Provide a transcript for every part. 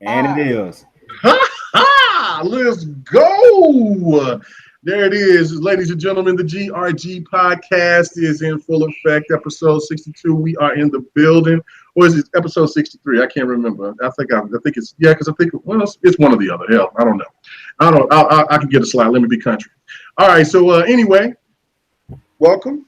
And it is. Ha ha! Let's go. There it is, ladies and gentlemen. The GRG podcast is in full effect. Episode 62. We are in the building. Or is it episode 63? I can't remember. I think it's because I think it's one or the other. Hell, I don't know. I can get a slide. Let me be country. All right. So anyway, welcome.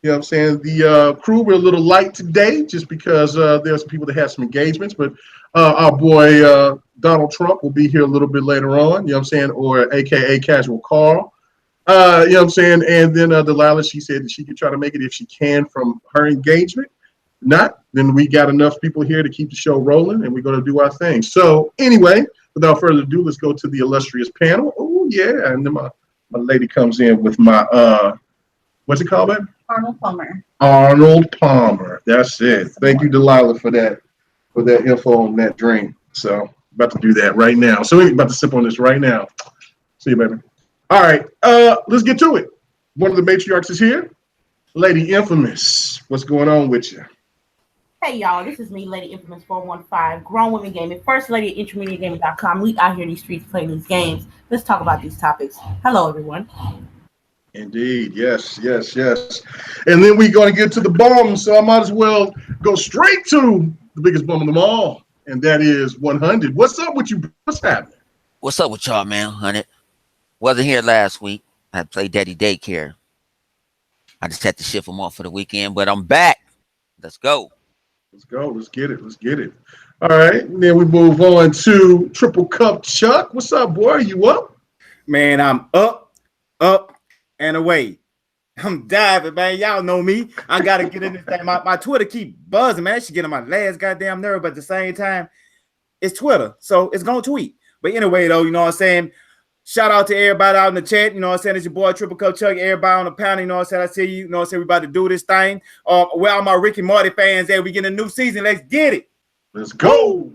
You know what I'm saying? The crew, we're a little light today just because there's some people that have some engagements, but our boy Donald Trump will be here a little bit later on, you know what I'm saying, or AKA Casual Carl. You know what I'm saying? And then Delilah, she said that she could try to make it if she can from her engagement. Not, then we got enough people here to keep the show rolling, and we're going to do our thing. So anyway, without further ado, let's go to the illustrious panel. Oh, yeah. And then my lady comes in with my, what's it called, baby? Arnold Palmer. Arnold Palmer. That's it. Thank you, Delilah, for that info on that drink. So about to do that right now. So we're about to sip on this right now. See you, baby. All right. Let's get to it. One of the matriarchs is here. Lady Infamous. What's going on with you? Hey, y'all. This is me, Lady Infamous 415, Grown Women Gaming, First Lady at IntermediateGaming.com. We out here in these streets playing these games. Let's talk about these topics. Hello, everyone. Indeed. Yes. And then we're going to get to the bomb, so I might as well go straight to the biggest bum of them all, and that is 100. What's up with you? What's happening? What's up with y'all, man? 100. Wasn't here last week. I played Daddy Daycare. I just had to shift them off for the weekend, but I'm back. Let's go. Let's go. Let's get it. All right. And then we move on to Triple Cup Chuck. What's up, boy? You up? Man, I'm up, and away. I'm diving, man. Y'all know me. I got to get in this thing. My Twitter keep buzzing, man. That should get on my last goddamn nerve, but at the same time, it's Twitter, so it's going to tweet. But anyway, though, you know what I'm saying? Shout out to everybody out in the chat. You know what I'm saying? It's your boy, Triple Cup Chuck. Everybody on the panel, you know what I'm saying? I see you. You know what I'm saying? We about to do this thing. Where all my Rick and Morty fans at? We get a new season. Let's get it. Let's go.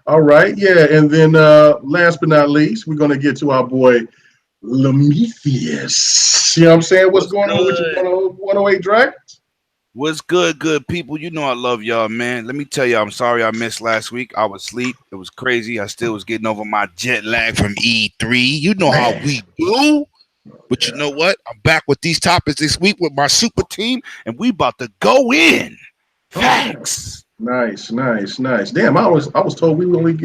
All right. Yeah. And then last but not least, we're going to get to our boy, Lemetheus. You know what I'm saying? What's going on with you, 108 Dragons? What's good people? You know I love y'all, man. Let me tell you, I'm sorry I missed last week. I was asleep. It was crazy. I still was getting over my jet lag from E3. You know how we do. But you know what? I'm back with these topics this week with my super team, and we about to go in. Thanks. Nice. Damn, I was told we only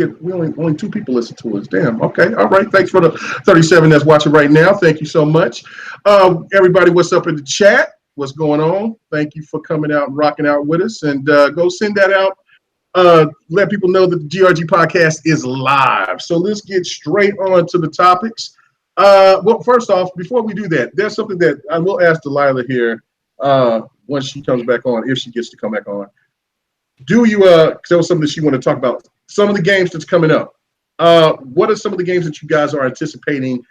two people listen to us. Damn. Okay. All right. Thanks for the 37 that's watching right now. Thank you so much. Everybody, what's up in the chat? What's going on? Thank you for coming out and rocking out with us. And go send that out. Let people know that the GRG podcast is live. So let's get straight on to the topics. Well, first off, before we do that, there's something that I will ask Delilah here once she comes back on, if she gets to come back on. Do you tell something that she want to talk about? Some of the games that's coming up. What are some of the games that you guys are anticipating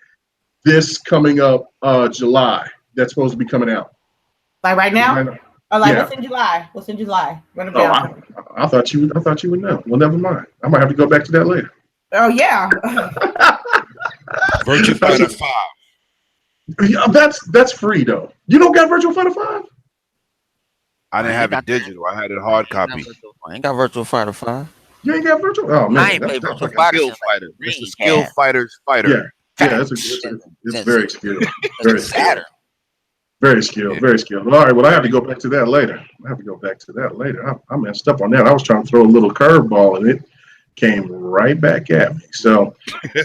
this coming up July that's supposed to be coming out? Like right now? Or like yeah. What's in July? Run them down. I thought you would know. Well, never mind. I might have to go back to that later. Oh yeah. Virtua Fighter 5. Yeah, that's free though. You don't got Virtua Fighter 5? I didn't have it digital. I had it hard copy. I ain't got Virtua Fighter 5. You ain't got Virtua? Oh man, I ain't played Virtua Like Fighter. skill fighter. It's the skill fighter's fighter. Yeah, it's very skilled. Very skilled. Saturn. Very skilled. All right, well, I have to go back to that later. I messed up on that. I was trying to throw a little curveball, and it came right back at me. So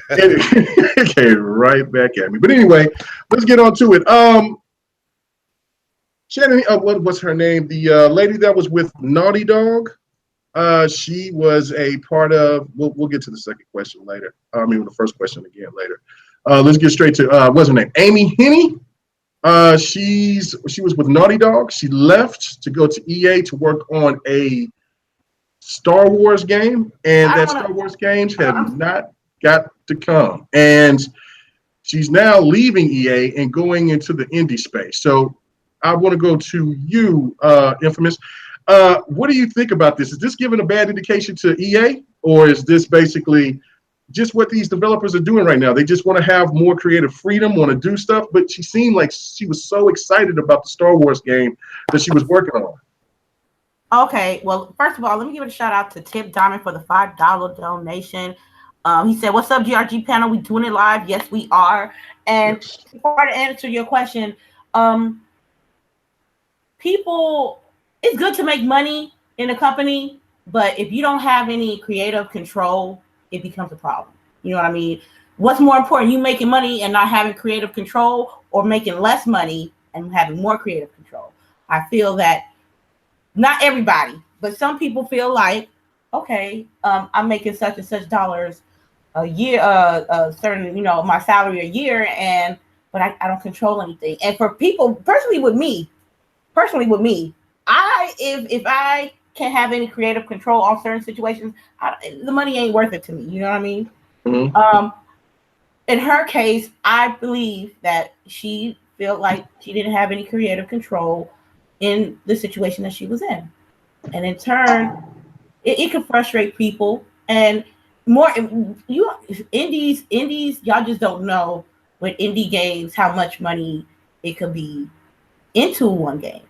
it came right back at me. But anyway, let's get on to it. Shannon, what's her name? The lady that was with Naughty Dog. She was a part of. We'll get to the second question later. The first question again later. Let's get straight to what's her name? Amy Hennig. She was with Naughty Dog. She left to go to EA to work on a Star Wars game, and that Star Wars games have not got to come. And she's now leaving EA and going into the indie space. So I want to go to you, Infamous. What do you think about this? Is this giving a bad indication to EA, or is this basically just what these developers are doing right now? They just want to have more creative freedom, want to do stuff, but she seemed like she was so excited about the Star Wars game that she was working on. Okay, well, first of all, let me give a shout out to Tip Diamond for the $5 donation. He said, "What's up, GRG panel? We doing it live? Yes, we are." And Yes. before I answer your question, um, people, it's good to make money in a company, but if you don't have any creative control, it becomes a problem. You know what I mean? What's more important, you making money and not having creative control, or making less money and having more creative control? I feel that not everybody, but some people feel like, okay, I'm making such and such dollars a year, certain, my salary a year, and but I don't control anything. And for people, personally with me, if I can't have any creative control on certain situations, the money ain't worth it to me. You know what I mean? Mhm. In her case, I believe that she felt like she didn't have any creative control in the situation that she was in, and in turn, it can frustrate people. And more, you indies, y'all just don't know with indie games how much money it could be into one game.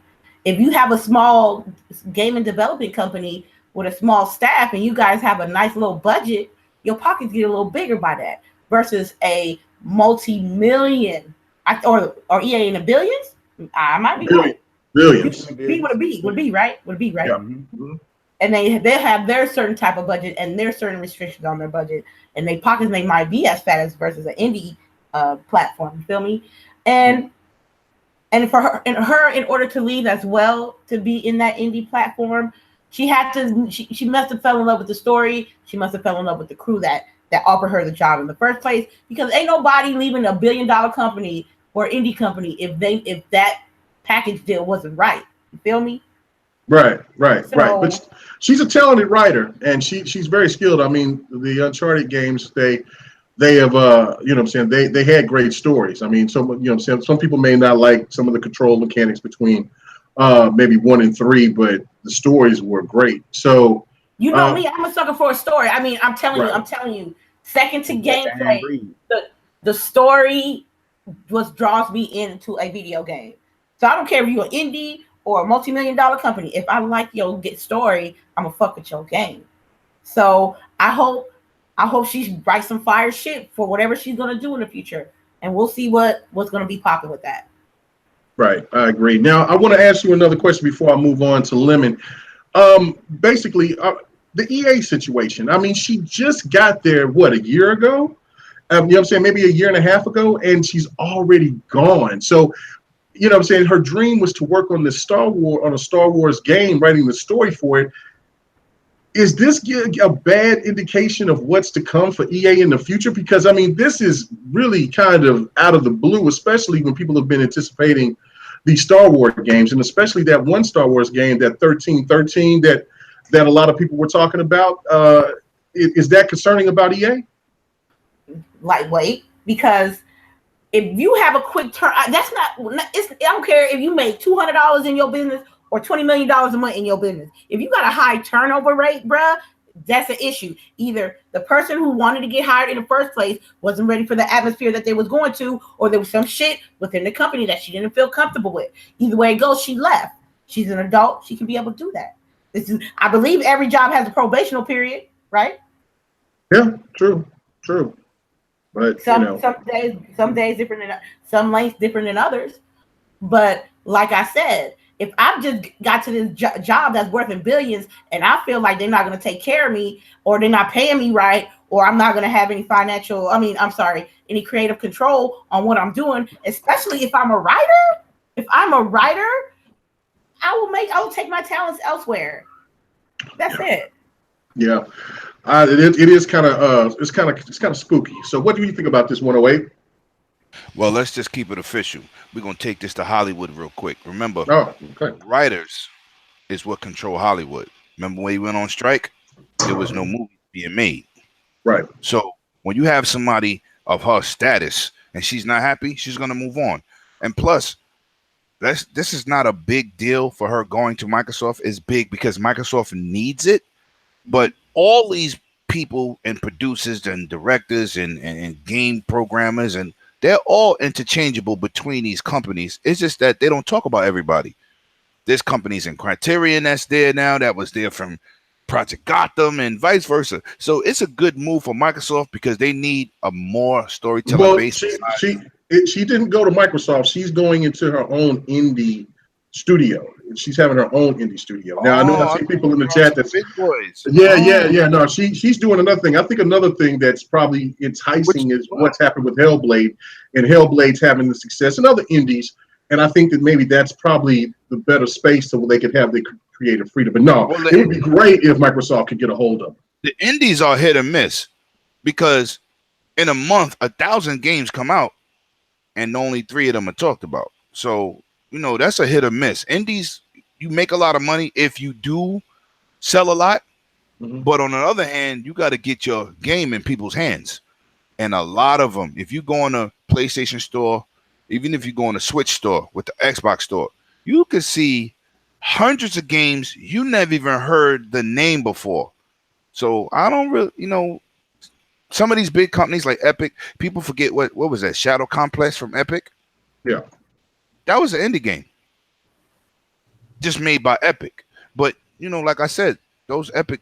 If you have a small game and development company with a small staff and you guys have a nice little budget, your pockets get a little bigger by that versus a multi-million, or EA in the billions. I might be Billions. right. Billions. B would a B would be right. Would be right. Yeah. Mhm. And they have their certain type of budget and their certain restrictions on their budget, and their pockets may might be as fat as versus an indie platform. You feel me? And for her, in order to leave as well, to be in that indie platform, she had to. She must have fell in love with the story. She must have fell in love with the crew that offered her the job in the first place. Because ain't nobody leaving a $1 billion company or indie company if that package deal wasn't right. You feel me? Right. But So she's a talented writer, and she's very skilled. I mean, the Uncharted games, they have you know what I'm saying, they had great stories. I mean, some, you know what I'm saying, some people may not like some of the control mechanics between maybe 1 and 3, but the stories were great. So you know uh, me, I'm a sucker for a story. I mean, right. I'm telling you, second to Let the hand gameplay, breathe. the story was draws me into a video game. So I don't care if you're an indie or a multi-million dollar company. If I like your story, I'm gonna fuck with your game. So I hope she writes some fire shit for whatever she's gonna do in the future, and we'll see what's gonna be popping with that. Right, I agree. Now, I want to ask you another question before I move on to Lemon. Basically, the EA situation. I mean, she just got there, what, a year ago? You know what I'm saying? Maybe a year and a half ago, and she's already gone. So, you know what I'm saying? Her dream was to work on a Star Wars game, writing the story for it. Is this a bad indication of what's to come for EA in the future? Because, I mean, this is really kind of out of the blue, especially when people have been anticipating these Star Wars games, and especially that one Star Wars game, that 1313, that a lot of people were talking about. Is that concerning about EA? Lightweight, because if you have a quick turn, that's not. I don't care if you make $200 in your business or $20 million a month in your business. If you got a high turnover rate, bruh, that's an issue. Either the person who wanted to get hired in the first place wasn't ready for the atmosphere that they was going to, or there was some shit within the company that she didn't feel comfortable with. Either way it goes, she left. She's an adult. She can be able to do that. I believe every job has a probational period, right? Yeah, true. But Some days different than some lengths different than others. But like I said, if I've just got to this job that's worth in billions, and I feel like they're not going to take care of me, or they're not paying me right, or I'm not going to have any any creative control on what I'm doing, especially if I'm a writer. If I'm a writer, I will take my talents elsewhere. That's it. yeah, it is kind of it's kind of spooky. So, what do you think about this 108? Well, let's just keep it official. We're gonna take this to Hollywood real quick. Remember, Oh, okay, writers is what control Hollywood. Remember when he went on strike? There was no movie being made. right. So when you have somebody of her status and she's not happy, she's gonna move on. And plus, this is not a big deal for her going to Microsoft. It's big because Microsoft needs it. But all these people and producers and directors and game programmers, and they're all interchangeable between these companies. It's just that they don't talk about everybody. There's companies in Criterion that's there now that was there from Project Gotham and vice versa. So it's a good move for Microsoft because they need a more storytelling Well, base. she didn't go to Microsoft. She's going into her own indie studio. She's having her own indie studio. Now I know I see people in the chat that's big boys. Yeah. No, she's doing another thing. I think another thing that's probably enticing is what's happened with Hellblade, and Hellblade's having the success and other indies. And I think that maybe that's probably the better space so they could have the creative freedom. But no, it would be great if Microsoft could get a hold of it. The indies are hit or miss because in a month, 1,000 games come out and only 3 of them are talked about. So, that's a hit or miss. Indies, you make a lot of money if you do sell a lot. Mm-hmm. But on the other hand, you got to get your game in people's hands. And a lot of them, if you go on a PlayStation store, even if you go on a Switch store with the Xbox store, you can see hundreds of games you never even heard the name before. So I don't really, some of these big companies like Epic, people forget what was that? Shadow Complex from Epic? Yeah. That was an indie game. Just made by Epic. But, like I said, those indie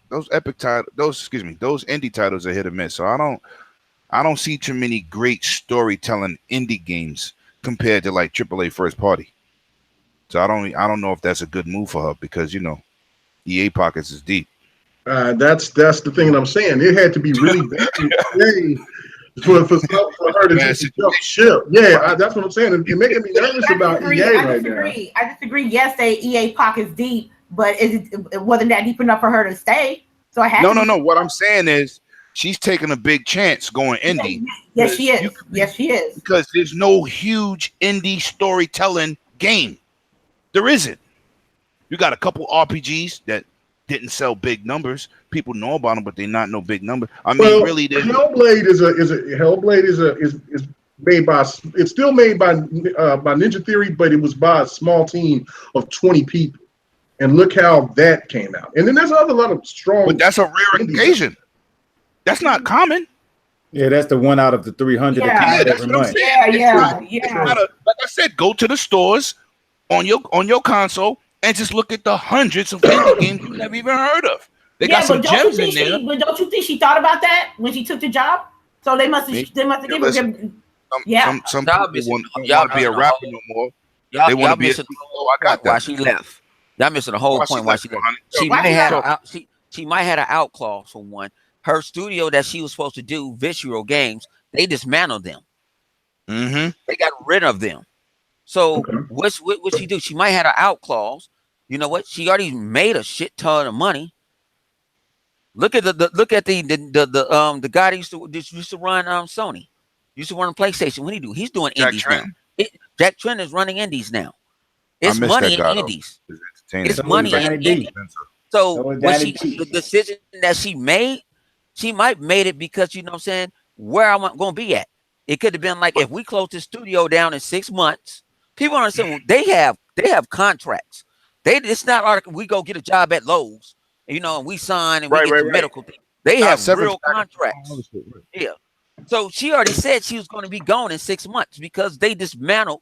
titles are hit or miss. So I don't see too many great storytelling indie games compared to like AAA first party. So I don't know if that's a good move for her because EA pockets is deep. That's the thing that I'm saying. It had to be really bad for her to just jump ship. Yeah, that's what I'm saying. You're making me nervous about EA right now. I disagree. Yes, they EA pockets deep, but it wasn't that deep enough for her to stay. So I had no. What I'm saying is she's taking a big chance going indie. Yes, she is. Yes, she is. Because there's no huge indie storytelling game. There isn't. You got a couple RPGs that didn't sell big numbers. People know about them, but they not no big number. I mean, really, Hellblade is made by. It's still made by Ninja Theory, but it was by a small team of 20 people. And look how that came out. And then there's a lot of strong. But that's a rare occasion. That's not common. Yeah, that's the one out of the 300 that comes out every month. Like I said, go to the stores on your console and just look at the hundreds of indie games you never even heard of. They got some gems in there. But don't you think she thought about that when she took the job? So they must have given her. Some people want to be a rapper no more. They want to be. I got that. Why she left? Y'all missing the whole point. Why she left? She might have an out clause for one. Her studio that she was supposed to do visual games, they dismantled them. Mm-hmm. They got rid of them. So what she do? She might have an out clause. You know what? She already made a shit ton of money. Look at the guy that used to run Sony. Used to run PlayStation. What do he do? He's doing indies now. Jack Trent is running indies now. It's money in indies. It's money in indies. So the decision that she made, she might made it because where I want going to be at. It could have been like if we close the studio down in 6 months. People understand they have contracts. It's not like we go get a job at Lowe's, and we sign and we get the medical thing. They have real contracts. Yeah. So she already said she was going to be gone in 6 months because they dismantled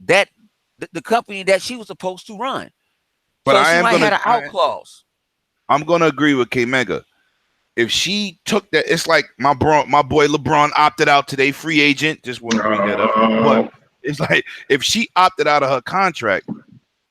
the company that she was supposed to run. But so she might have an out clause. I'm going to agree with K Mega. If she took that, it's like my boy LeBron opted out today, free agent. Just want to bring that up. But it's like if she opted out of her contract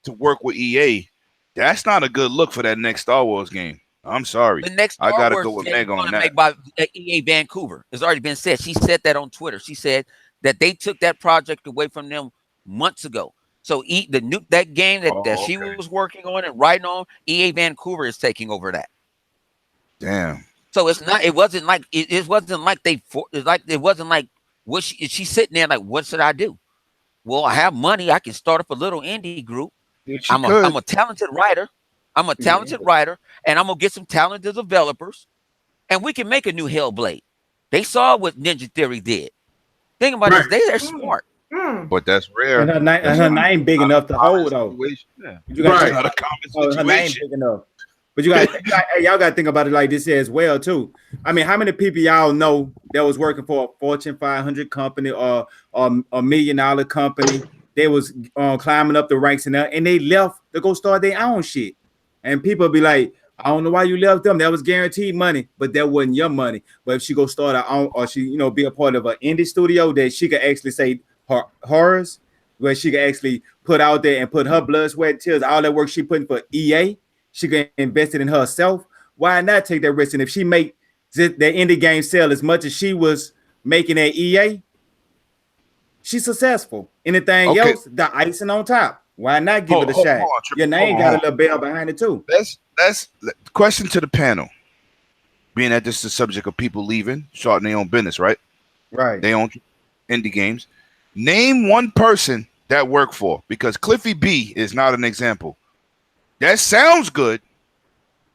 to work with EA, that's not a good look for that next Star Wars game. I'm sorry. The next Star I got to Wars go with Meg on that. Made by EA Vancouver. It's already been said. She said that on Twitter. She said that they took that project away from them months ago. So that game that she was working on and writing on, EA Vancouver is taking over that. Damn. So it's not. It wasn't like what she's sitting there like, what should I do? Well, I have money. I can start up a little indie group. I'm a talented writer. I'm a talented writer, and I'm gonna get some talented developers, and we can make a new Hellblade. They saw what Ninja Theory did. Think about it. They're smart. But that's rare. And her name big enough to hold though. Yeah. Not a common situation. Her name big enough. But y'all got to think about it like this as well too. I mean, how many people y'all know that was working for a Fortune 500 company or a $1 million company? They was climbing up the ranks and they left to go start their own shit. And people be like, I don't know why you left them. That was guaranteed money, but that wasn't your money. But if she go start her own, or she, be a part of an indie studio that she could actually say horrors, where she could actually put out there and put her blood, sweat, and tears, all that work she put in for EA, she could invest it in herself. Why not take that risk? And if she make that indie game sell as much as she was making at EA, she's successful. Anything else, the icing on top. Why not give it a shot? Your name got a little bell behind it too. That's question to the panel. Being that this is the subject of people leaving, starting their own business, right? Right. They own indie games. Name one person that worked for, because Cliffy B is not an example. That sounds good,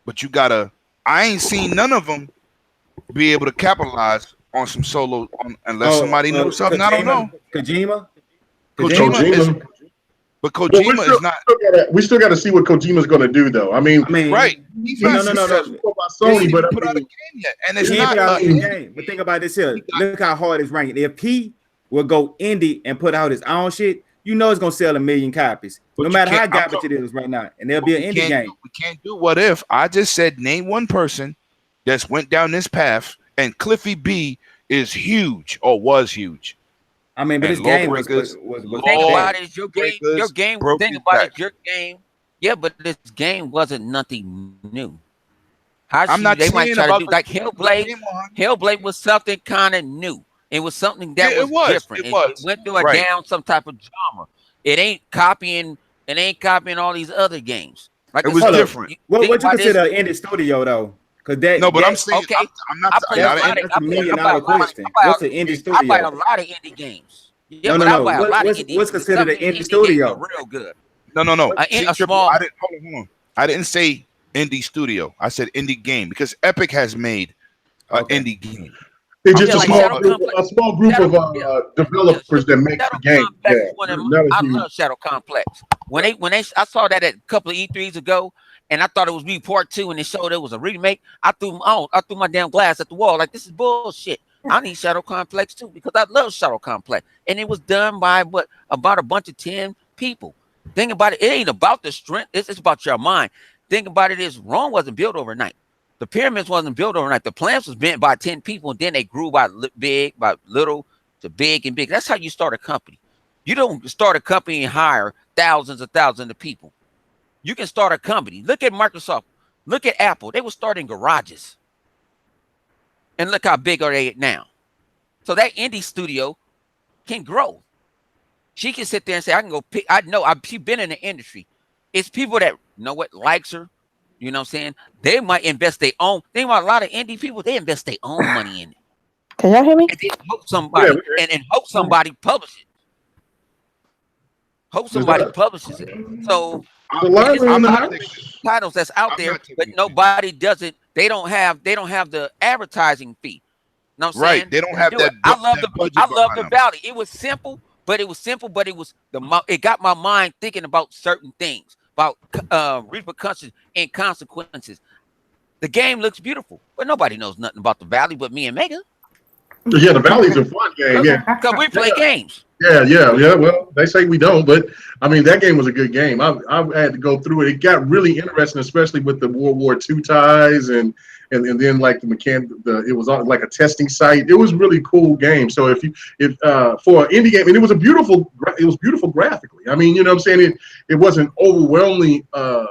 but I ain't seen none of them be able to capitalize on some solo unless somebody knows something. I don't know. Kojima. But Kojima is not. We still got to see what Kojima's going to do, though. I mean, right? He's not successful by Sony, but put out a game yet, and it's not a game. But think about this here. Look how hard it's ranking. If he will go indie and put out his own shit, it's gonna sell 1 million copies, no matter how garbage it is right now, and there'll be an indie game. We can't do what if. I just said name one person that's went down this path, and Cliffy B is huge or was huge. I mean, but this game was think about it, your game. Think about it, your game. Yeah, but this game wasn't nothing new. I'm not they might saying try about to do like Hellblade. Hellblade was something kind of new. It was something that was different. It went through down some type of genre. It ain't copying all these other games. Like it was different. What you consider an indie studio though? I'm saying I'm not. That's $1 million question. What's an indie studio? I play a lot of indie games. Yeah, no. What's considered an indie studio? Real good. No. A small. Hold on. I didn't say indie studio. I said indie game because Epic has made an indie game. It's just a small group of developers that make the game. I love Shadow Complex. When I saw that a couple of E3s ago, and I thought it was part 2, and they showed it was a remake. I threw my damn glass at the wall. Like, this is bullshit. I need Shadow Complex too because I love Shadow Complex, and it was done by about a bunch of 10 people. Think about it. It ain't about the strength. It's about your mind. Think about it. Rome wasn't built overnight. The pyramids wasn't built overnight. The plants was built by 10 people, and then they grew by little to big and big. That's how you start a company. You don't start a company and hire thousands of people. You can start a company. Look at Microsoft. Look at Apple. They were starting garages. And look how big are they now. So that indie studio can grow. She can sit there and say, I can go pick. She's been in the industry. It's people that likes her. You know what I'm saying? They might invest their own. Think about a lot of indie people, they invest their own money in it. Can y'all hear me? And then hope somebody and hope somebody publishes it. Hope somebody publishes it. So titles that's out there, but nobody does it. They don't have the advertising fee. You know what I'm saying? Right. They don't have that. I love the Valley. It was simple, but it was it got my mind thinking about certain things, about repercussions and consequences. The game looks beautiful, but nobody knows nothing about the Valley but me and Mega. Yeah, the Valley's a fun game. Yeah, because we play games. Yeah. Well, they say we don't, but I mean that game was a good game. I had to go through it. It got really interesting, especially with the World War II ties and then like the mechanic. It was on like a testing site. It was a really cool game. So if for an indie game, and it was beautiful graphically. I mean, you know what I'm saying? It wasn't overwhelmingly a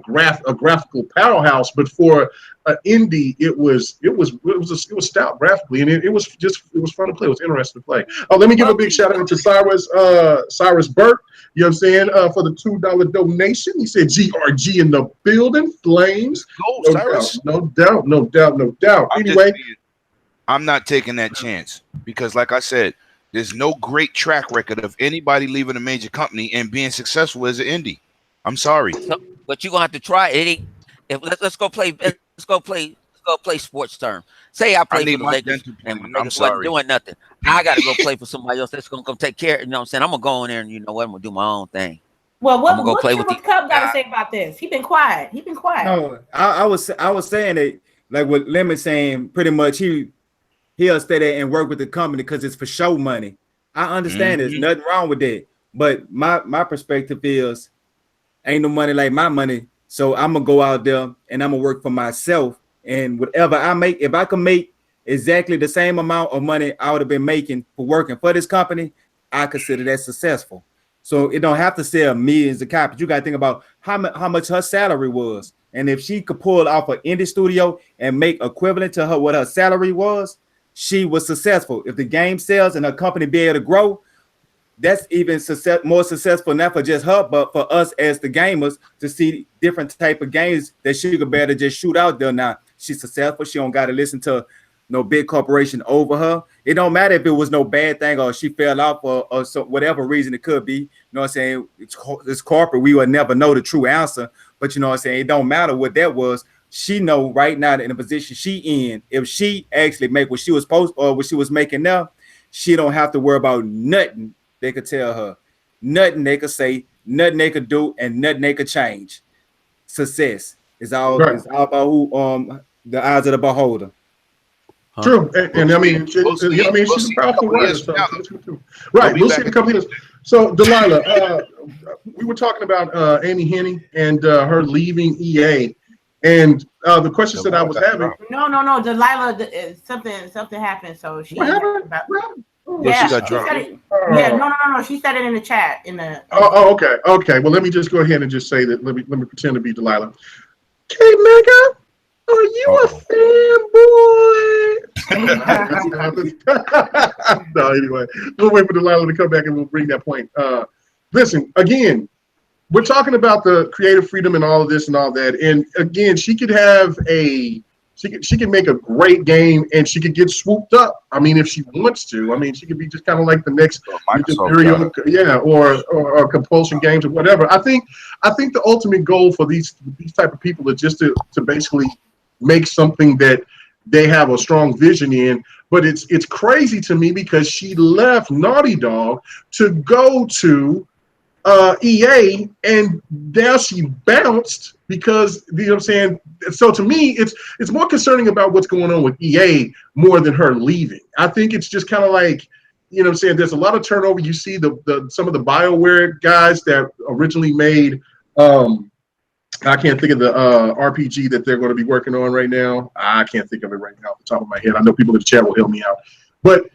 graphical powerhouse, but for an indie, it was stout graphically, and it was fun to play. It was interesting to play. Oh, let me give a big shout out to Cyrus Burke. You know what I'm saying? For the $2 donation, he said GRG in the building, flames. No doubt. Anyway, I'm not taking that chance because, like I said, there's no great track record of anybody leaving a major company and being successful as an indie. I'm sorry. But you're gonna have to try it. Let's go play sports term. Say I play for the Lakers and my Lakers wasn't doing nothing. I gotta go play for somebody else that's gonna come take care. You know what I'm saying? I'm gonna go in there and I'm gonna do my own thing. Well, what Triple Cup got to say about this? He been quiet. No, I was saying that like what Lemon saying. Pretty much he'll stay there and work with the company because it's for show money. I understand there's nothing wrong with that, but my perspective is ain't no money like my money. So I'm gonna go out there and I'm gonna work for myself. And whatever I make, if I can make exactly the same amount of money I would have been making for working for this company, I consider that successful. So it don't have to sell millions of copies. You got to think about how much her salary was. And if she could pull off an indie studio and make equivalent to her what her salary was, she was successful. If the game sells and her company be able to grow, that's even more successful not for just her, but for us as the gamers to see different type of games that she could better just shoot out there. Now she's successful. She don't got to listen to no big corporation over her. It don't matter if it was no bad thing or she fell off or so, whatever reason it could be. You know what I'm saying? It's corporate. We will never know the true answer. But you know what I'm saying? It don't matter what that was. She know right now in the position she in, if she actually make what she was supposed or what she was making now, she don't have to worry about nothing they could tell her. Nothing they could say, nothing they could do, and nothing they could change. Success is all, right. It's all about who the eyes of the beholder. Huh? True, and I mean, she's a powerful writer. So, right, we'll see in a couple years. So, Delilah, we were talking about Amy Hennig and her leaving EA, and the questions that I was having. No, Delilah, something happened. So she. What happened? Yeah, she said it. Yeah, no. She said it in the chat. Okay. Well, let me just go ahead and just say that. Let me pretend to be Delilah. Okay, Mega. Are you a fanboy? No, anyway, we'll wait for Delilah to come back and we'll bring that point. Listen, again, we're talking about the creative freedom and all of this and all that. And again, she could have she can make a great game and she could get swooped up. I mean, if she wants to. I mean, she could be just kind of like the next or Compulsion Games or whatever. I think the ultimate goal for these type of people is just to basically make something that they have a strong vision in. But it's crazy to me because she left Naughty Dog to go to EA, and now she bounced because, you know what I'm saying? So to me, it's more concerning about what's going on with EA more than her leaving. I think it's just kind of like, you know what I'm saying, there's a lot of turnover. You see some of the BioWare guys that originally made I can't think of the RPG that they're going to be working on right now. I can't think of it right now off the top of my head. I know people in the chat will help me out. But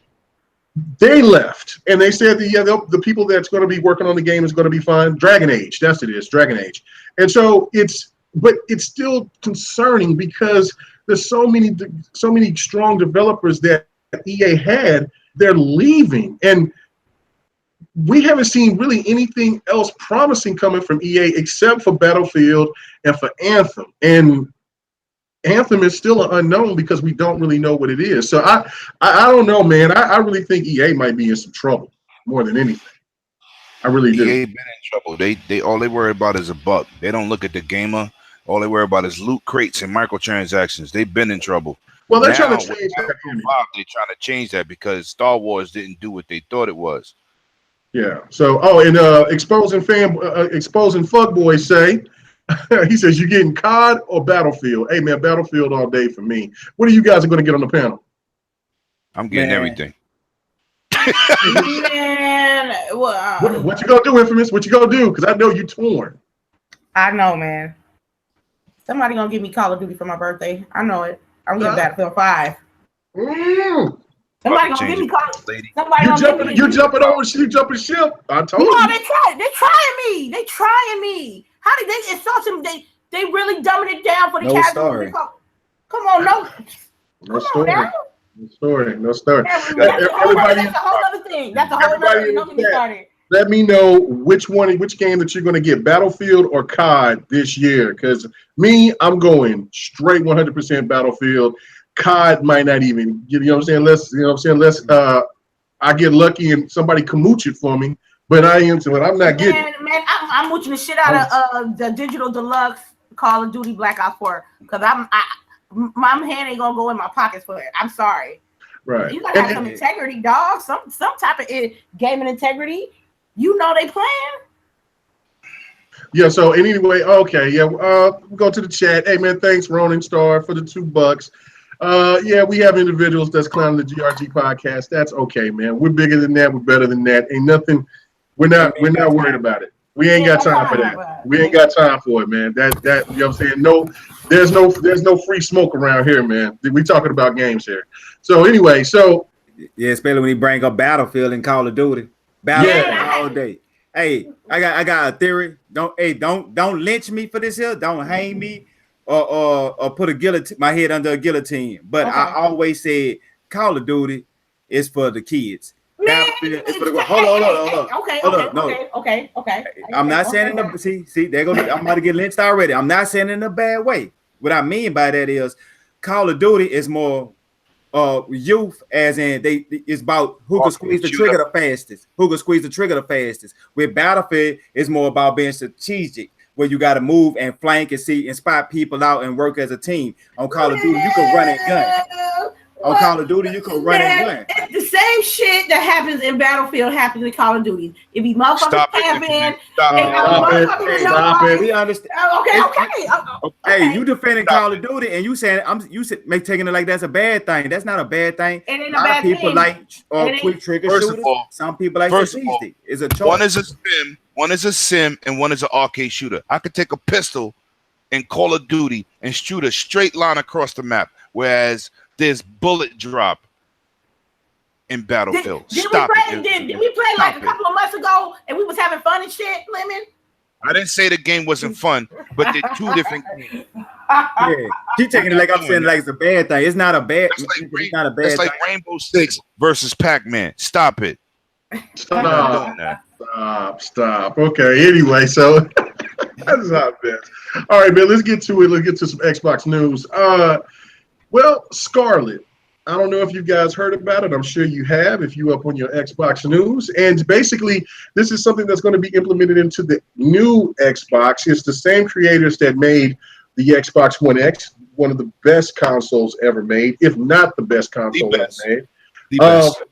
they left, and they said the people that's going to be working on the game is going to be fine. Dragon Age, that's it is, Dragon Age. And so it's still concerning because there's so many strong developers that EA had, they're leaving. And we haven't seen really anything else promising coming from EA except for Battlefield and for Anthem. And Anthem is still an unknown because we don't really know what it is. So I don't know, man. I really think EA might be in some trouble more than anything. I really do. EA been in trouble. They all they worry about is a buck. They don't look at the gamer. All they worry about is loot crates and microtransactions. They've been in trouble. Well, they're trying to change that. They're trying to change that because Star Wars didn't do what they thought it was. Yeah. So, exposing fuckboys say, he says, you getting COD or Battlefield? Hey, man, Battlefield all day for me. What are you guys going to get on the panel? I'm getting everything. Man, what you going to do, Infamous? What you going to do? Because I know you torn. I know, man. Somebody going to give me Call of Duty for my birthday. I know it. I'm getting Battlefield 5. Somebody gonna give me Call of Duty. You jumping over, you jumping ship. I told you. No, they're trying me. How did they insult him? They really dumbing it down for the casual. Come on, no story. No story. That's a whole other thing. That's a whole other thing. Don't get me started. Let me know which game that you're going to get, Battlefield or COD this year. Because me, I'm going straight 100% Battlefield. COD might not even, you know what I'm saying? Let's I get lucky and somebody kamooch it for me, but I'm not getting it. Man, I'm mooching the shit out of the digital deluxe Call of Duty Black Ops 4 because my hand ain't gonna go in my pockets for it. I'm sorry. Right. You gotta have some integrity, dog. Some type of gaming integrity. You know they playing. Yeah. So anyway, okay. Yeah. Go to the chat. Hey man, thanks Ronin Star for the $2. Yeah, we have individuals that's clowning the GRG podcast. That's okay, man. We're bigger than that. We're better than that. Ain't nothing. We're not worried about it. We ain't got time for that. We ain't got time for it, man. That you know what I'm saying? No, there's no free smoke around here, man. We talking about games here. So anyway, yeah, especially when he bring up Battlefield and Call of Duty. Battlefield all day. Hey, I got a theory. Don't lynch me for this here. Don't hang me or put my head under a guillotine. But I always said Call of Duty is for the kids. Battlefield is for the hold on. Okay. I'm not saying in the see they're gonna I'm about to get lynched already. I'm not saying in a bad way. What I mean by that is Call of Duty is more youth, as in it's about who can squeeze the trigger the fastest. Who can squeeze the trigger the fastest. With Battlefield, it's more about being strategic, where you got to move and flank and see and spot people out and work as a team. On Call of Duty, you can run and gun. On Call of Duty, you can run and gun. The same shit that happens in Battlefield happens in Call of Duty. If you motherfuckers camping, stop it. We understand. Okay. Hey, you defending Call of Duty and you saying taking it like that's a bad thing. That's not a bad thing. It ain't a lot bad of people thing. Like quick trigger shooters. Some people like strategic. It's a choice. One is a sim, and one is an arcade shooter. I could take a pistol in Call of Duty and shoot a straight line across the map, whereas there's bullet drop in Battlefield. Did we play like a couple of months ago and we was having fun and shit, Lemon? I didn't say the game wasn't fun, but they're two different games. Yeah, keep taking it like I'm saying like it's a bad thing. It's not a bad. It's not a bad. It's like Rainbow Six versus Pac-Man. Stop it. Stop. Okay. Anyway, so that's how it is. All right, man. Let's get to it. Let's get to some Xbox news. Well, Scarlett. I don't know if you guys heard about it. I'm sure you have if you up on your Xbox news. And basically, this is something that's going to be implemented into the new Xbox. It's the same creators that made the Xbox One X, one of the best consoles ever made, if not the best console ever made. The best.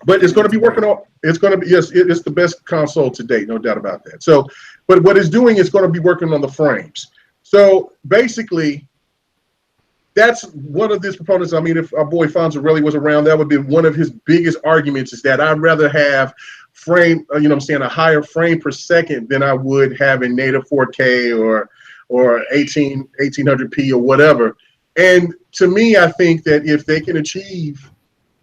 But it's going to be working on. It's going to be it's the best console to date, no doubt about that. So, but what it's doing is going to be working on the frames. So basically, that's one of these proponents. I mean, if our boy Fonzarelli was around, that would be one of his biggest arguments. Is that I'd rather have a higher frame per second than I would have in native 4K or 1800p or whatever. And to me, I think that if they can achieve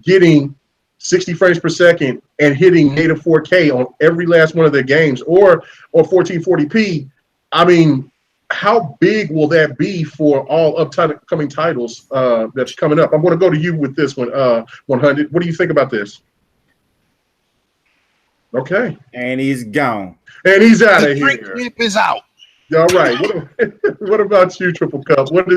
getting 60 frames per second and hitting native 4K on every last one of their games or 1440p, I mean, how big will that be for all upcoming titles that's coming up? I'm going to go to you with this one, 100. What do you think about this? Okay. And he's gone. And he's out of here. Drink is out. All right. What about you, Triple Cup? What do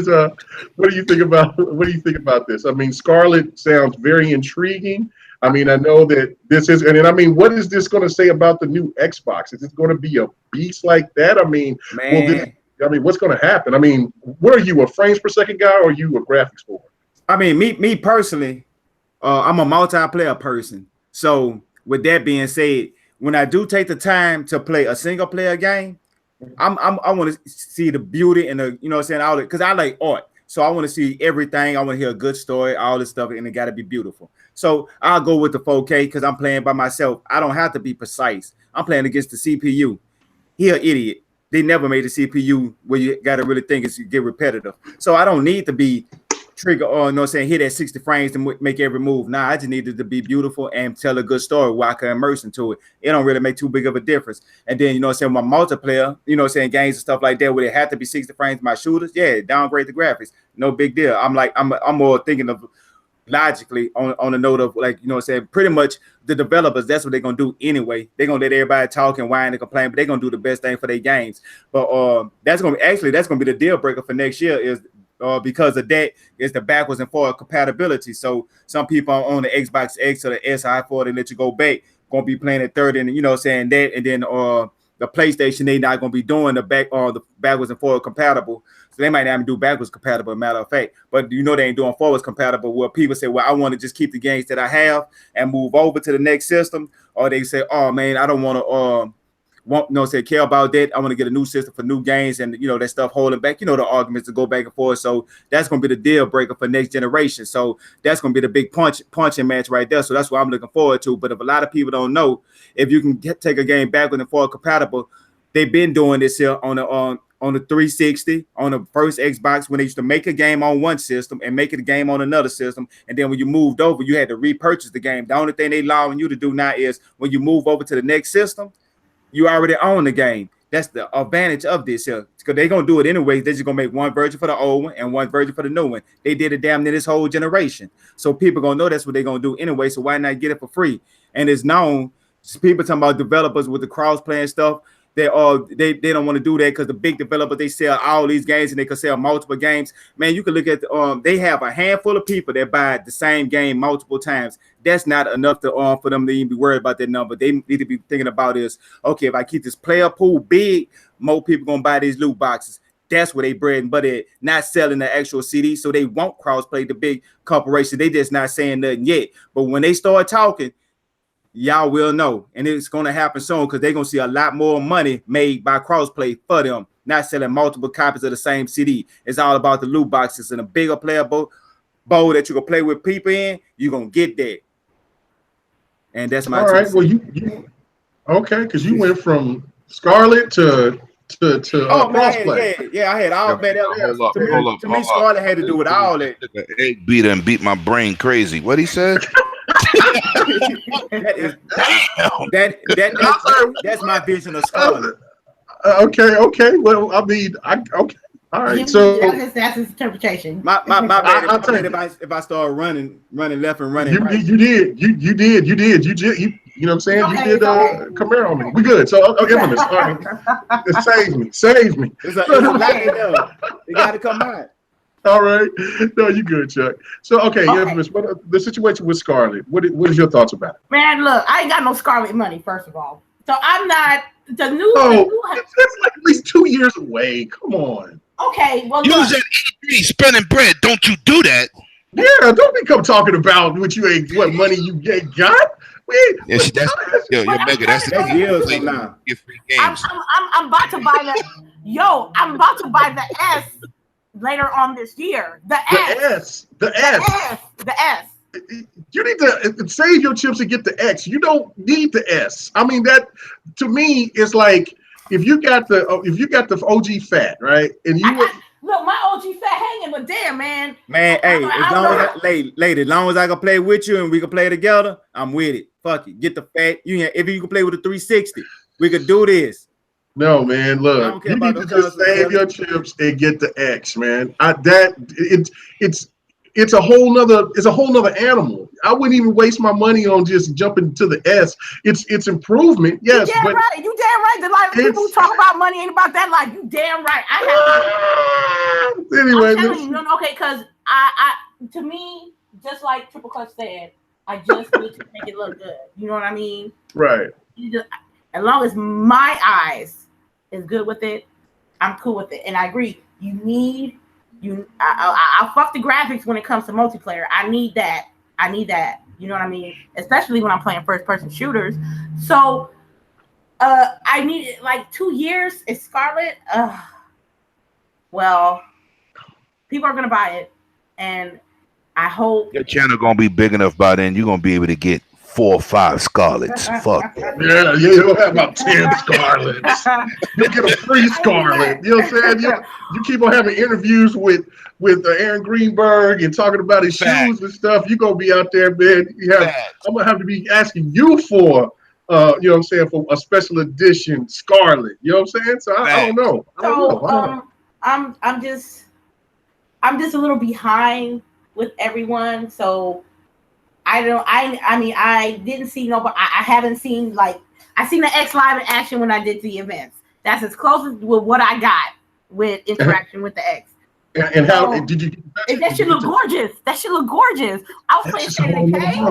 you think about this? I mean, Scarlett sounds very intriguing. I mean, I know that this is, and I mean, what is this going to say about the new Xbox? Is it going to be a beast like that? I mean, what's going to happen? I mean, what are you, a frames per second guy, or are you a graphics boy? I mean, me personally, I'm a multiplayer person. So with that being said, when I do take the time to play a single player game, I want to see the beauty and the all it, because I like art. So I want to see everything. I want to hear a good story, all this stuff, and it got to be beautiful. So I'll go with the 4K because I'm playing by myself. I don't have to be precise. I'm playing against the CPU. He an idiot. They never made a CPU where you got to really think it's get repetitive. So I don't need to be trigger or hit at 60 frames to make every move. Nah, I just needed to be beautiful and tell a good story where I can immerse into it. It don't really make too big of a difference. And then my multiplayer, games and stuff like that where it had to be 60 frames. My shooters, downgrade the graphics, no big deal. I'm more thinking of logically on the note of pretty much the developers, that's what they're gonna do anyway. They're gonna let everybody talk and whine and complain, but they're gonna do the best thing for their games. But that's gonna be the deal breaker for next year is because of that is the backwards and forward compatibility. So some people on the Xbox X or the SI4, they let you go back, gonna be playing at 30 and that, and then the PlayStation, they not gonna be doing the backwards and forward compatible. So they might not even do backwards compatible, matter of fact. But they ain't doing forwards compatible where people say, well, I want to just keep the games that I have and move over to the next system. Or they say, oh man, I don't want to won't say care about that. I want to get a new system for new games, and that stuff holding back. The arguments to go back and forth. So that's gonna be the deal breaker for next generation. So that's gonna be the big punching match right there. So that's what I'm looking forward to. But if a lot of people don't know, if you can take a game backward and forward compatible, they've been doing this here on the 360, on the first Xbox, when they used to make a game on one system and make it a game on another system. And then when you moved over, you had to repurchase the game. The only thing they allowing you to do now is when you move over to the next system, you already own the game. That's the advantage of this here. Because they're going to do it anyway. They're just going to make one version for the old one and one version for the new one. They did it damn near this whole generation. So people going to know that's what they're going to do anyway. So why not get it for free? And it's known, people talking about developers with the cross-play and stuff, they don't want to do that because the big developers, they sell all these games and they can sell multiple games. Man, you can look at they have a handful of people that buy the same game multiple times. That's not enough to for them to even be worried about that number. They need to be thinking about is, okay, if I keep this player pool big, more people gonna buy these loot boxes. That's where they bread and butter, not selling the actual CD. So they won't cross-play the big corporation. They just not saying nothing yet. But when they start talking, y'all will know, and it's going to happen soon because they're going to see a lot more money made by crossplay for them, not selling multiple copies of the same CD. It's all about the loot boxes and a bigger player bowl that you can play with people in. You're going to get that. And that's my all right. Well, you okay, because you went from Scarlett to crossplay. Yeah, I had all that. To me, Scarlett had to do with all that. Egg beater and beat my brain crazy. What he said? That's my vision of Scarlett. Okay. Well, I mean, okay. All right. So that's his interpretation. My bad. I'll tell you if I start running left and running right. You did. You know what I'm saying? Okay, you did Camaro on me. We good. So Infamous. All right. It saves me. It's a lot of it got to come out. All right. No, you good, Chuck. So, okay. Infamous, the situation with Scarlett, what is your thoughts about it? Man, look, I ain't got no Scarlett money, first of all. So I'm not the new. That's like at least 2 years away. Come on. Okay, well, you was at E3 spending bread. Don't you do that? Yeah, don't become talking about what money you ain't got. Yes, yo, Mega, that's years from now. I'm about to buy the I'm about to buy the S later on this year. The S. You need to save your chips and get the X. You don't need the S. I mean, that to me is like if you got the OG fat, right? And look, my OG fat hanging, but damn, man. Man, hey, as long as I can play with you and we can play together, I'm with it. Fuck it. Get the fat. If you can play with a 360, we could do this. No, man, look, you need to just save your chips and get the X, man. It's a whole nother animal. I wouldn't even waste my money on just jumping to the S. It's improvement, yes. You damn right. The life people who talk about money ain't about that life. You damn right. Anyway, I'm telling you, okay, because I to me, just like Triple Clutch said, I just need to make it look good. You know what I mean? Right. As long as my eyes is good with it, I'm cool with it. And I agree. I'll fuck the graphics when it comes to multiplayer. I need that. You know what I mean? Especially when I'm playing first-person shooters. So I need like 2 years. Is Scarlett? Well, people are gonna buy it, and I hope your channel gonna be big enough by then. You're gonna be able to get 4 or 5 Scarletts. Fuck. Yeah, you'll have about 10 Scarletts. You'll get a free Scarlett. You know what I'm saying? You keep on having interviews with Aaron Greenberg and talking about his shoes and stuff. You're gonna be out there, man. I'm gonna have to be asking you for you know what I'm saying, for a special edition Scarlett. You know what I'm saying? So I don't know. I'm just a little behind with everyone. So I didn't see nobody. I haven't seen I seen the X live in action when I did the events. That's as close as with what I got with interaction with the X. And how did you? That shit look gorgeous. I was playing State of Decay.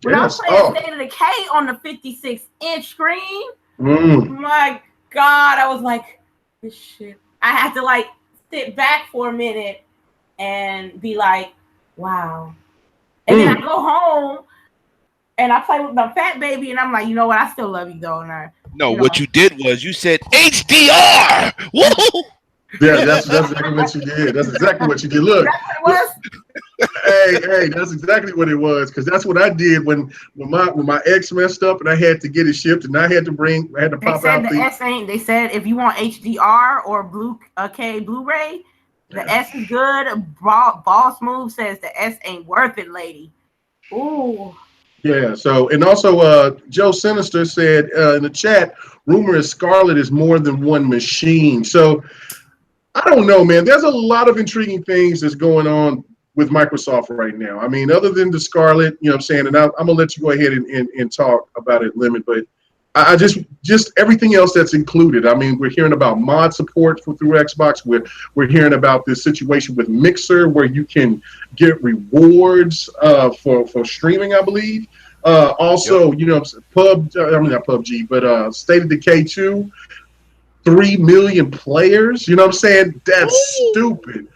When I was playing State of Decay on the 56-inch screen, my God, I was like, this shit. I had to sit back for a minute and be like, wow. And then I go home and I play with my fat baby, and I'm like, you know what? I still love you though, and No, what you did was you said HDR. Woo! Yeah, that's exactly what you did. That's exactly what you did. Look, hey, that's exactly what it was. Because that's what I did when my ex messed up and I had to get it shipped and I had to pop out the S ain't. They said if you want HDR or Blu-ray, the S is good. Boss Move says the S ain't worth it, lady. Ooh. Yeah. So and also Joe Sinister said in the chat, rumor is Scarlett is more than one machine. So I don't know, man. There's a lot of intriguing things that's going on with Microsoft right now. I mean, other than the Scarlett, you know what I'm saying? And I'm going to let you go ahead and talk about it, Lemon. But I just everything else that's included. I mean, we're hearing about mod support through Xbox. We're hearing about this situation with Mixer where you can get rewards for streaming, I believe. Also, you know, not PUBG, but State of Decay 2. 3 million players. You know what I'm saying? That's stupid.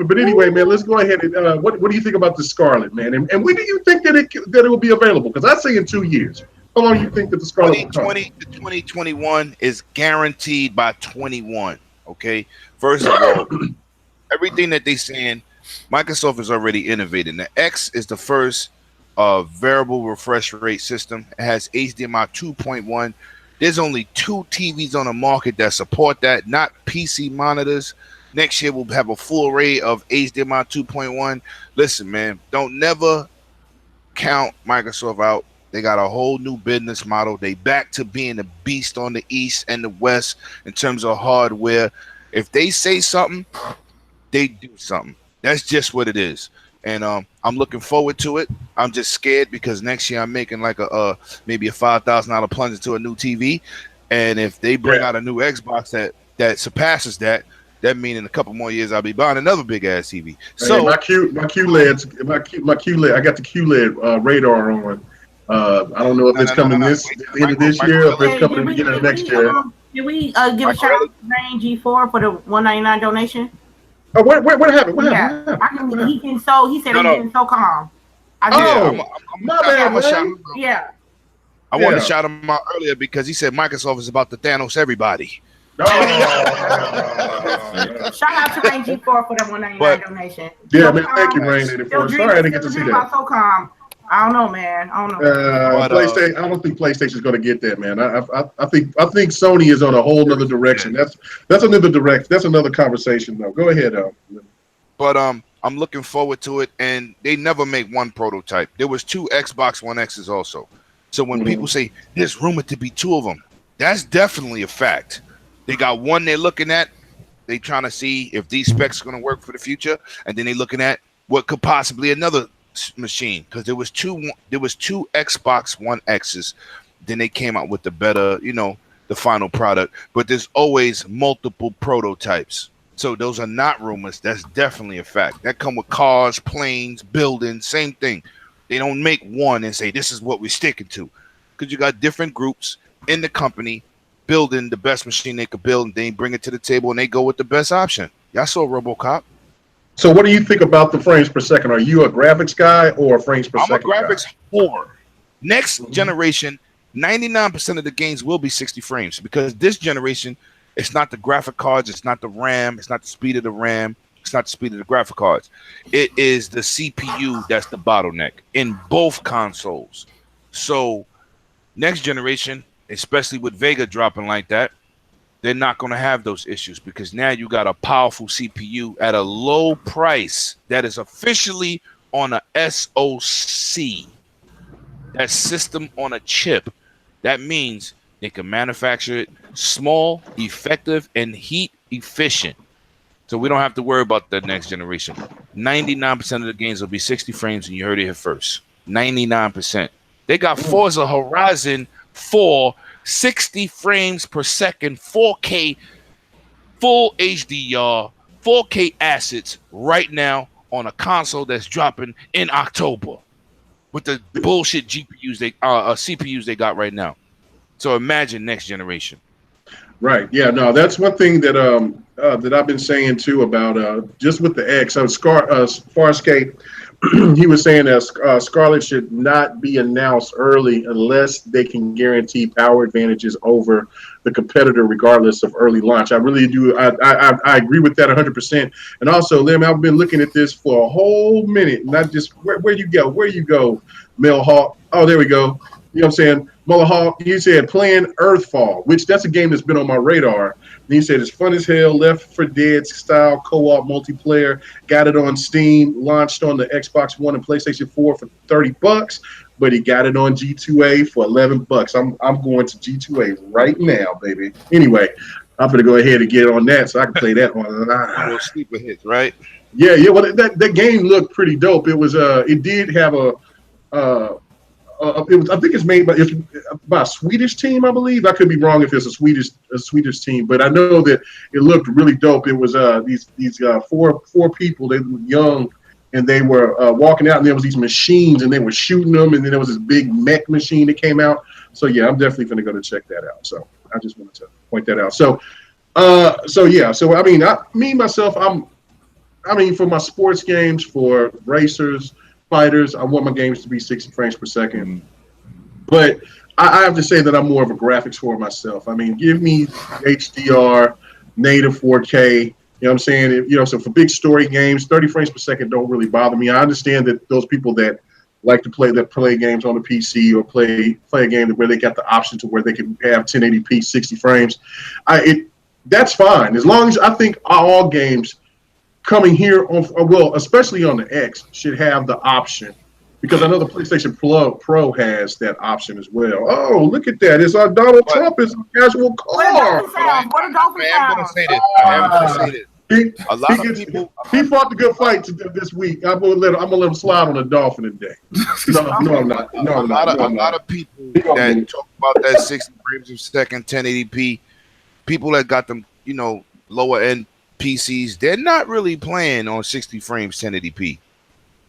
But anyway, man, let's go ahead and what do you think about the Scarlett, man? And when do you think that it will be available? Because I say in 2 years. How long do you think that the Scarlett will come? 2020 to 2021 is guaranteed by 21. Okay. First of all, everything that they saying, Microsoft is already innovating. The X is the first variable refresh rate system. It has HDMI 2.1. There's only 2 TVs on the market that support that, not PC monitors. Next year, we'll have a full array of HDMI 2.1. Listen, man, don't never count Microsoft out. They got a whole new business model. They back to being a beast on the East and the West in terms of hardware. If they say something, they do something. That's just what it is. And I'm looking forward to it. I'm just scared because next year I'm making like maybe a $5,000 plunge into a new TV, and if they bring out a new Xbox that surpasses that means in a couple more years I'll be buying another big ass TV. So my QLED, I got the QLED radar on. I don't know if it's coming the end of this year or if it's coming in the beginning of next year. Can we give a shout out to Rain G4 for the $199 donation? Oh, what happened? What happened? He said he's getting so calm. My bad, man. Yeah. I wanted to shout him out earlier because he said Microsoft is about to Thanos everybody. Shout out to Rain G4 for the $199 donation. Yeah, man. Thank you, Rain. Sorry I didn't get to see that. So calm. I don't know, man. I don't know. PlayStation. I don't think PlayStation's going to get that, man. I think Sony is on a whole other direction. That's another direction. That's another conversation, though. Go ahead, But I'm looking forward to it, and they never make one prototype. There was 2 Xbox One X's also. So when people say there's rumored to be 2 of them, that's definitely a fact. They got one they're looking at. They trying to see if these specs are going to work for the future, and then they looking at what could possibly another machine, because there was two Xbox One X's. Then they came out with the better, the final product. But there's always multiple prototypes. So those are not rumors. That's definitely a fact. That come with cars, planes, buildings, same thing. They don't make one and say this is what we're sticking to, because you got different groups in the company building the best machine they could build, and they bring it to the table and they go with the best option. Y'all saw RoboCop. So what do you think about the frames per second? Are you a graphics guy or a frames per second guy? I'm a graphics whore. Next generation, 99% of the games will be 60 frames, because this generation, it's not the graphic cards, it's not the RAM, it's not the speed of the RAM, it's not the speed of the graphic cards. It is the CPU that's the bottleneck in both consoles. So next generation, especially with Vega dropping like that, they're not going to have those issues, because now you got a powerful CPU at a low price that is officially on a SoC. That system on a chip. That means they can manufacture it small, effective, and heat efficient. So we don't have to worry about that next generation. 99% of the games will be 60 frames, and you heard it here first. 99%. They got Forza Horizon 4, 60 frames per second, 4K, full HDR, 4K assets right now on a console that's dropping in October with the bullshit CPUs they got right now. So imagine next generation. Right. Yeah. No, that's one thing that that I've been saying too about just with the X. Farscape he was saying that Scarlett should not be announced early unless they can guarantee power advantages over the competitor, regardless of early launch. I really do. I agree with that 100%. And also, Lim, I've been looking at this for a whole minute. Not just where you go, Mel Hawk. Oh, there we go. You know what I'm saying? Muller Hawk, you said playing Earthfall, which that's a game that's been on my radar. And he said it's fun as hell, Left 4 Dead style co-op multiplayer. Got it on Steam, launched on the Xbox One and PlayStation 4 for $30, but he got it on G2A for $11. I'm going to G2A right now, baby. Anyway, I'm gonna go ahead and get on that so I can play that online. Sleeper hits, right? Yeah. Well, that game looked pretty dope. It was it did have I think it's made by a Swedish team, I believe. I could be wrong if it's a Swedish team, but I know that it looked really dope. It was these four people. They were young, and they were walking out, and there was these machines, and they were shooting them, and then there was this big mech machine that came out. So yeah, I'm definitely going to go to check that out. So I just wanted to point that out. So yeah. So I mean, myself, for my sports games, for racers, fighters, I want my games to be 60 frames per second. But I have to say that I'm more of a graphics whore myself. I mean, give me HDR, native 4K. You know what I'm saying? So for big story games, 30 frames per second don't really bother me. I understand that those people that like to play games on the PC or play a game where they got the option to where they can have 1080p 60 frames. That's fine, as long as I think all games coming here especially on the X, should have the option, because I know the PlayStation Pro has that option as well. Oh, look at that! It's our Donald Trump is a casual car. What a dolphin sound! I'm going to say this. He fought the good fight this week. I'm gonna let him slide on a dolphin today. No, I'm not. A lot of people that talk about that 60 frames per second, 1080p, people that got them, lower end PCs, they're not really playing on 60 frames 1080p.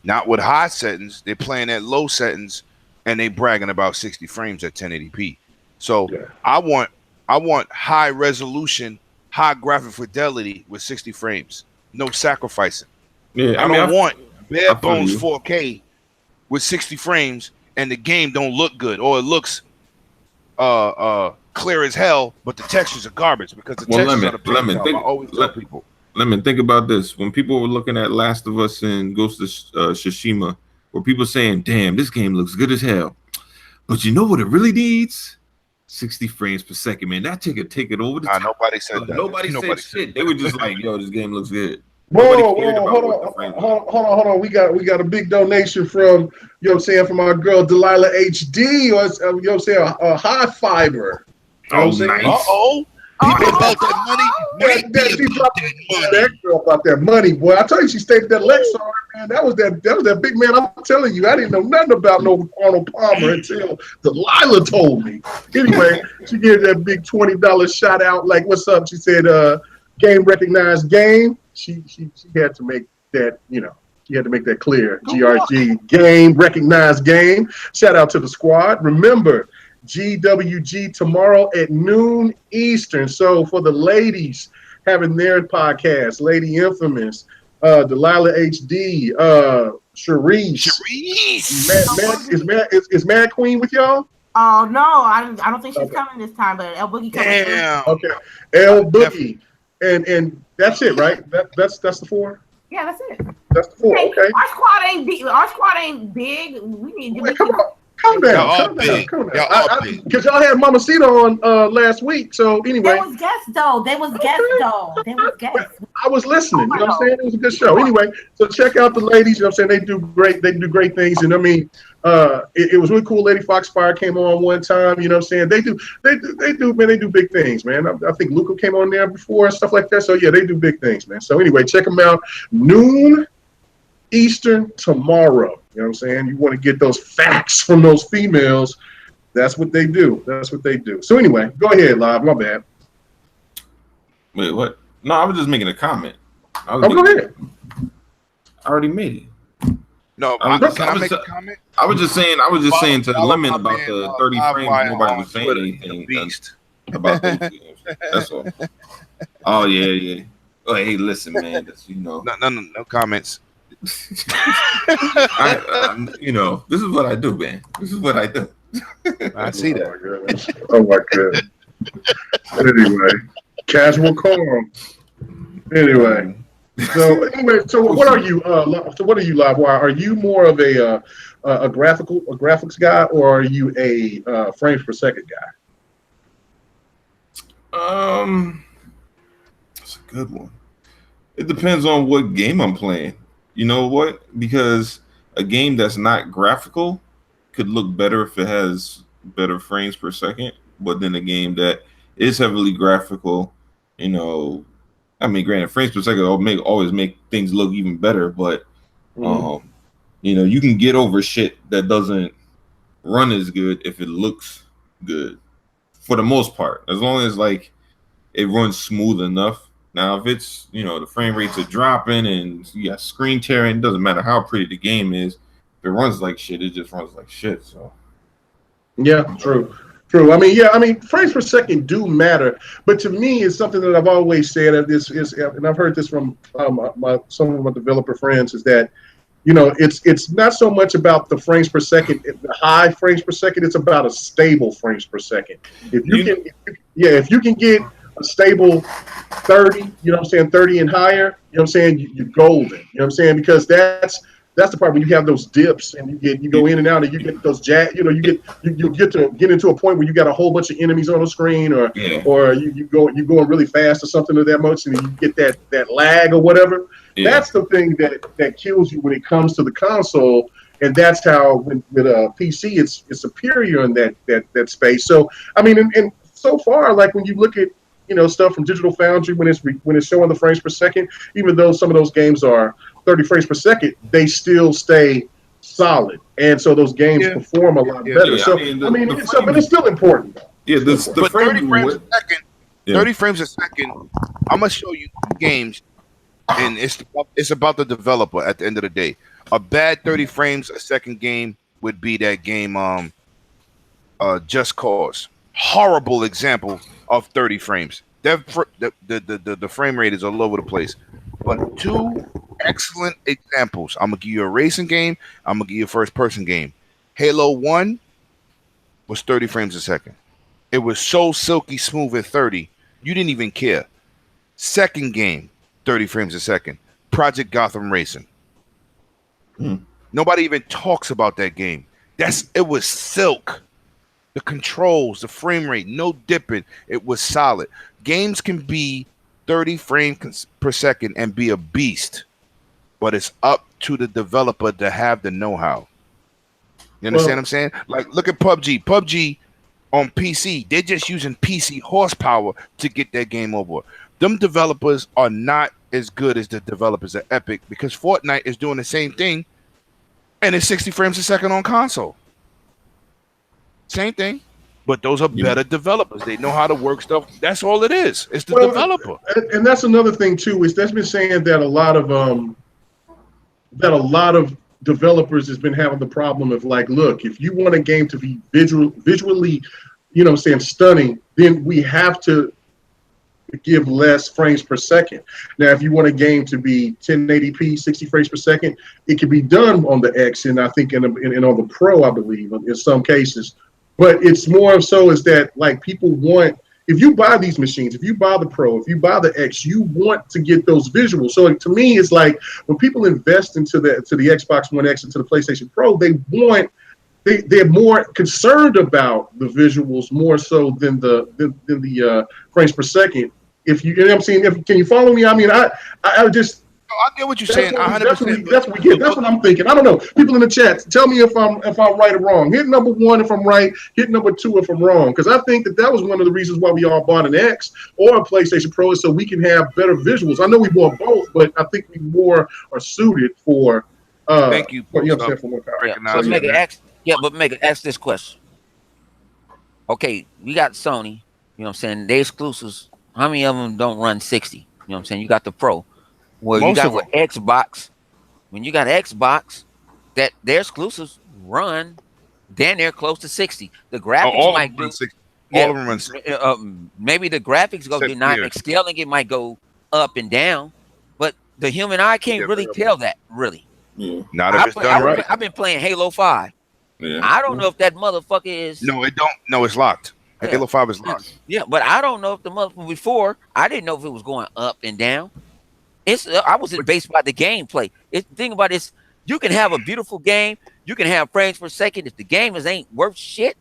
Not with high settings. They're playing at low settings, and they bragging about 60 frames at 1080p. So yeah. I want high resolution, high graphic fidelity with 60 frames. No sacrificing. Yeah, I don't want bare bones 4K with 60 frames and the game don't look good, or it looks clear as hell, but the textures are garbage, because the textures are the problem. I always tell people. Lemon, think about this. When people were looking at Last of Us and Ghost of Tsushima, were people saying, damn, this game looks good as hell. But you know what it really needs? 60 frames per second, man. That take it over the top. Nobody said that. Nobody said shit. They were just like, yo, this game looks good. Whoa, hold on. We got a big donation from, from our girl Delilah HD, or a high fiber. Oh, nice. People about that money. That girl about that money, boy. I tell you, she stayed at that Lexar, man. That was that big man. I'm telling you, I didn't know nothing about no Arnold Palmer until Delilah told me. Anyway, she gave that big $20 shout out. Like, what's up? She said, game recognized game. She had to make that, she had to make that clear. GRG, game recognized game. Shout out to the squad. Remember, GWG tomorrow at noon Eastern. So for the ladies having their podcast, Lady Infamous, Delilah HD, Sharice. Is Mad Queen with y'all? Oh no, I don't think she's coming this time, but El Boogie coming. Damn. Okay, El Boogie, and that's it, right? That's the four. Yeah, that's it. That's the four. Okay. Our squad ain't big. Our squad ain't big. We need to make Calm down. Because y'all had Mamacita on last week. So anyway. They was guests though. They was guests. I was listening. You know what I'm saying? It was a good show. Anyway, so check out the ladies. You know what I'm saying? They do great things. And I mean, it was really cool. Lady Foxfire came on one time. You know what I'm saying? They do big things, man. I think Luca came on there before and stuff like that. So yeah, they do big things, man. So anyway, check them out. Noon Eastern tomorrow. You know what I'm saying? You want to get those facts from those females. That's what they do. So anyway, go ahead, Live. My bad. Wait, what? No, I was just making a comment. Go ahead. I already made it. No, can I make a comment? I was just saying to Lemon about the 30 frames. Nobody was saying anything about those games. That's all. Oh, yeah. Oh, hey, listen, man. No comments. You know, this is what I do, man. This is what I do. I see that. Oh my goodness. Oh my goodness. Anyway, casual calm. Anyway, so what are you? So what are you, Livewire? Are you more of a graphics guy, or are you a frames per second guy? That's a good one. It depends on what game I'm playing. You know what? Because a game that's not graphical could look better if it has better frames per second. But then a game that is heavily graphical, you know, I mean, granted, frames per second always make things look even better. But you know, you can get over shit that doesn't run as good if it looks good, for the most part, as long as like it runs smooth enough. Now, if it's, you know, the frame rates are dropping and you got screen tearing, it doesn't matter how pretty the game is. If it runs like shit, it just runs like shit. So, yeah, true. I mean, frames per second do matter, but to me, it's something that I've always said. And I've heard this from some of my developer friends, is that, you know, it's not so much about the frames per second, the high frames per second. It's about a stable frames per second. If you can get a stable 30, you know what I'm saying, 30 and higher, you know what I'm saying, you're golden. You know what I'm saying? Because that's the part when you have those dips and you go in and out and you get those you get into a point where you got a whole bunch of enemies on the screen, or you're going really fast or something of that much, and you get that lag or whatever. Yeah. That's the thing that kills you when it comes to the console. And that's how with a PC it's superior in that space. So I mean, and so far, like when you look at, you know, stuff from Digital Foundry, when it's showing the frames per second, even though some of those games are 30 frames per second, they still stay solid, and so those games perform a lot better. So but it's still important, though. Yeah, the 30 frames a second. 30 frames a second. I'm gonna show you two games, and it's about the developer. At the end of the day, a bad 30 frames a second game would be that game, Just Cause. Horrible example of 30 frames. The frame rate is all over the place. But two excellent examples. I'm gonna give you a racing game. I'm gonna give you a first-person game. Halo 1 was 30 frames a second. It was so silky smooth at 30, you didn't even care. Second game, 30 frames a second. Project Gotham Racing. Nobody even talks about that game. It was silk. The controls, the frame rate, no dipping. It was solid. Games can be 30 frames per second and be a beast, but it's up to the developer to have the know-how. You understand what I'm saying? Like, look at PUBG. PUBG on PC, they're just using PC horsepower to get that game over. Them developers are not as good as the developers at Epic, because Fortnite is doing the same thing, and it's 60 frames a second on console. Same thing, but those are better developers. They know how to work stuff. That's all it is. It's the developer. And that's another thing too. Is that's been saying that a lot of developers has been having the problem of, like, look, if you want a game to be visually, you know what I'm saying, stunning, then we have to give less frames per second. Now, if you want a game to be 1080p, 60 frames per second, it can be done on the X, and I think and on the Pro, I believe, in some cases. But it's more so is that, like, people want, if you buy these machines, if you buy the Pro, if you buy the X, you want to get those visuals. So to me, it's like when people invest into the Xbox One X and to the PlayStation Pro, they're more concerned about the visuals more so than the frames per second. If you know what I'm saying, can you follow me? I mean, I just. I get what you're saying. 100%. That's what we get. That's what I'm thinking. I don't know. People in the chat, tell me if I'm right or wrong. Hit number 1 if I'm right. Hit number 2 if I'm wrong. Because I think that was one of the reasons why we all bought an X or a PlayStation Pro, is so we can have better visuals. I know we bought both, but I think we more are suited for. Thank you. For more power. So Mega, ask this question. Okay, we got Sony. You know what I'm saying? They exclusives. How many of them don't run 60? You know what I'm saying? You got the Pro. Well, you got with Xbox. When you got Xbox, that their exclusives run damn near close to 60. The graphics might do 60. All of them run 60. Maybe the graphics go dynamic scaling. It might go up and down, but the human eye can't Yeah, really very tell that. Really, Yeah. Not if it's done right. I've been playing Halo 5. Yeah. I don't know if that motherfucker is. No, it don't. No, it's locked. Yeah. Halo 5 is locked. Yeah, but I don't know if the motherfucker before. I didn't know if it was going up and down. I wasn't based by the gameplay. The thing about this, you can have a beautiful game. You can have frames per second. If the game ain't worth shit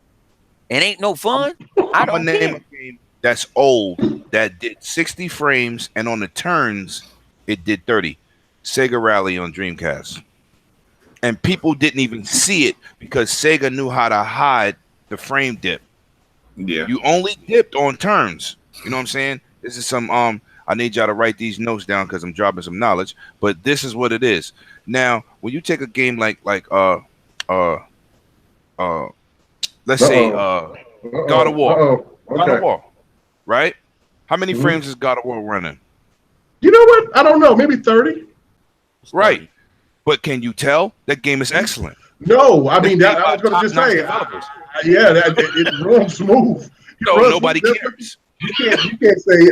and ain't no fun, I I'm don't gonna name care. a game that's old that did 60 frames and on the turns it did 30. Sega Rally on Dreamcast, and people didn't even see it because Sega knew how to hide the frame dip. Yeah. You only dipped on turns. You know what I'm saying? This is some I need y'all to write these notes down because I'm dropping some knowledge. But this is what it is. Now, when you take a game like let's say God of War. Okay. God of War, right? How many Mhm. frames is God of War running? You know what? I don't know. Maybe 30. Right. But can you tell that game is excellent? No, I mean, that, I was going to just Top-notch say, developers. it runs smooth. No, runs nobody smooth. cares.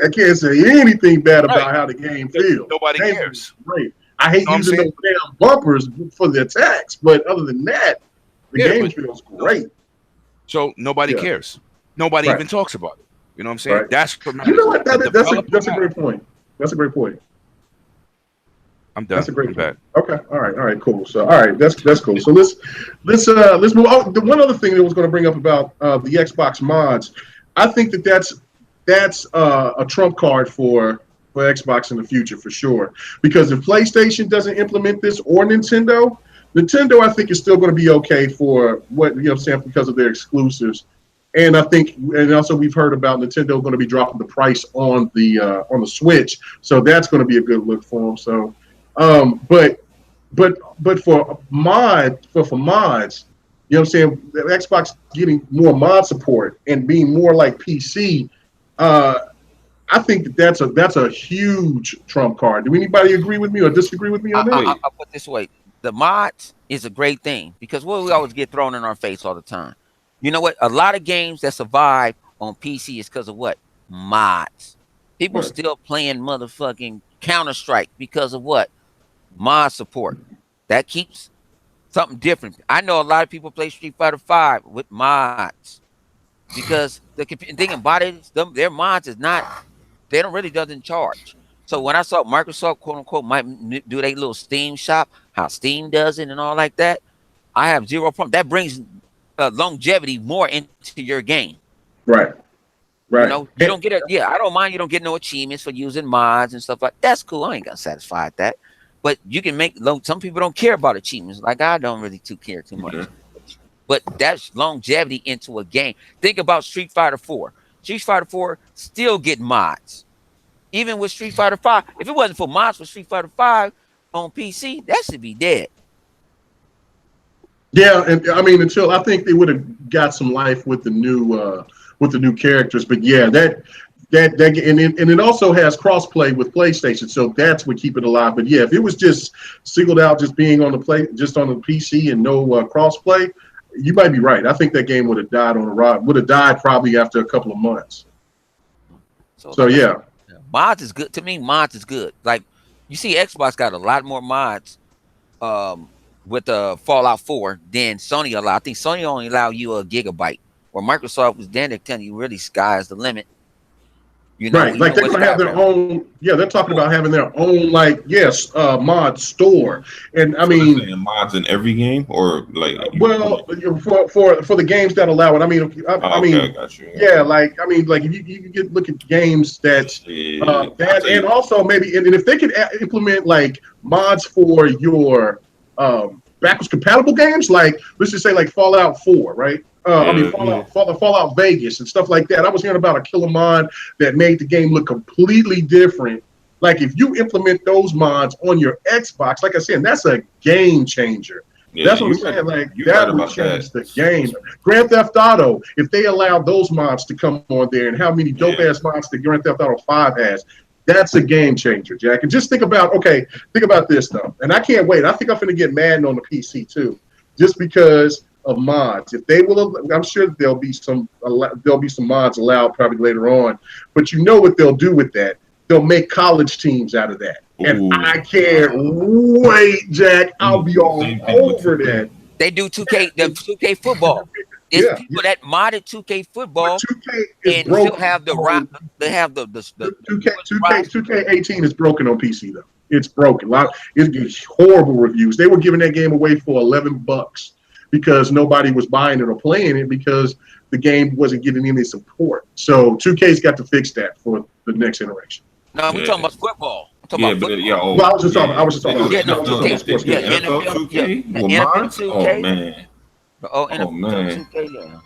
I can't say anything bad about how the game feels. Nobody Game cares. is great. I hate You know what I'm using saying? those damn bumpers for the attacks, but other than that, the Yeah, game but- feels great. So nobody Yeah. cares. Nobody Right. even talks about it. You know what I'm saying? Right. That's what matters. You know what? The That's developer a great point. That's a great point. I'm done. That's a great I'm point. back. Okay. All right. Cool. So, all right. That's cool. So let's move. Oh, the one other thing that I was going to bring up about the Xbox mods, I think that's a trump card for Xbox in the future for sure. Because if PlayStation doesn't implement this or Nintendo, I think is still going to be okay for what, you know what I'm saying, because of their exclusives. And I think, and also we've heard about Nintendo going to be dropping the price on the Switch, so that's going to be a good look for them. So, but for mods, you know what I'm saying, Xbox getting more mod support and being more like PC, I think that's a huge trump card. Do anybody agree with me or disagree with me on that? I'll put it this way: the mods is a great thing because what we always get thrown in our face all the time. You know what? A lot of games that survive on PC is because of what? Mods. People Right. still playing motherfucking Counter-Strike because of what? Mod support. That keeps something different. I know a lot of people play Street Fighter 5 with mods because the thing about it is their mods is not, they don't really doesn't charge. So when I saw Microsoft quote unquote might do their little Steam shop, how Steam does it and all like that, I have zero problem. That brings longevity more into your game. Right. You know, you don't get I don't mind you don't get no achievements for using mods and stuff like that's cool. I ain't gonna satisfy that. But you can make some people don't care about achievements. Like I don't really care too much. Yeah. But that's longevity into a game. Think about Street Fighter 4. Street Fighter 4 still get mods. Even with Street Fighter 5. If it wasn't for mods for Street Fighter 5 on PC, that should be dead. Yeah, and I mean, until I think they would have got some life with the new characters, but yeah, that and it also has crossplay with PlayStation, so that's what keep it alive. But yeah, if it was just singled out, just being on the PC and no crossplay, you might be right. I think that game would have died on a rod. Would have died probably after a couple of months. So yeah, mods is good to me. Mods is good. Like you see, Xbox got a lot more mods. With the Fallout 4 than Sony allow. I think Sony only allow you a gigabyte, or Microsoft was then they're telling you really sky's the limit. You know, right? Like they're gonna have their own. Yeah, they're talking about having their own, like mod store. And I mean, mods in every game, or like well, for the games that allow it. I mean, I mean, got you. Yeah, like I mean, like if you can look at games that and also maybe and if they could implement like mods for your backwards compatible games, like let's just say like Fallout 4, right? I mean Fallout Vegas and stuff like that. I was hearing about a killer mod that made the game look completely different. Like if you implement those mods on your Xbox, like I said, that's a game changer. Yeah, that's what I'm saying. Like that would change the game. Grand Theft Auto, if they allow those mods to come on there, and how many dope ass mods that Grand Theft Auto 5 has, that's a game changer, Jack. And just think about this though. And I can't wait. I think I'm gonna get Madden on the PC too, just because of mods. If they will, I'm sure that there'll be some mods allowed probably later on. But you know what they'll do with that? They'll make college teams out of that. And Ooh. I can't wait, Jack. I'll be all Same thing with over 2K. that. They do 2K, the 2K football. It's Yeah, people that modded 2K football But 2K is and still broken. have the right. They have the 2K18 is broken on PC though. It's broken. It gets horrible reviews. They were giving that game away for $11 because nobody was buying it or playing it because the game wasn't getting any support. So 2K's got to fix that for the next iteration. No, we're talking about football. I'm talking about football. Yeah. Well, I was just talking about sports games. NFL 2K with mods. Oh man. NFL man. 2K, yeah.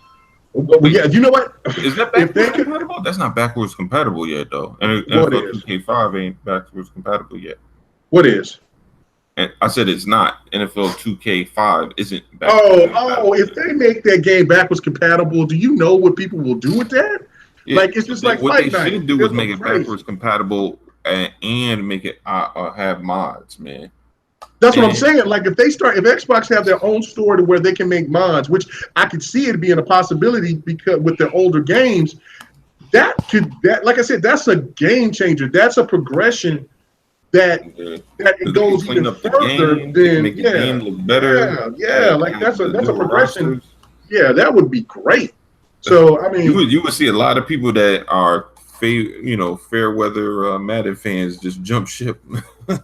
Well, yeah, you know what? Is that backwards compatible? That's not backwards compatible yet, though. And NFL 2K5 ain't backwards compatible yet. What is? And I said it's not. NFL 2K5 isn't backwards compatible. If they make that game backwards compatible, do you know what people will do with that? Yeah, like, it's just like what Fight they Night. should do is make it backwards compatible and make it have mods, man. That's what I'm saying. Like if Xbox have their own store to where they can make mods, which I could see it being a possibility because with their older games, that like I said, that's a game changer. That's a progression that it goes even further than make the game look better. Yeah, like that's a progression. Rosters. Yeah, that would be great. So I mean, you would see a lot of people that are fair weather Madden fans just jump ship.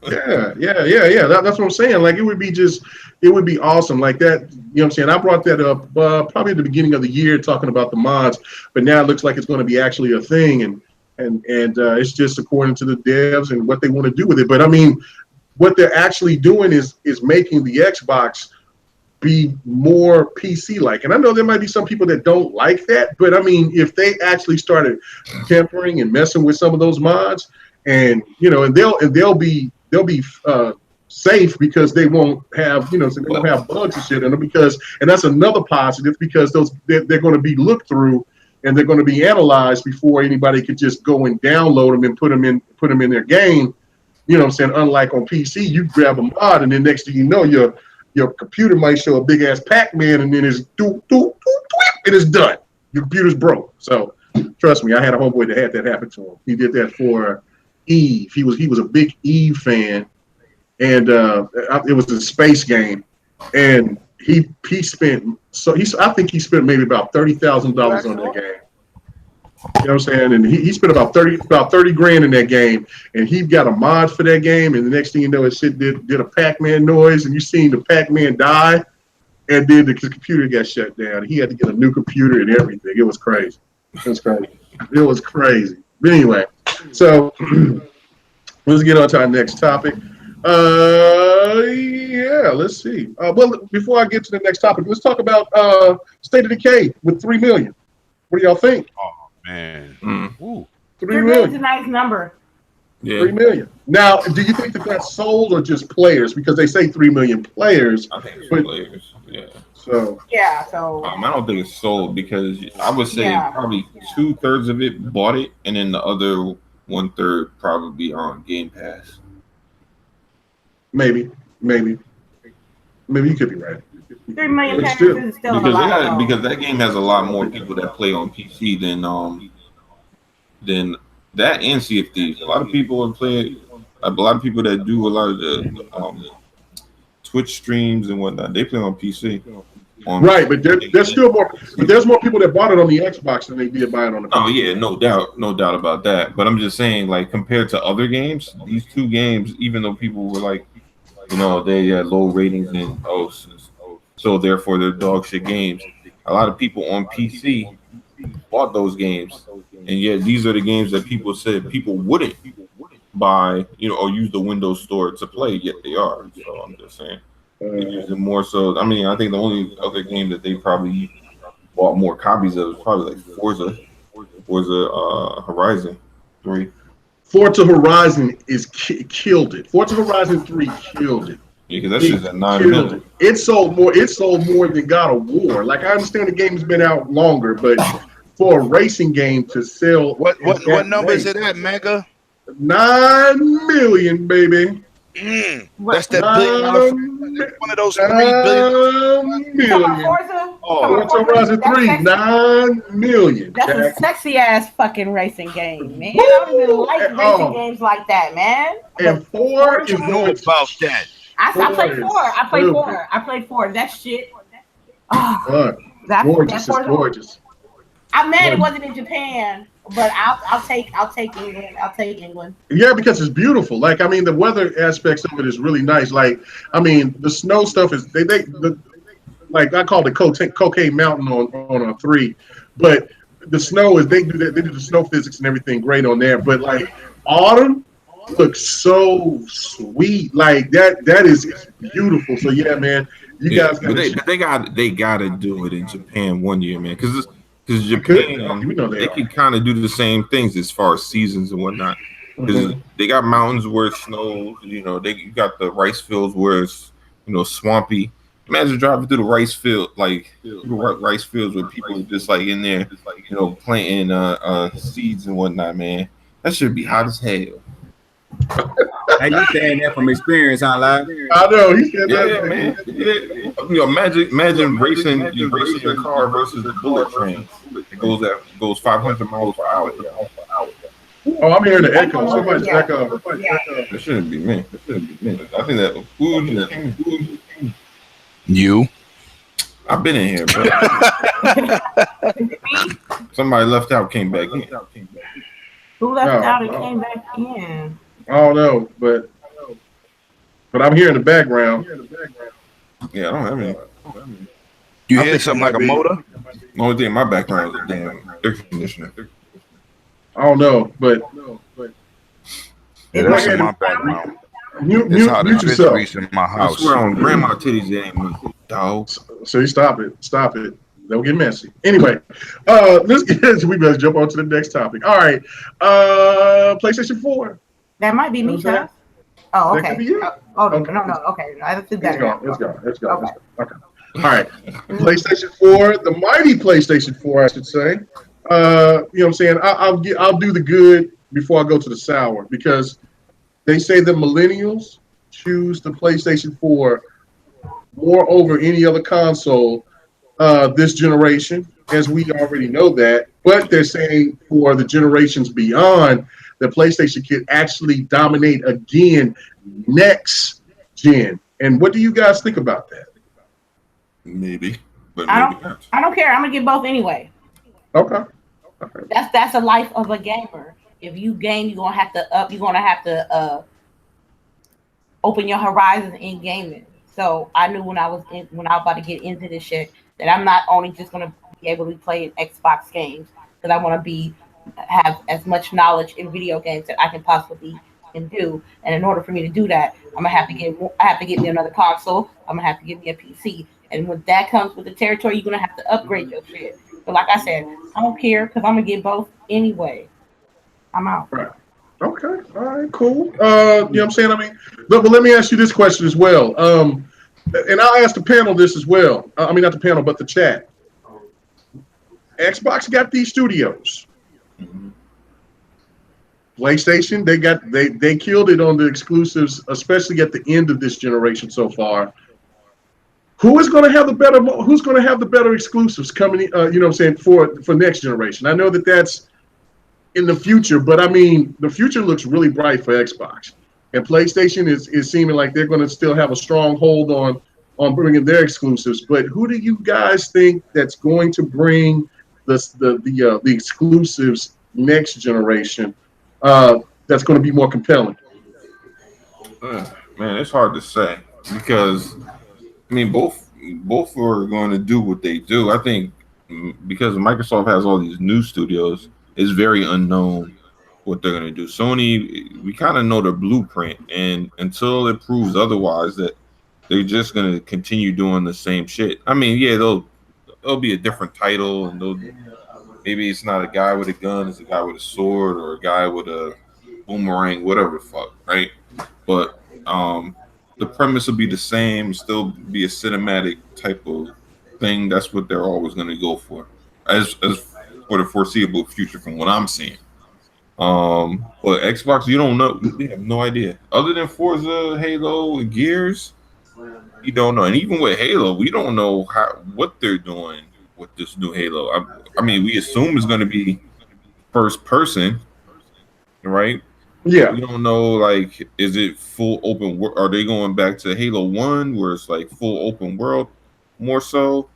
Yeah. That's what I'm saying. Like it would be awesome. Like that, you know what I'm saying? I brought that up probably at the beginning of the year talking about the mods, but now it looks like it's going to be actually a thing, and it's just according to the devs and what they want to do with it. But I mean, what they're actually doing is making the Xbox be more PC like. And I know there might be some people that don't like that, but I mean, if they actually started tampering and messing with some of those mods, and they'll be safe because they won't have they won't have bugs and shit in them, and that's another positive because they're going to be looked through and they're going to be analyzed before anybody could just go and download them and put them in their game. You know what I'm saying? Unlike on PC, you grab a mod and then next thing you know, your computer might show a big ass Pac-Man and then it's and it's done. Your computer's broke. So trust me, I had a homeboy that had that happen to him. He did that for Eve. He was a big Eve fan, and it was a space game, and I think he spent maybe about $30,000 on that game. You know what I'm saying? And he spent about 30 grand in that game, and he got a mod for that game. And the next thing you know, it shit did a Pac-Man noise, and you seen the Pac-Man die, and then the computer got shut down. He had to get a new computer and everything. It was crazy. It was crazy. But anyway, so let's get on to our next topic. Let's see. Well, before I get to the next topic, let's talk about State of Decay with 3 million. What do y'all think? Man. Ooh. 3 million is a nice number. Yeah. 3 million. Now, do you think that that's sold or just players? Because they say 3 million players. I think it's players. Yeah. So. I don't think it's sold because I would say probably 2/3 of it bought it, and then the other 1/3 probably on Game Pass. Maybe you could be right. 3 million players is still a lot. Because that game has a lot more people that play on PC than that and CFDs. A lot of people are playing. A lot of people that do a lot of the Twitch streams and whatnot, they play on PC. Right, but there's still more. But there's more people that bought it on the Xbox than they did buy it on the PC. Oh yeah, no doubt about that. But I'm just saying, like compared to other games, these two games, even though people were like, they had low ratings and so therefore they're dog shit games. A lot of people on PC bought those games, and yet these are the games that people said people wouldn't buy, or use the Windows Store to play. Yet they are. So I'm just saying. They use it more so. I mean, I think the only other game that they probably bought more copies of is probably like Forza Horizon 3. Forza Horizon killed it. Forza Horizon 3 killed it. Yeah, because that's just at 9 million. It sold more than God of War. Like I understand the game's been out longer, but for a racing game to sell, what number is it at, Mega? 9 million, baby. That's that billion. One of those $3 billion. Forza? Forza Horizon 3, 9 million. That's Jack. a sexy ass fucking racing game, man. I don't even like racing games like that, man. And 4 is going about that. I played 4. I played stupid. 4. I played 4. That shit. Oh, But gorgeous. It's gorgeous. I'm mad it wasn't in Japan, but I'll take England. I'll take England. Yeah, because it's beautiful. Like, I mean, the weather aspects of it is really nice. Like, I mean, the snow stuff is like I call it cocaine mountain on a 3, but the snow is they do the snow physics and everything great on there. But like autumn looks so sweet. Like that is beautiful. So yeah, man, you guys they gotta do it in Japan one year, man, because Japan they can kind of do the same things as far as seasons and whatnot. Because they got mountains where it snows, you got the rice fields where it's swampy. Imagine driving through the rice field, rice fields where people are just like in there, planting seeds and whatnot, man. That should be hot as hell. Hey, you saying that from experience, huh, Live? I know. He said that, man. Yeah. Imagine racing your car versus a bullet train. It goes 500 miles per hour. Oh, I'm hearing the echo. Somebody's echo. That shouldn't be me. I think that food. You. I've been in here, bro. Somebody left out, came back in. Who left out and came back in? I don't know, but I'm hearing the background. Yeah, I don't have any. You hear something like a motor? The only thing in my background is a damn air conditioner. I don't know, but yeah, that's in my background. Mute yourself. In my house. I swear on grandma titties, it ain't me, dog. So you stop it. Don't get messy. Anyway, we better jump on to the next topic. All right, PlayStation 4. That might be me, Chuck. Oh, okay. That could be you. No. Okay, I feel better. It's gone. Okay. All right, PlayStation 4, the mighty PlayStation 4, I should say. You know what I'm saying? I'll do the good before I go to the sour, because they say that millennials choose the PlayStation 4 more over any other console this generation, as we already know that. But they're saying for the generations beyond, the PlayStation can actually dominate again next gen. And what do you guys think about that? Maybe, but I maybe not. I don't care. I'm gonna get both anyway. Okay. That's the life of a gamer. If you game, you're gonna have to open your horizons in gaming. So I knew when I was about to get into this shit that I'm not only just gonna be able to play Xbox games, because I want to have as much knowledge in video games that I can possibly do. And in order for me to do that, I have to get me another console. I'm gonna have to get me a PC. And when that comes with the territory, you're gonna have to upgrade your shit. But like I said, I don't care, because I'm gonna get both anyway. I'm out. Right. Okay. All right. Cool. You know what I'm saying? I mean, but let me ask you this question as well. And I'll ask the panel this as well. I mean, not the panel, but the chat. Xbox got these studios. PlayStation, they killed it on the exclusives, especially at the end of this generation so far. Who's going to have the better exclusives coming? You know what I'm saying, for next generation? I know that that's in the future, but I mean, the future looks really bright for Xbox, and PlayStation is seeming like they're going to still have a strong hold on bringing their exclusives. But who do you guys think that's going to bring the exclusives next generation? That's going to be more compelling. Man, it's hard to say, because I mean both are going to do what they do. I think because Microsoft has all these new studios, it's very unknown what they're going to do. Sony, we kind of know their blueprint, and until it proves otherwise, that they're just going to continue doing the same shit. I mean, yeah, there'll be a different title, and maybe it's not a guy with a gun, it's a guy with a sword, or a guy with a boomerang, whatever the fuck, right? But the premise will be the same, still be a cinematic type of thing. That's what they're always going to go for, as for the foreseeable future, from what I'm seeing. But Xbox, you don't know. We have no idea. Other than Forza, Halo, and Gears, We don't know, and even with Halo, we don't know what they're doing with this new Halo. I mean, we assume it's going to be first person, right? Yeah, We don't know, like, is it full open world? Are they going back to Halo 1 where it's like full open world more so?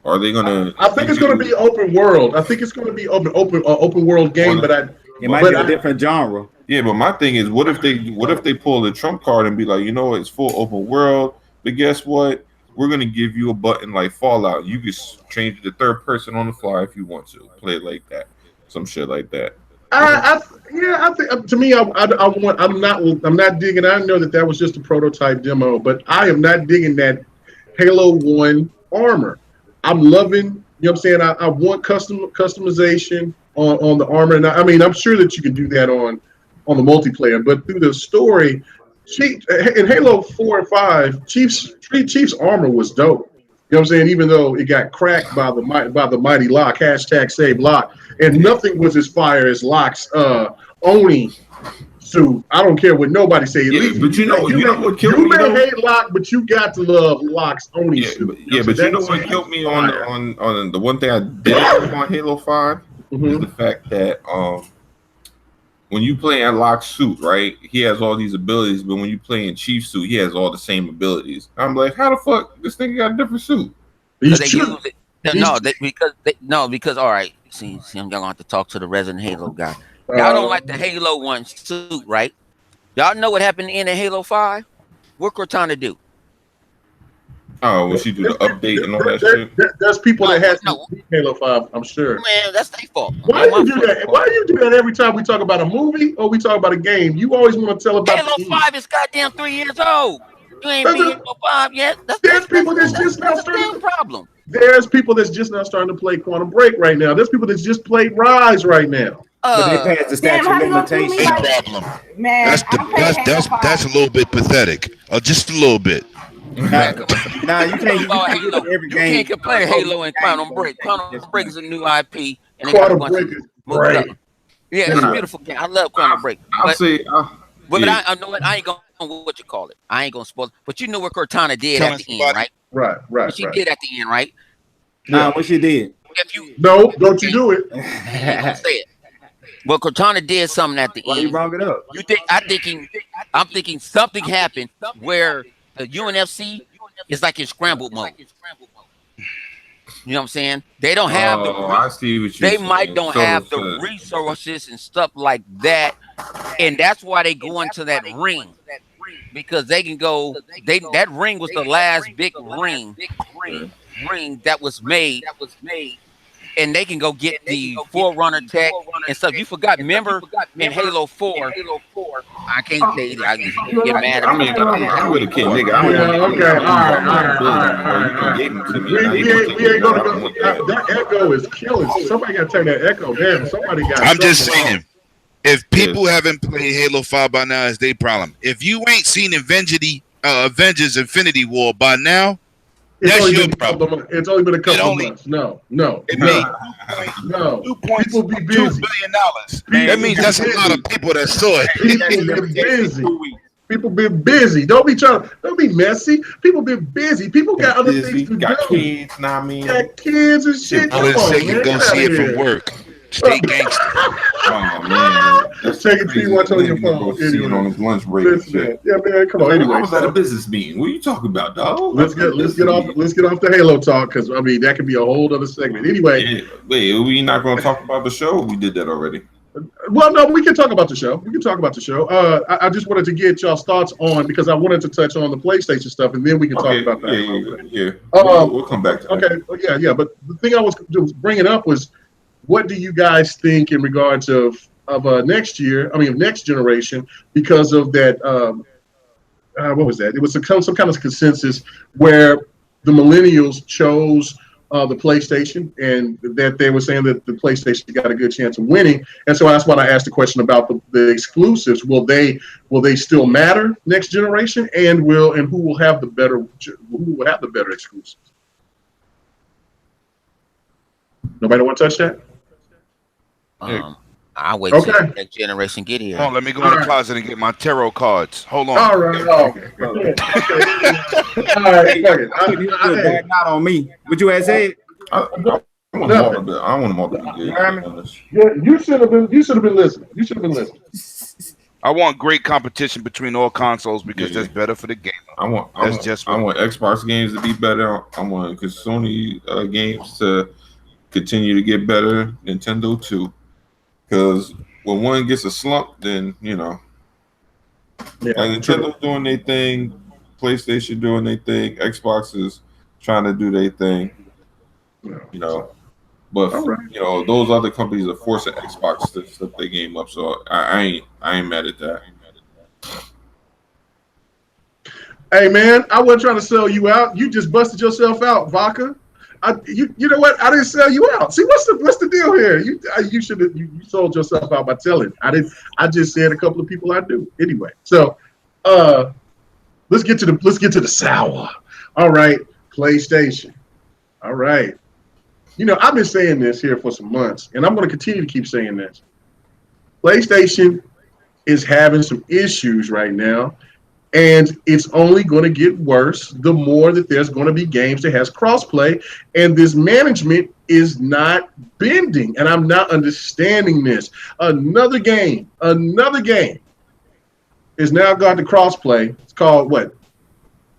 Are they gonna? I think it's going to be open world. I think it's going to be open world game, but it might be a different genre. Yeah, but my thing is, what if they pull the trump card and be like, you know what, it's full open world, but guess what? We're gonna give you a button like Fallout. You can change it to third person on the fly if you want to play it like that, some shit like that. I think to me, I'm not digging. I know that was just a prototype demo, but I am not digging that Halo 1 armor. I'm loving, you know what I'm saying? I want customization on the armor, and I mean, I'm sure that you can do that on the multiplayer, but through the story, in Halo 4 and 5, Chief's armor was dope. You know what I'm saying? Even though it got cracked by the mighty Locke, #save Locke, and nothing was as fire as Locke's Oni suit. I don't care what nobody say. But you know what killed me? You may hate Locke, but you got to love Locke's Oni suit. But you know what killed me on the one thing I did on Halo 5 is the fact that when you play in Locke's suit, right, he has all these abilities, but when you play in Chief's suit, he has all the same abilities. I'm like, how the fuck this thing got a different suit? Because all right, see, I'm gonna have to talk to the resident Halo guy. Y'all don't like the Halo 1 suit, right? Y'all know what happened in the Halo 5? What Cortana do? Oh, when she do the update and all that shit? There's people that have Halo 5, I'm sure. Man, that's their fault. Why do you do that? Why do you do that every time we talk about a movie or we talk about a game? You always want to tell about Halo 5 is goddamn 3 years old. You ain't been Halo 5 yet. There's people that's just now starting. Problem. There's people that's just now starting to play Quantum Break right now. There's people that's just played Rise right now. But they passed the statute of limitations. Problem. Man, That's a little bit pathetic. Just a little bit. Nah, you can't. You can't compare Halo and Quantum Break. Quantum Break is a new IP, and they Quantum Break is great. Yeah, it's a beautiful game. I love Quantum Break. I'll say, but I know what I ain't gonna what you call it. I ain't gonna spoil it. But you know what Cortana did at the end, right? Right. What she did at the end, right? Nah, what she did? If you don't you do it? I ain't gonna say it. Well, Cortana did something at the Why end. you wrong it up? I'm thinking something happened where the UNFC is like in scrambled mode. You know what I'm saying? They don't have I see what you're saying. might don't have the resources and stuff like that, and that's why they go into that ring, because they can go. That ring was the last big ring that was made. And they can go get the Forerunner tech and stuff. You forgot, remember in Halo 4, I can't say that. I get mad at me. I'm with a kid, nigga. We ain't gonna go. That echo is killing. Somebody got to turn that echo down. Somebody got. I'm just saying, if people haven't played Halo 5 by now, it's their problem. If you ain't seen Avengers Infinity War by now, that's your problem. It's only been a couple of months. No. It made People be busy. $2 billion. That means that's a lot of people that saw it. People been busy. Don't be messy. People been busy. People got other things to do. Got kids, know what I mean? Got kids and shit. All they say you go see it from work. Stay gangster. Oh man, take it to watch on your phone. Anyway. On his lunch break. Yeah, man, come on. Anyway, I was at a business meeting. What are you talking about, dog? Let's get off the Halo talk, because I mean that could be a whole other segment. Anyway, wait, we not going to talk about the show? We did that already. Well, no, we can talk about the show. I just wanted to get y'all's thoughts on, because I wanted to touch on the PlayStation stuff, and then we can talk about that. Yeah. We'll come back to that. Okay, yeah. But the thing I was bringing up was, what do you guys think in regards of next year? I mean, of next generation, because of that. What was that? It was some kind of consensus where the millennials chose the PlayStation, and that they were saying that the PlayStation got a good chance of winning. And so that's why I asked the question about the exclusives. Will they still matter next generation? And who will have the better exclusives? Nobody want to touch that? I'll wait till the next generation get here. Oh, let me go in the closet and get my tarot cards. Hold on. All right. Okay. All right. Back not on me. Would you have said? I want them all to be. I want them all to be good. Yeah, you should have been. You should have been listening. You should have been listening. I want great competition between all consoles because that's better for the gamer. I want Xbox games to be better. I want Sony games to continue to get better. Nintendo too, because when one gets a slump, then like Nintendo's doing their thing, PlayStation doing their thing, Xbox is trying to do their thing. But those other companies are forcing Xbox to step their game up. So I ain't mad at that. Hey man, I wasn't trying to sell you out. You just busted yourself out, Vodka. You know what? I didn't sell you out. See, what's the deal here? You sold yourself out by telling. I just said a couple of people I do anyway. So let's get to the sour. All right, PlayStation. All right. I've been saying this here for some months, and I'm going to continue to keep saying this. PlayStation is having some issues right now, and it's only going to get worse the more that there's going to be games that has crossplay, and this management is not bending, and I'm not understanding this. Another game is now got the crossplay. It's called what?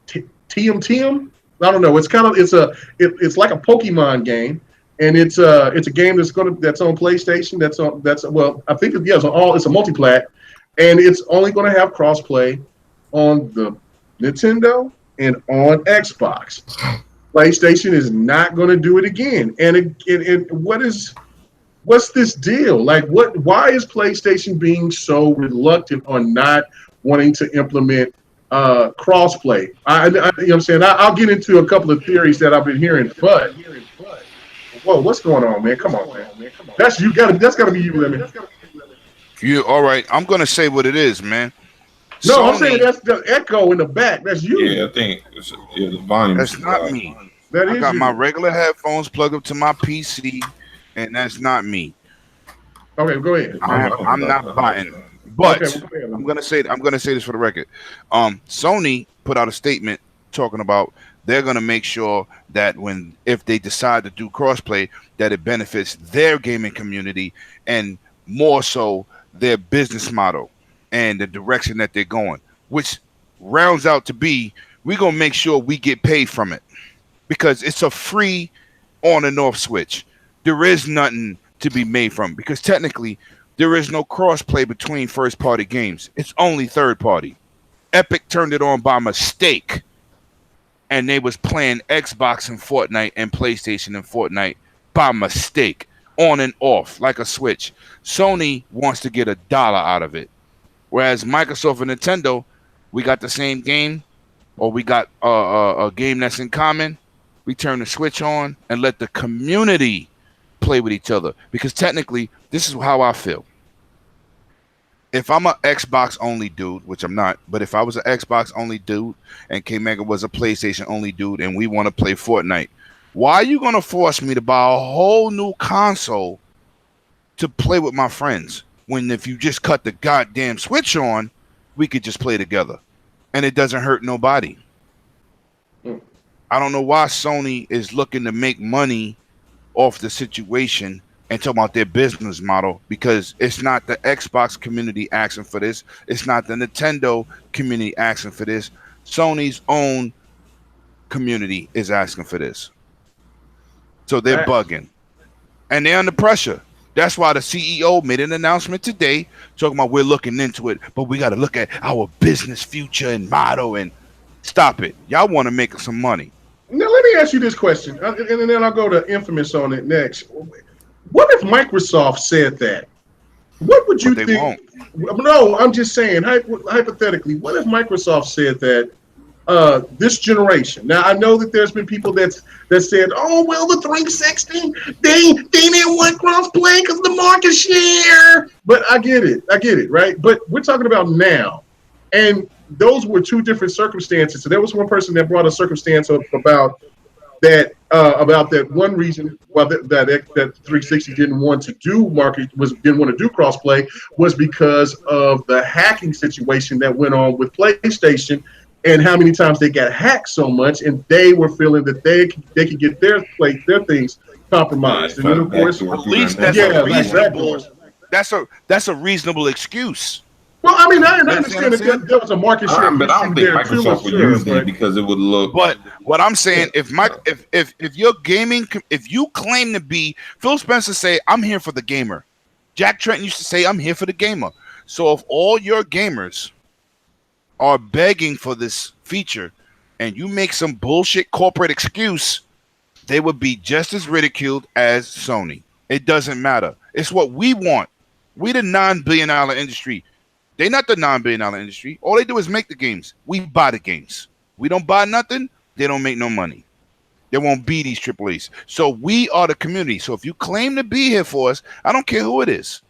TM? I don't know. It's like a Pokemon game, and it's a game that's on PlayStation. I think it's a multi-plat, and it's only going to have crossplay on the Nintendo and on Xbox. PlayStation is not going to do it again. And what's this deal? Like why is PlayStation being so reluctant on not wanting to implement crossplay? You know what I'm saying? I'll get into a couple of theories that I've been hearing, but whoa, what's going on, man? Come on, man. That's gotta be you, Lemon. You all right? I'm gonna say what it is, man. No, Sony, I'm saying that's the echo in the back. That's you. Yeah, I think the volume. That's not me. I got my regular headphones plugged up to my PC, and that's not me. Okay, go ahead. I'm not buying. But okay, I'm gonna say this for the record. Sony put out a statement talking about they're gonna make sure that if they decide to do crossplay, that it benefits their gaming community and more so their business model and the direction that they're going, which rounds out to be we're gonna make sure we get paid from it because it's a free on and off switch. There is nothing to be made from because technically there is no cross-play between first-party games. It's only third-party. Epic turned it on by mistake, and they was playing Xbox and Fortnite and PlayStation and Fortnite by mistake, on and off, like a switch. Sony wants to get $1 out of it, whereas Microsoft and Nintendo, we got the same game, or we got a game that's in common. We turn the switch on and let the community play with each other because technically this is how I feel. If I'm an Xbox only dude, which I'm not, but if I was an Xbox only dude and K Mega was a PlayStation only dude and we want to play Fortnite, why are you going to force me to buy a whole new console to play with my friends when if you just cut the goddamn switch on, we could just play together and it doesn't hurt nobody? I don't know why Sony is looking to make money off the situation and talking about their business model because it's not the Xbox community asking for this. It's not the Nintendo community asking for this. Sony's own community is asking for this. So they're bugging. And they're under pressure. That's why the CEO made an announcement today talking about we're looking into it, but we got to look at our business future and motto and stop it. Y'all want to make some money. Now, let me ask you this question, and then I'll go to Infamous on it next. What if Microsoft said that? What would you think? No, I'm just saying, hypothetically, what if Microsoft said that this generation? Now, I know that there's been people that said, oh, well, the 360, they didn't want cross-play because of the market share. But I get it, right? But we're talking about now. And those were two different circumstances. So there was one person that brought a circumstance up about that about that one reason why that 360 didn't want to do crossplay was because of the hacking situation that went on with PlayStation and how many times they got hacked so much, and they were feeling that they could get their things compromised. Yeah, and then of course, at least that's a reasonable excuse. Well, I mean, I understand that there was a market share, but I don't think Microsoft would use it because it would look. But what I'm saying, if you're gaming, if you claim to be, Phil Spencer say, I'm here for the gamer. Jack Trenton used to say, I'm here for the gamer. So if all your gamers are begging for this feature, and you make some bullshit corporate excuse, they would be just as ridiculed as Sony. It doesn't matter. It's what we want. We the non-billion-dollar industry. They're not the non-billion-dollar industry. All they do is make the games. We buy the games. We don't buy nothing. They don't make no money. There won't be these AAAs. So we are the community. So if you claim to be here for us, I don't care who it is.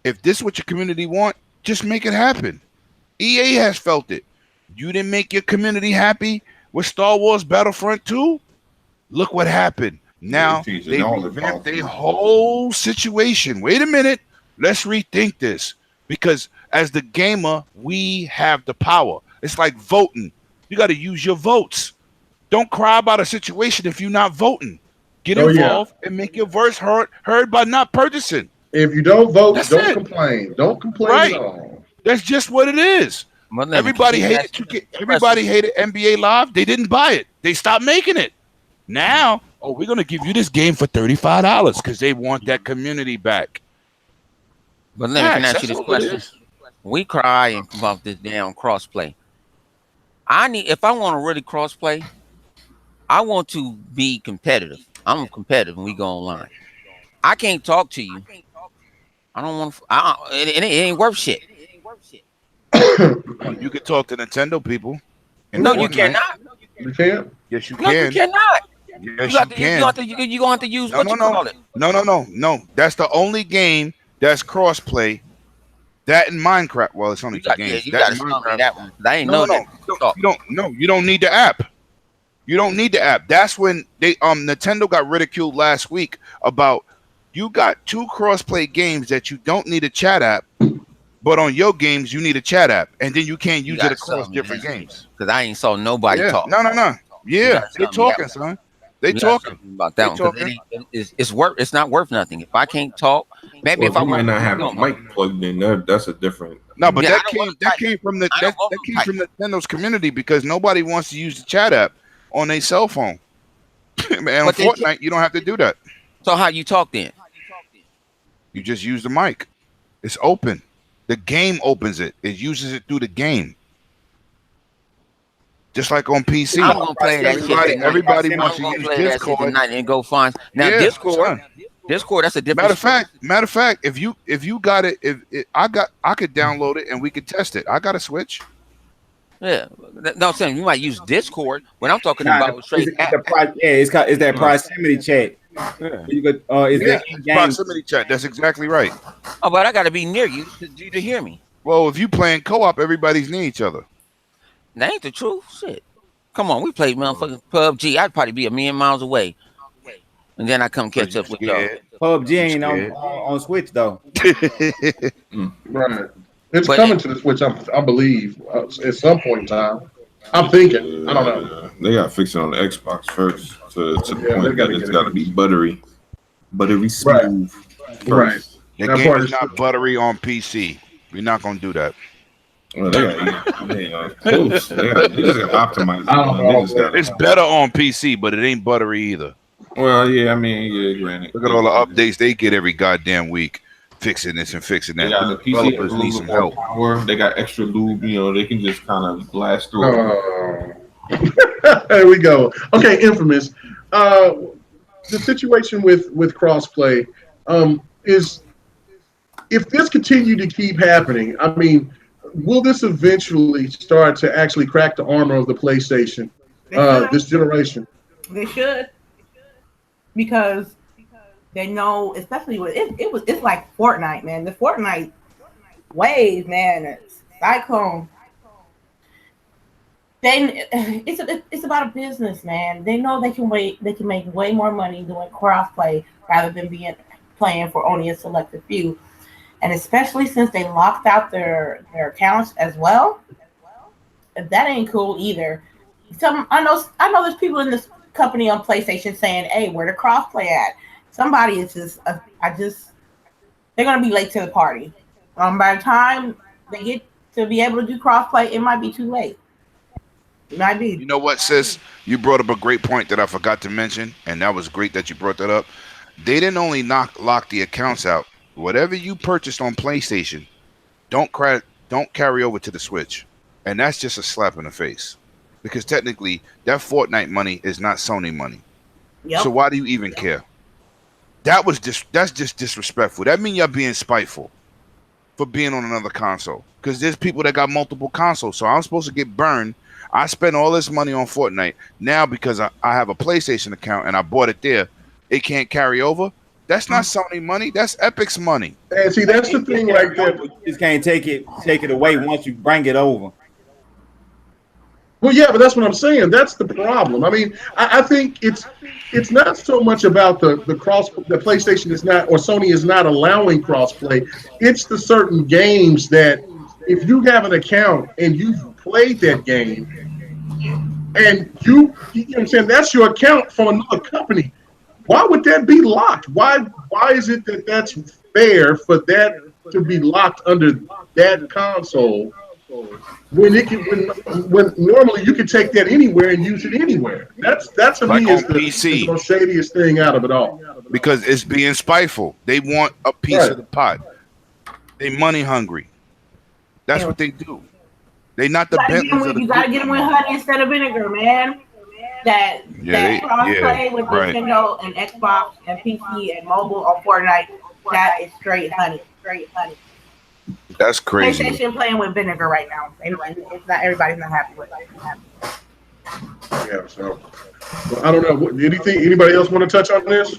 If this is what your community want, just make it happen. EA has felt it. You didn't make your community happy with Star Wars Battlefront 2? Look what happened. Now they revamped their whole situation. Wait a minute. Let's rethink this, because as the gamer, we have the power. It's like voting. You got to use your votes. Don't cry about a situation if you're not voting. Get involved and make your voice heard by not purchasing. If you don't vote, don't complain. Don't complain at all. That's just what it is. Everybody hated NBA Live. They didn't buy it. They stopped making it. Now, we're going to give you this game for $35 because they want that community back. But let me ask you this question. We cry about this damn crossplay. If I want to really crossplay, I want to be competitive. I'm competitive when we go online. I can't talk to you. I don't want to. It ain't worth shit. You can talk to Nintendo people. No, you cannot. You can't. Yes, you No, can. you cannot. Yes, you can. You're gonna have to use what you call it. No. That's the only game that's crossplay. That in Minecraft. Well, it's only two games. You gotta show me that one. I ain't know that. You don't need the app. You don't need the app. That's when Nintendo got ridiculed last week about you got two crossplay games that you don't need a chat app, but on your games you need a chat app, and then you can't use it across different games. Because I ain't saw nobody talk. No. Yeah, they're talking, son. They talking about that one. It's not worth nothing. If I can't talk, maybe if I might not have a mic plugged in there, that's a different. No, but that came from Nintendo's community because nobody wants to use the chat app on a cell phone. And on Fortnite, you don't have to do that. So how you talk then? You just use the mic. It's open. The game opens it. It uses it through the game. Just like on PC. I'm gonna play that shit. Everybody wants to use Discord tonight and go find. Now Discord, that's a different. Matter of fact, if you got it, I could download it and we could test it. I got a Switch. Yeah, no, I'm saying you might use Discord. When I'm talking about straight it's that proximity chat. Yeah. You could, proximity chat. That's exactly right. Oh, but I got to be near you to hear me. Well, if you playing co-op, everybody's near each other. That ain't the truth. Shit. Come on, we played motherfucking PUBG. I'd probably be a million miles away. And then I come catch up with y'all. PUBG ain't on Switch, though. Right. It's coming to the Switch, I believe, at some point in time. I'm thinking. I don't know. They got to fix it on the Xbox first to the point that it's got to be buttery smooth. Right. The game is not buttery on PC. We're not going to do that. Well, they close. They just got to optimize it. It's better on PC, but it ain't buttery either. Well, yeah, granted. Look at all the updates they get every goddamn week, fixing this and fixing that. They got the PC need some help. Power. They got extra lube. They can just kind of blast through. There we go. Okay, Infamous. The situation with crossplay is, if this continue to keep happening, I mean, will this eventually start to actually crack the armor of the PlayStation this generation? They should, because they know, especially with it's like Fortnite, man. The Fortnite wave, man. Cyclone. it's about a business, man. They know they can make way more money doing crossplay rather than playing for only a selected few. And especially since they locked out their accounts as well, that ain't cool either. I know there's people in this company on PlayStation saying, "Hey, where the crossplay at?" Somebody is they're gonna be late to the party. By the time they get to be able to do crossplay, it might be too late. It might be. You know what, sis? You brought up a great point that I forgot to mention, and that was great that you brought that up. They didn't only lock the accounts out. Whatever you purchased on PlayStation, don't carry over to the Switch, and that's just a slap in the face, because technically that Fortnite money is not Sony money. Yep. So why do you even care? That's just disrespectful. That means you're being spiteful for being on another console, because there's people that got multiple consoles. So I'm supposed to get burned. I spent all this money on Fortnite. Now because I have a PlayStation account and I bought it there, it can't carry over. That's not Sony money. That's Epic's money. And see, that's the thing right there. You just can't take it away once you bring it over. Well, yeah, but that's what I'm saying. That's the problem. I mean, I think it's not so much about the PlayStation is not, or Sony is not allowing crossplay. It's the certain games that if you have an account and you've played that game and you know what I'm saying, that's your account from another company. Why would that be locked? Why is it that's fair for that to be locked under that console when normally you can take that anywhere and use it anywhere? That's to me is the most shadiest thing out of it all. Because it's being spiteful. They want a piece of the pot. They money hungry. That's what they do. They not the Bentleys of the. You gotta get them with honey instead of vinegar, man. That crossplay with Nintendo and Xbox and PC and mobile on Fortnite, that is straight honey. That's crazy. PlayStation playing with vinegar right now. It's not, everybody's not happy with it. Yeah, so I don't know. Anybody else want to touch on this?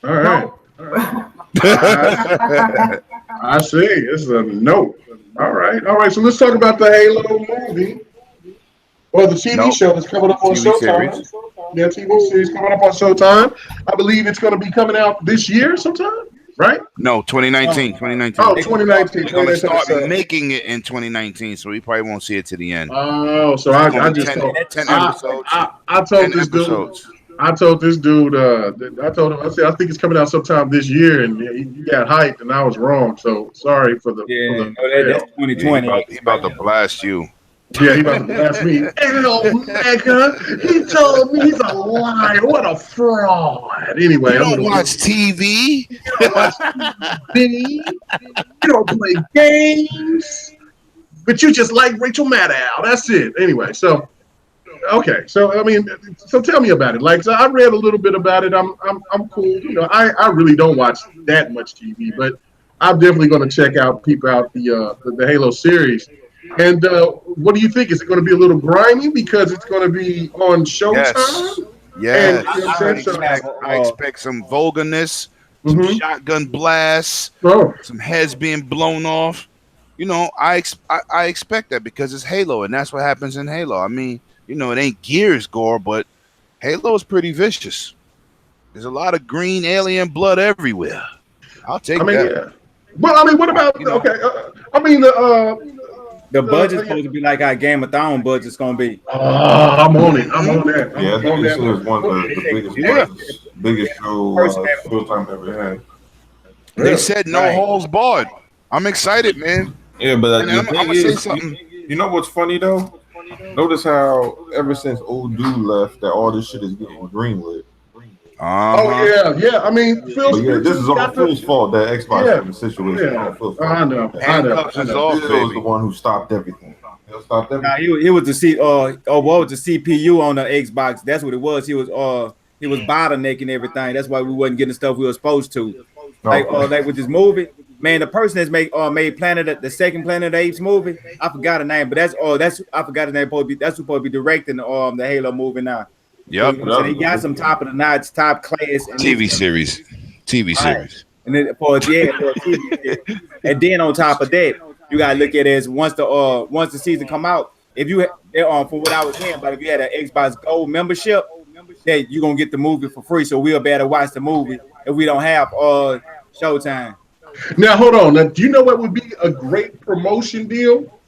All right. No. All right. I see. This is a note. All right. So let's talk about the Halo movie. Or the TV show that's coming up on Showtime. Yeah, TV series coming up on Showtime. I believe it's going to be coming out this year sometime, right? No, 2019. 2019. Oh, 2019. They're going to start making it in 2019, so we probably won't see it to the end. Oh, so I just 10 episodes. I told this dude. I told this dude. I told him. I said I think it's coming out sometime this year, and he got hyped, and I was wrong. So sorry for the. That's 2020. He about to blast you. Yeah, he about to blast me. Hello, Mecca. He told me he's a liar. What a fraud. Anyway, you don't watch TV. You don't watch TV. You don't play games. But you just like Rachel Maddow. That's it. Anyway, so okay. So I mean, so tell me about it. Like, so I read a little bit about it. I'm cool. You know, I really don't watch that much TV, but I'm definitely going to peep out the Halo series. And what do you think? Is it going to be a little grimy because it's going to be on Showtime? Yes. I expect some vulgarness, some shotgun blasts, some heads being blown off. You know, I expect that because it's Halo, and that's what happens in Halo. I mean, you know, it ain't Gears gore, but Halo is pretty vicious. There's a lot of green alien blood everywhere. I'll take that. Yeah. Well, I mean, what about the budget's supposed to be like our Game of Thrones budget's gonna be. I'm on it. I'm on that. Yeah, I think this is one of the biggest show Showtime ever had. They said no holes barred. I'm excited, man. Yeah, but I'm gonna say something. You know what's funny though? Notice how ever since old dude left, that all this shit is getting greenlit. Oh yeah. I mean, this is on Phil's fault. That Xbox in the situation. Yeah. I know. Phil was the one who stopped everything. He'll stop everything. Nah, he was the what was the CPU on the Xbox? That's what it was. He was bottlenecking everything. That's why we wasn't getting stuff we were supposed to. Like with this movie, man. The person that's made the second Planet of the Apes movie. I forgot the name, but I forgot the name. That's supposed to be directing the Halo movie now. Yep. So he got some top of the notch, top class TV series. And then for a TV series. And then on top of that, you gotta look at it as once the season come out. If you for what I was saying, but if you had an Xbox Gold membership, that you're gonna get the movie for free. So we'll be able to watch the movie if we don't have Showtime. Now hold on. Now, do you know what would be a great promotion deal?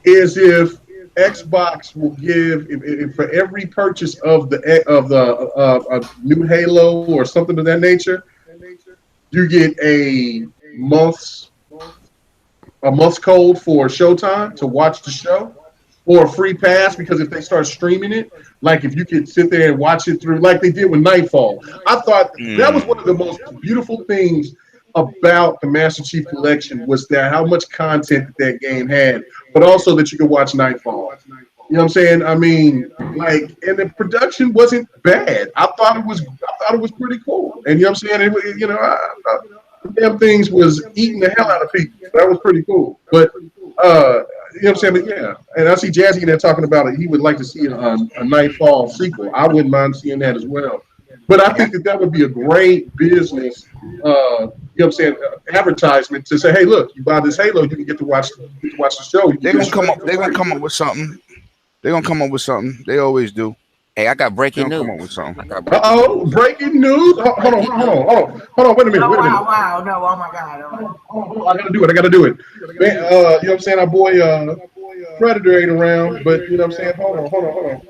Is if Xbox will give if for every purchase of the new Halo or something of that nature, you get a month's code for Showtime to watch the show, or a free pass, because if they start streaming it, like if you could sit there and watch it through, like they did with Nightfall. I thought that was one of the most beautiful things about the Master Chief Collection, was that how much content that game had, but also that you could watch Nightfall. You know what I'm saying? I mean, like, and the production wasn't bad. I thought it was pretty cool. And you know what I'm saying? The damn things was eating the hell out of people. That was pretty cool. But you know what I'm saying? But yeah, and I see Jazzy in there talking about it. He would like to see a Nightfall sequel. I wouldn't mind seeing that as well. But I think that would be a great business, you know what I'm saying, advertisement to say, hey, look, you buy this Halo, you can get to watch the show. They're gonna come up. They're gonna come up with something. They're gonna come up with something. They always do. Hey, I got breaking news. Come up with something. Breaking news. Hold on. Wait a minute. Wow. No, oh my God. I gotta do it. Man, you know what I'm saying? Our boy Predator ain't around, but you know what I'm saying? Hold on.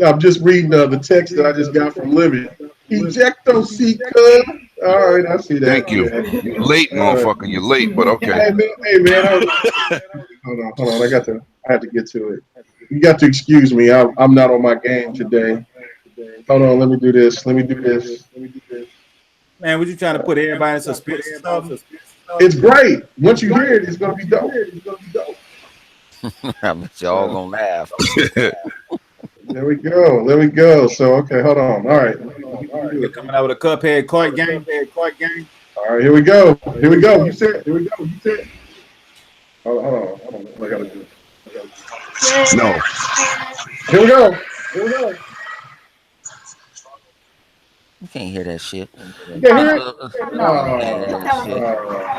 I'm just reading the text that I just got from Livy. Ejecto seeker. All right, I see that. Thank you. You're late, motherfucker. You're late, but okay. Hey man. Hold on. I have to get to it. You got to excuse me. I'm not on my game today. Hold on. Let me do this. Man, what you trying to put everybody in suspense stuff? It's great. Once you hear it, it's gonna be dope. I bet y'all gonna laugh. There we go. So okay, hold on. All right. You're coming out with a Cuphead card game. All right, here we go. You said. Hold on. What I gotta do? No. Here we go. You can't hear that shit. You can't hear it?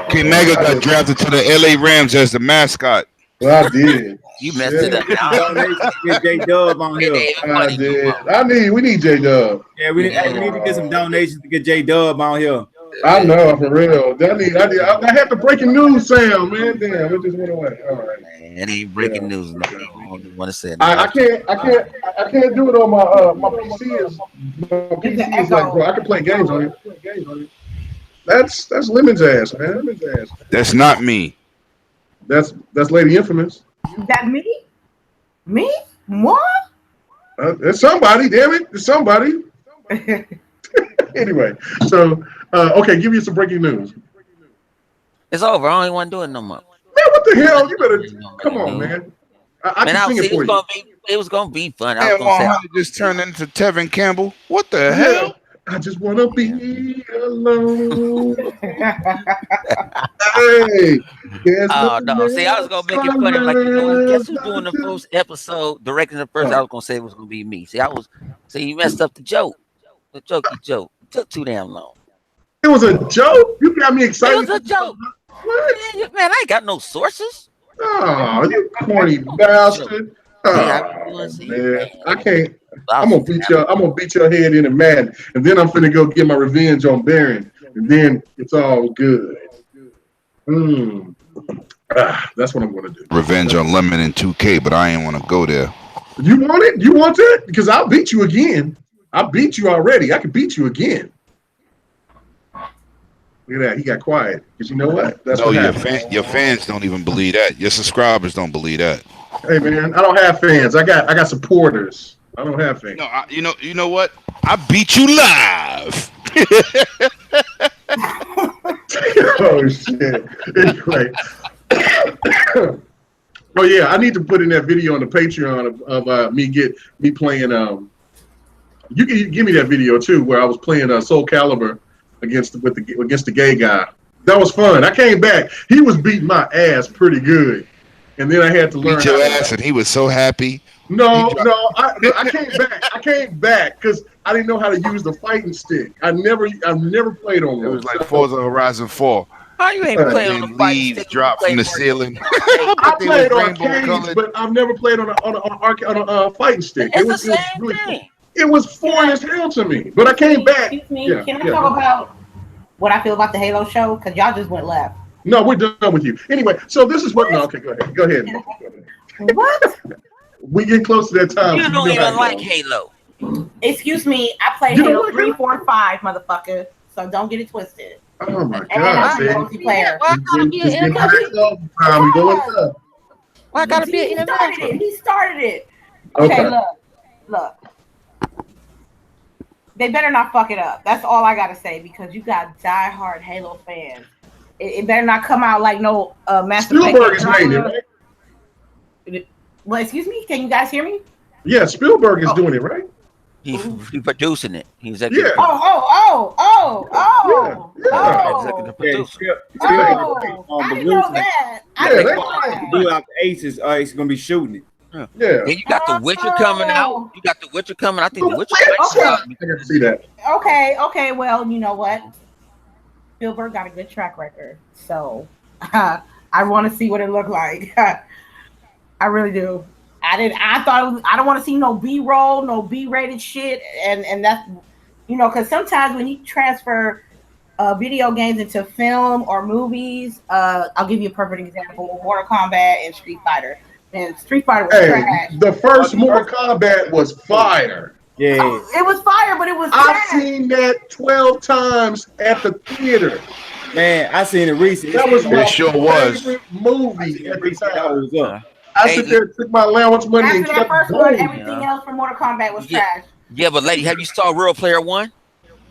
Okay, Mega got drafted to the LA Rams as the mascot. Well, I did. You messed it up. Get J-Dub on here. I did. We need J-Dub. Yeah, we need to get some donations to get J-Dub on here. I know, for real. I had the breaking news sound, man. Damn, it just went away. All right. Man, it ain't breaking news. No. I don't want to say it. I can't do it on my PC. Is like, bro, I can play games on it. That's Lemon's ass, man. That's not me. That's Lady Infamous. That me? Me? What? It's somebody, damn it. It's somebody. Anyway, so okay, give you some breaking news. It's over. I don't even want to do it no more. Man, what the hell? You better come on, man. I can sing it for you. It was gonna be fun. I was gonna say, just turned into Tevin Campbell. What the hell? I just want to be alone. Hey, oh no! See, I was gonna make it funny. Like, guess who's doing the first episode, directing the first? I was gonna say it was gonna be me. See, you messed up the joke. The jokey joke. It took too damn long. It was a joke. You got me excited. It was a joke. What? Man, I ain't got no sources. Oh, you corny bastard. Oh, man. I can't. I'm gonna beat your head in a Madden, and then I'm finna go get my revenge on Baron, and then it's all good. That's what I'm gonna do. Revenge on Lemon in 2K, but I ain't want to go there. You want it? You want it? Because I'll beat you again. I beat you already. I can beat you again. Look at that. He got quiet. Because you know what? That's what your fans don't even believe that. Your subscribers don't believe that. Hey man, I don't have fans. I got supporters. I don't have fans. No, you know what? I beat you live. Oh shit. Anyway. Oh yeah, I need to put in that video on the Patreon of me playing you can give me that video too, where I was playing Soul Calibur against the gay guy. That was fun. I came back. He was beating my ass pretty good, and then I had to learn. Beat your ass, and he was so happy. No, I came back. I came back because I didn't know how to use the fighting stick. I've never played on one. It was like Forza Horizon 4. How you ain't playing on the fight Leaves stick? drop from the ceiling. I They played was on rainbow arcades, colored. but I've never played on a fighting stick. It's It was the same really thing. It was foreign as hell to me. But I came back. Excuse me. Yeah, Can I yeah. talk about what I feel about the Halo show? Because y'all just went left. No, we're done with you. Anyway, so this is what. No, okay, go ahead. Go ahead. What? We get close to that time. You so don't know how even it like goes. Halo. Excuse me. I played You don't Halo like 3, Halo? 4, and 5, motherfucker. So don't get it twisted. Oh my And I'm God, a man. multiplayer. Why gotta be an internet? We going up. Why gotta be He an started internet? it. He started it. Okay, Okay. look. They better not fuck it up. That's all I gotta say because you got diehard Halo fans. It better not come out like no Master Spielberg is made it, right? Well, excuse me. Can you guys hear me? Yeah, Spielberg is doing it, right? He's producing it. He's Yeah. executive. Oh. Executive producer. I know that. I Yeah, know they- that. Do out the aces, it's gonna be shooting it. Yeah. Then you got the Witcher coming out. You got the Witcher coming. I think the Witcher. Okay. I can see that. Okay. Well, you know what? Spielberg got a good track record, so I want to see what it looked like. I really do. I thought I don't want to see no B-roll, no B-rated shit, and that's because sometimes when you transfer video games into film or movies, I'll give you a perfect example: Mortal Kombat and Street Fighter. And Street Fighter was trash. The first Mortal Kombat was fire. Yeah. It was fire, but it was I've trash. seen that 12 times at the theater. Man, I seen it recently. That was my sure was. favorite movie at the That time. was up. I sit there and took my allowance money After and that kept first one, going. everything else from Mortal Kombat was Yeah. trash. Yeah, but lady, have you saw Real Player One?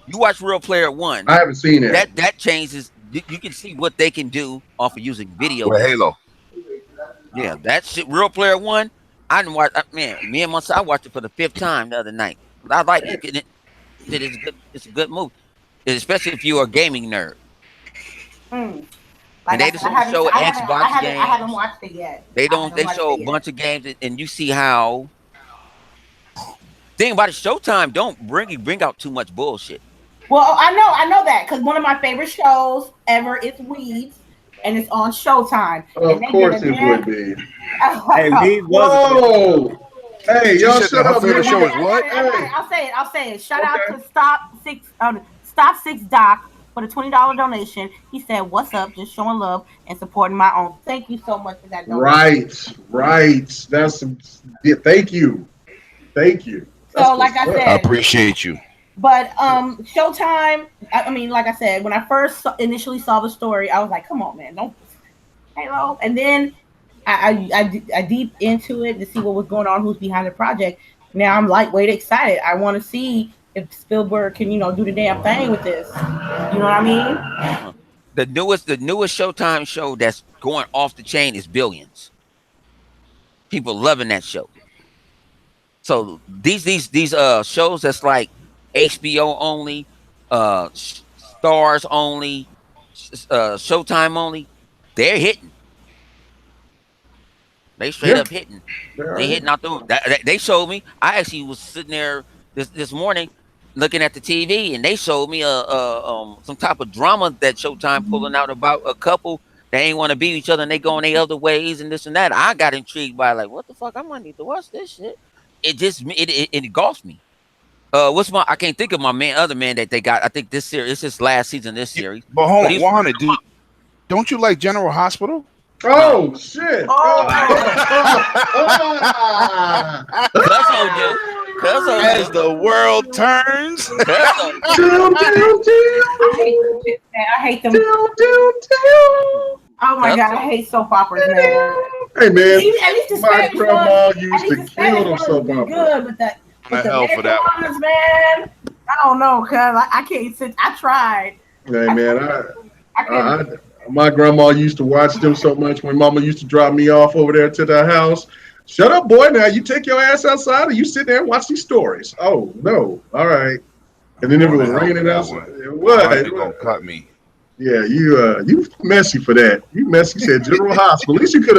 You watch Real Player One. I haven't seen it. That changes. You can see what they can do off of using video. With Halo. Yeah, that shit. Real Player One. I didn't watch. Man, me and my son, I watched it for the 5th time the other night. I like it. It's good. It's a good movie, especially if you're a gaming nerd. Like And they I just said, don't show I Xbox games. I haven't watched it yet. They don't. They show a bunch of games, and you see how. Thing about it, Showtime don't bring out too much bullshit. Well, I know that because one of my favorite shows ever is Weeds, and it's on Showtime. Of course it would be. Hey, we was Whoa! Hey, y'all shut up. favorite show is what? I'll say it. Shout out to Stop Six Doc for the $20 donation. He said, "What's up? Just showing love and supporting my own." Thank you so much for that donation. Right. That's thank you. So, like I said, I appreciate you. But Showtime. I mean, like I said, when I first initially saw the story, I was like, "Come on, man, don't Halo." And then I deep into it to see what was going on, who's behind the project. Now I'm lightweight excited. I want to see if Spielberg can, do the damn thing with this. You know what I mean? The newest Showtime show that's going off the chain is Billions. People loving that show. So these shows that's like HBO only, Stars only, Showtime only, they're hitting. They straight up hitting. They hitting out the. They showed me. I actually was sitting there this morning looking at the TV, and they showed me some type of drama that Showtime pulling out about a couple that ain't want to be with each other and they going their other ways and this and that. I got intrigued by like, what the fuck? I might need to watch this shit. It engulfed me. I can't think of other man that they got. I think this series, it's his last season. This series. But hold on, 100, dude. Don't you like General Hospital? Oh shit! As the world turns. I hate them. Oh my god, I hate soap operas, man. Hey man, At least the my Spanish grandma ones- used at to least the kill Spanish them ones soap be operas. good with the hell for that one. ones, man. I don't know, cause I can't sit. I tried. Hey man, I couldn't. my grandma used to watch them so much when mama used to drop me off over there to the house. Shut up, boy. Now you take your ass outside and you sit there and watch these stories. Oh, no. All right. And then if it was raining outside, They're gonna cut me. Yeah, you messy for that. You messy. You said General Hospital. At least you could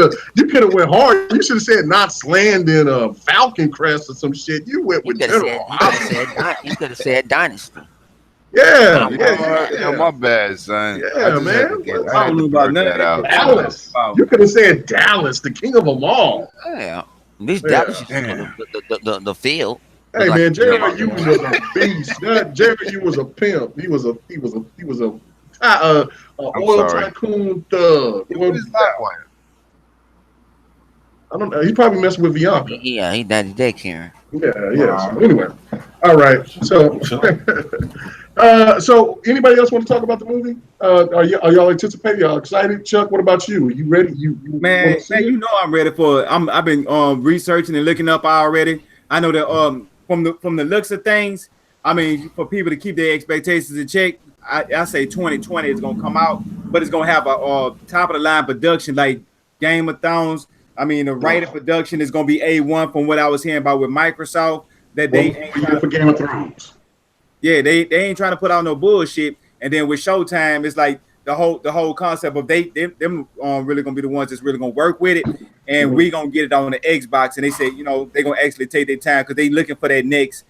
have went hard. You should have said Knots Landing, Falcon Crest or some shit. You went with General Hospital. You could have said Dynasty. Yeah, Yo, my bad, son. Yeah, I just man. had to get, I I had don't know to about blurt none of that that. out. Dallas. You could have said Dallas, the king of them all. Yeah, at least Yeah. Dallas used to know the field. Hey Like, man, JRU was a beast. JRU was a pimp. He was a oil sorry. tycoon thug. What is Lockwire? I don't know. He probably messed with Bianca. Yeah, he daddy daycare. Yeah. So anyway, all right. So, so anybody else want to talk about the movie? Are y'all anticipating? Y'all excited? Chuck, what about you? Are you ready? You Man, you know I'm ready for it. I've been researching and looking up already. I know that from the looks of things, I mean, for people to keep their expectations in check, I say 2020 is gonna come out, but it's gonna have a top of the line production like Game of Thrones. I mean, the writer production is gonna be A1 from what I was hearing about with Microsoft. That they ain't for Game of Thrones. Yeah, they ain't trying to put out no bullshit. And then with Showtime, it's like the whole concept of them really gonna be the ones that's really gonna work with it, and we gonna get it on the Xbox. And they say, you know, they gonna actually take their time because they looking for that next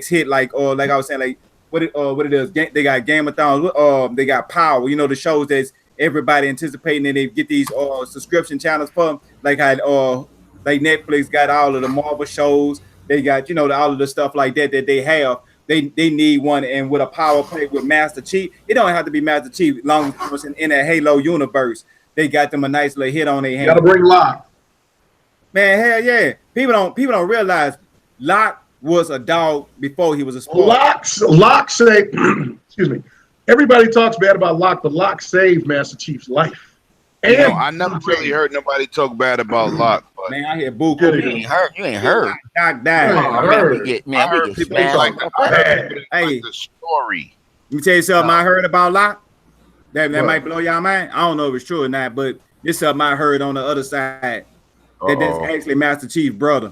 hit, like I was saying, like what it is. They got Game of Thrones, they got Power, you know, the shows that's everybody anticipating, and they get these subscription channels for them, like how like Netflix got all of the Marvel shows. They got, you know, all of the stuff like that they have. They need one, and with a power play with Master Chief, it don't have to be Master Chief. Long as it's in that Halo universe, they got them a nice little hit on their hand. Gotta bring Locke. Man, hell yeah! People don't realize Locke was a dog before he was a sport. Locke saved. Excuse me. Everybody talks bad about Locke, but Locke saved Master Chief's life. And You know, I never really heard nobody talk bad about Locke. But Man, I hear boo. You ain't heard. Doc died. I heard people like Hey, the story. let me tell you something I heard about Locke. That might blow y'all mind. I don't know if it's true or not, but this is something I heard on the other side. That's actually Master Chief's brother.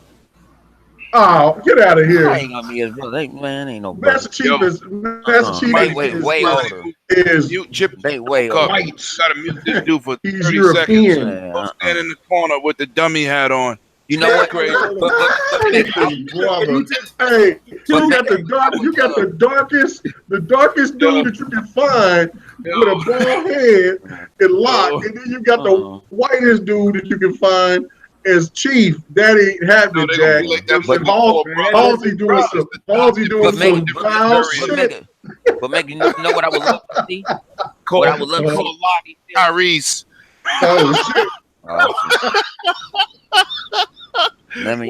Oh, get out of here! I ain't gonna be his brother. Man, ain't no brother. Master Chief is way older. Is You Chip They way older. white? gotta mute this dude for He's 30 European. seconds. Don't stand in the corner with the dummy hat on. You know what? Crazy. Hey, you got the darkest dude that you can find with a bald head and Locke, and then you got the whitest dude that you can find as Chief. That ain't happening, Jack. Halsey doing some foul shit. But make you know what I would love to see? What I would love to see? Tyrese. Oh shit! Let me.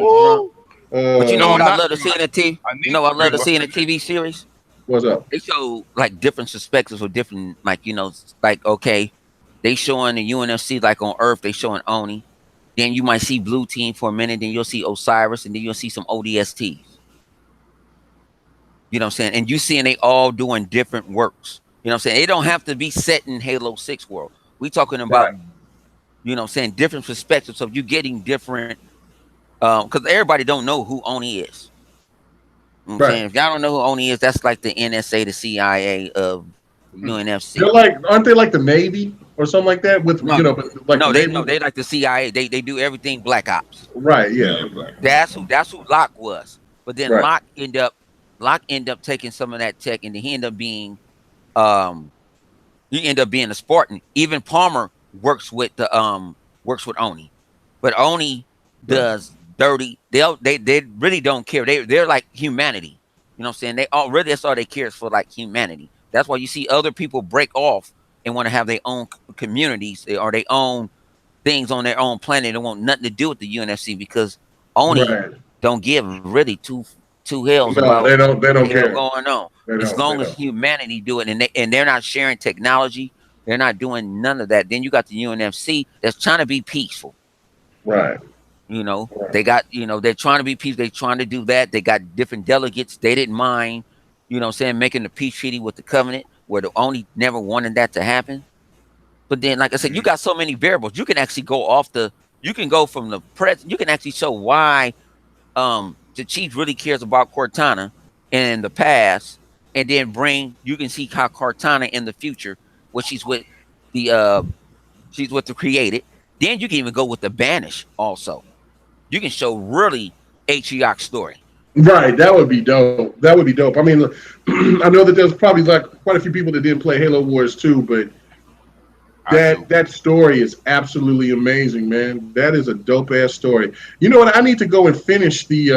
But you know what I love to see in a TV? I You know what I love to see in a TV series? What's up? They show like different perspectives or different, like, you know, like, okay, they showing the UNFC like on Earth, they showing Oni. Then you might see Blue Team for a minute, then you'll see Osiris, and then you'll see some ODSTs. You know what I'm saying? And you seeing they all doing different works. You know what I'm saying? They don't have to be set in Halo 6 world. We talking about, you know what I'm saying, different perspectives of you getting different, because everybody don't know who Oni is. You know what I'm saying? If y'all don't know who Oni is, that's like the NSA, the CIA of UNFC. They're like, aren't they like the Navy or something like that? With No. you know, like they like the CIA. They do everything Black Ops. Right, yeah. That's who Locke was. But then Right. Locke end up taking some of that tech, and then he end up being a Spartan. Even Palmer works with Oni, but Oni does dirty. They really don't care. They're like humanity. You know what I'm saying? They all really, that's all they care is for, like, humanity. That's why you see other people break off and want to have their own communities or their own things on their own planet. They want nothing to do with the UNFC because Oni don't give really two hells about they don't care going on. As long as humanity do it, and they're not sharing technology, they're not doing none of that. Then you got the UNFC that's trying to be peaceful. Right. You know, they got, you know, they're trying to be peaceful. They're trying to do that. They got different delegates. They didn't mind, you know what I'm saying, making the peace treaty with the Covenant, where the Oni never wanted that to happen. But then, like I said, you got so many variables. You can actually you can go from the present. You can actually show why the Chief really cares about Cortana in the past, and then you can see how Cortana in the future where she's with the created. Then you can even go with the Banish also. You can show really Atrioc story. Right, that would be dope. That would be dope. I mean, I know that there's probably like quite a few people that didn't play Halo Wars 2, but that story is absolutely amazing, man. That is a dope ass story. You know what? I need to go and finish the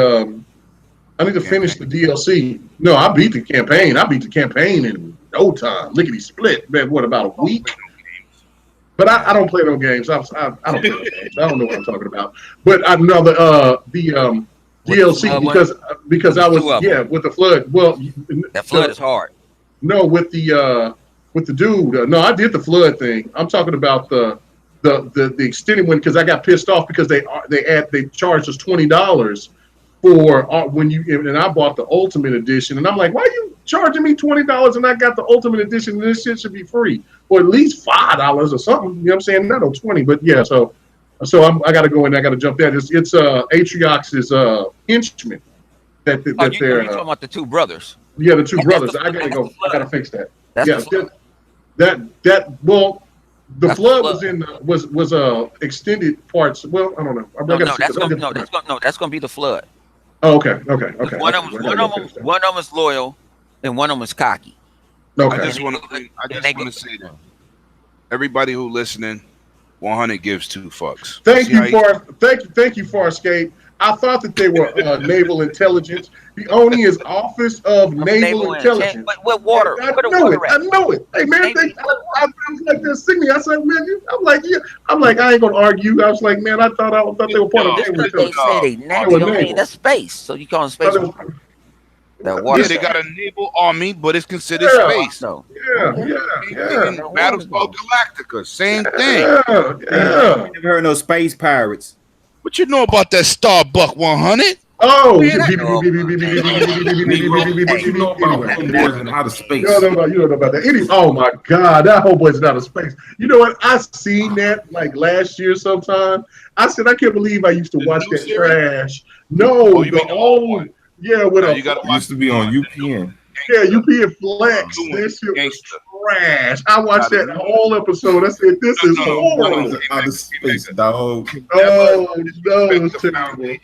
finish the DLC. No, I beat the campaign. I beat the campaign in no time. Lickety split, man. What, about a week? But I don't play no games. I don't play no games. I don't know what I'm talking about. But I know the DLC because I was with the flood. Well, that flood is hard. No, with the dude. No, I did the flood thing. I'm talking about the extended one because I got pissed off because they charged us $20 for when you, and I bought the Ultimate Edition, and I'm like, why are you charging me $20 and I got the Ultimate Edition and this shit should be free, or at least $5 or something. You know what I'm saying? Not on 20, but yeah. So I got to go in. I got to jump there. It's Atrioc's henchman that you're talking about the two brothers. Yeah, the two brothers. I gotta go. I gotta fix that. Well, the flood was in was extended parts. Well, I don't know. That's gonna be the flood. Oh, okay. One of them is loyal, and one of them is cocky. Okay. I just want to say that everybody who listening, 100 gives 2 fucks. Thank you, Farscape. I thought that they were naval intelligence. The ONI is Office of Naval Intelligence. What water? I know it. Hey man, I was like they're singing. I said, man, I'm like, I ain't gonna argue. I was like, man, I thought they were part of naval intelligence. They say they that's space, so you call them space. That water. Yeah, they got a naval army, but it's considered space. No. Yeah. Battlestar Galactica, same thing. Yeah. Never heard no space pirates. What you know about that Starbuck 100? Oh, you know about homeboys in outer space. You don't know about that. Oh my God, that homeboy's in outer space. You know what? I seen that like last year sometime. I said I can't believe I used to watch that trash. No, the old with used to be on UPN. Yeah, UPN Flex. That shit was trash. I watched that whole episode. I said, this is horrible. Outer space, dog. Oh, no, it was terrible.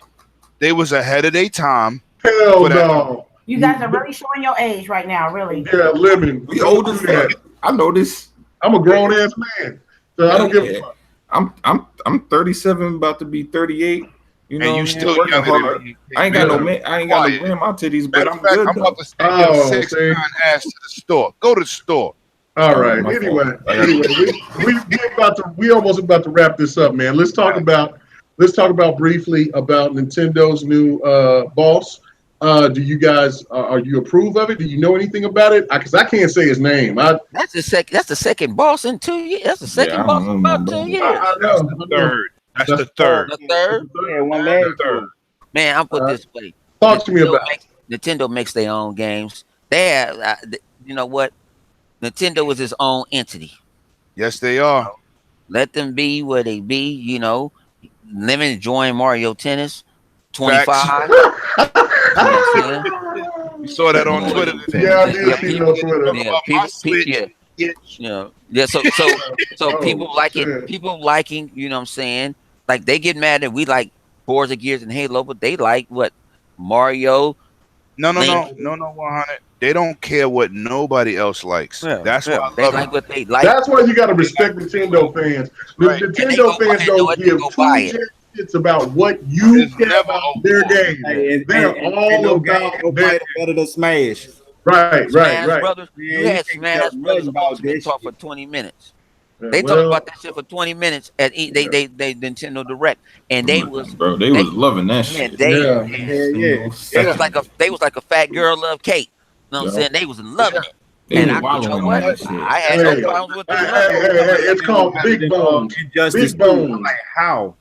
They was ahead of their time. Hell no. You guys are really showing your age right now, really. Yeah, living. We old as fuck. I know this. I'm a grown ass man, so I don't give a fuck. I'm 37, about to be 38. You know, and you still working hard. I ain't got no grandma titties, but I'm good. I'm about to send your 6'9" ass to the store. Go to the store. All right. Anyway, we almost about to wrap this up, man. Let's talk about briefly about Nintendo's new boss. Do you guys are you approve of it? Do you know anything about it? Because I can't say his name. That's the second boss in 2 years. That's the second boss in about 2 years. I know. That's the third. The third? Yeah, one leg. Man, I'll put this way. Talk to me about it. Nintendo makes their own games. They have, you know what? Nintendo is its own entity. Yes, they are. Let them be where they be, you know. Living, enjoying Mario Tennis. 25. You saw that on Twitter. Yeah, I did see it on Twitter. So people liking, you know what I'm saying? Like they get mad that we like Forza Gears and Halo, but they like what? Mario. No, 100. They don't care what nobody else likes. Yeah, that's why they like what they like. That's why you got to respect Nintendo fans. Right. Nintendo fans don't give two shits about what you care about their game. They're all about better than Smash. Right. Brothers, you had Smash Brothers Ultimate talk for 20 minutes. They talked about that shit for 20 minutes at they Nintendo Direct, and they was loving that shit. They was like a fat girl love cake. You know what I'm saying? They was loving it. And I had no problems with it. It's called Big Bones. Big Bones. Like how?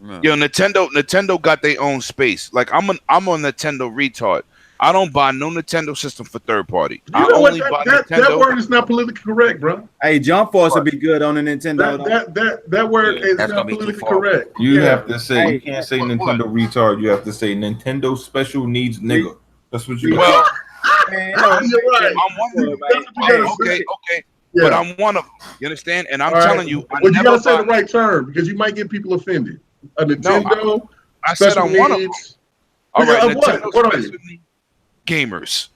Yo, Nintendo got their own space. Like I'm a Nintendo retard. I don't buy no Nintendo system for third party. You know what? That word is not politically correct, bro. Hey, Jump Force would be good on the Nintendo. That word is not politically correct. You have to say, you can't say Nintendo retard. You have to say Nintendo special needs nigga. That's what you well. Man, you're right. I'm wondering. Okay. but I'm one of them. You understand? And I'm telling you, well, you gotta say the right term because you might get people offended. A Nintendo. I said I'm one of them. All right, Nintendo what are you? Gamers.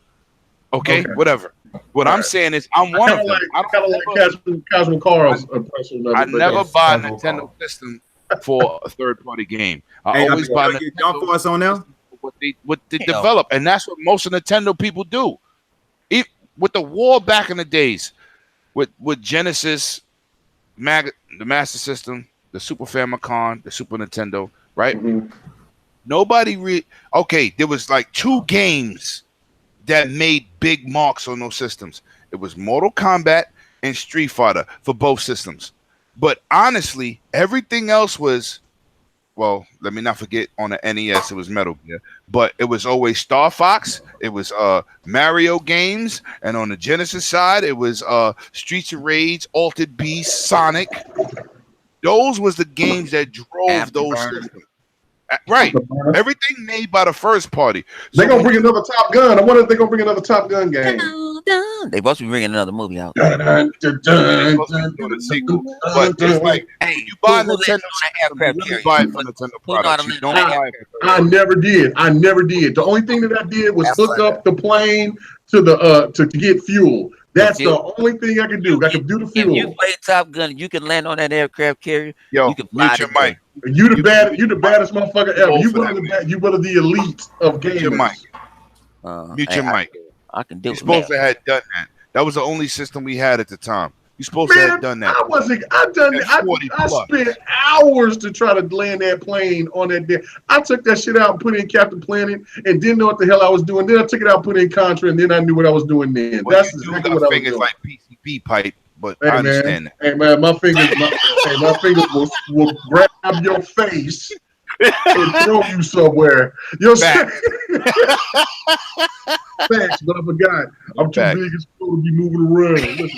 Okay, whatever. What I'm saying is, I'm one of them. I kind of like casual Carl's impression. I never buy a Nintendo system for a third-party game. I always buy Nintendo jump for us on them. What they develop, and that's what most of Nintendo people do. With the war back in the days, with Genesis, the Master System, the Super Famicom, the Super Nintendo, right? Mm-hmm. Nobody there was like 2 games that made big marks on those systems. It was Mortal Kombat and Street Fighter for both systems. But honestly, everything else was, well, let me not forget, on the NES, it was Metal Gear. But it was always Star Fox. It was Mario games. And on the Genesis side, it was Streets of Rage, Altered Beast, Sonic. Those was the games that drove those systems. Right. Everything made by the first party. They're going to bring another Top Gun. I wonder if they're going to bring another Top Gun game. They supposed to be bringing another movie out. But it's like, hey, you buy Nintendo, you buy it from Nintendo products. You don't buy it. I never did. The only thing that I did was hook up the plane to the to get fuel. That's the only thing I can do. I can do the fuel. If you play Top Gun, you can land on that aircraft carrier. Yo, you can fly your mic. You the baddest motherfucker ever. You one of the elite of gamers. Your mic. Mute your mic. I can do it. You're supposed to have done that. That was the only system we had at the time. You're supposed to have done that. I spent hours to try to land that plane on that day. I took that shit out and put in Captain Planet and didn't know what the hell I was doing. Then I took it out and put in Contra, and then I knew what I was doing then. Well, that's exactly what I was doing. Like PCB pipe, but I understand that. Hey man, my fingers will grab your face and throw you somewhere. You're Thanks, but I forgot. I'm too big and slow to be moving around.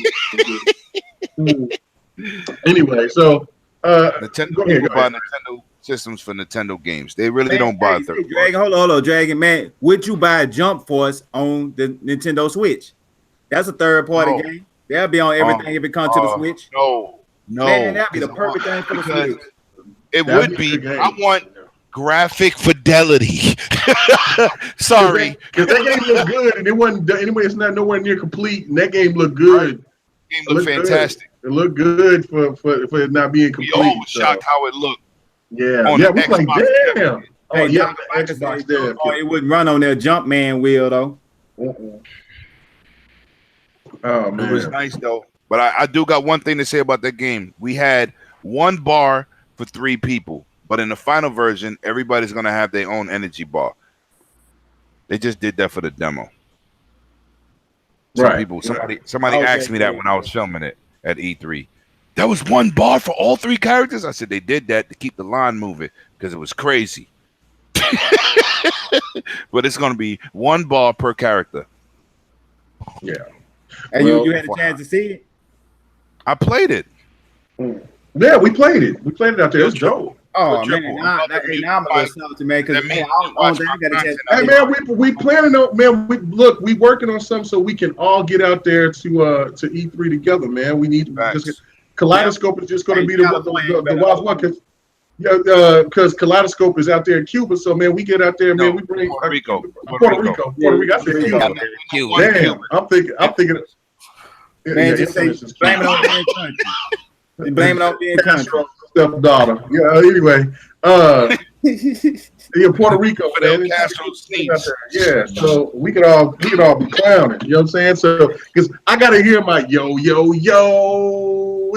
Anyway, so Nintendo buy Nintendo systems for Nintendo games. They really don't buy third. Dragon, hold on, Dragon man. Would you buy Jump Force on the Nintendo Switch? That's a third-party game. That'll be on everything if it comes to the Switch. No. Man, that'd be the perfect thing for the Switch. It would be. I want graphic fidelity. Sorry, because that game looked good, and it wasn't. Anyway, it's not nowhere near complete, and that game looked good. Game looked fantastic. Good. It looked good for it not being complete. We all was shocked how it looked. Yeah, we like, damn. Oh yeah, Xbox there. Oh, it wouldn't run on their Jumpman wheel though. Oh man, it was nice though. But I do got one thing to say about that game. We had one bar for 3 people. But in the final version, everybody's going to have their own energy bar. They just did that for the demo. Somebody asked me that when I was filming it at E3. That was one bar for all 3 characters? I said they did that to keep the line moving because it was crazy. But it's going to be 1 bar per character. Yeah. And you had a chance to see it? I played it. Yeah, we played it. We played it out there. It was dope. Oh man, I'm a little salty, man. Because I got a chance. Hey man, we planning on, man. We working on something so we can all get out there to E3 together, man. We need to just Kaleidoscope is just going to be the wild one because Kaleidoscope is out there in Cuba. So man, we get out there, man. We bring Puerto Rico. I said Cuba. Damn, I'm thinking. Man, just say blame it on being country. Blame it on being country. Stepdaughter. Yeah. Anyway, Puerto Rico, man. Yeah. So we could all be clowning. You know what I'm saying? So because I gotta hear my yo.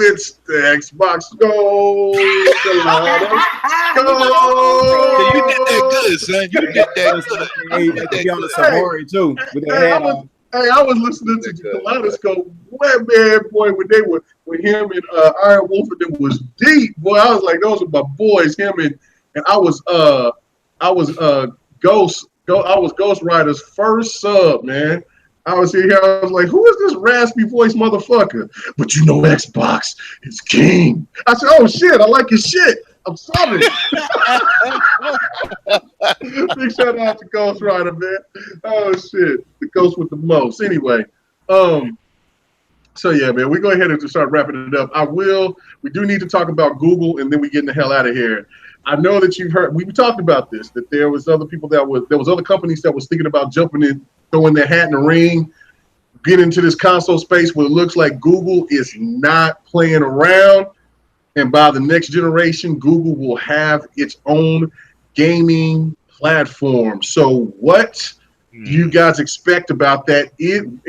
It's the Xbox Go. So you did that good, son. You did that good. Hey, you be on the Safari too with the head on. Hey, I was listening to Kaleidoscope. When him and Iron Wolf, and it was deep, boy. I was like, those are my boys. Him and I was Ghost Rider's first sub, man. I was here. I was like, who is this raspy voice motherfucker? But you know, Xbox is king. I said, oh shit, I like your shit. I'm sorry. Big shout out to Ghost Rider, man. Oh shit, the ghost with the most. Anyway, so So yeah, man, we go ahead and just start wrapping it up. We do need to talk about Google, and then we getting the hell out of here. I know that you've heard, we talked about this, that there was other people there was other companies that was thinking about jumping in, throwing their hat in the ring, get into this console space where it looks like Google is not playing around. And by the next generation, Google will have its own gaming platform. So what do you guys expect about that? And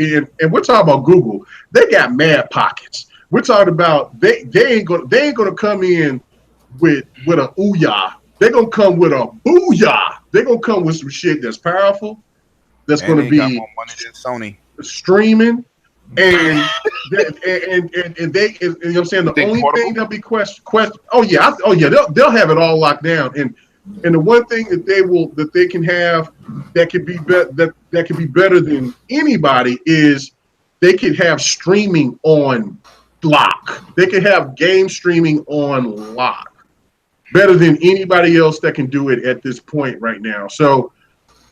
we're talking about Google. They got mad pockets. We're talking about they ain't gonna come in with a ooyah. They're gonna come with a booyah. They're gonna come with some shit that's powerful. That's gonna be got more money than Sony. Streaming. And they, you know what I'm saying? The only thing that'll be question. Oh yeah, they'll have it all locked down. And the one thing that they can have that could be better than anybody is they could have streaming on lock. They could have game streaming on lock, better than anybody else that can do it at this point right now. So,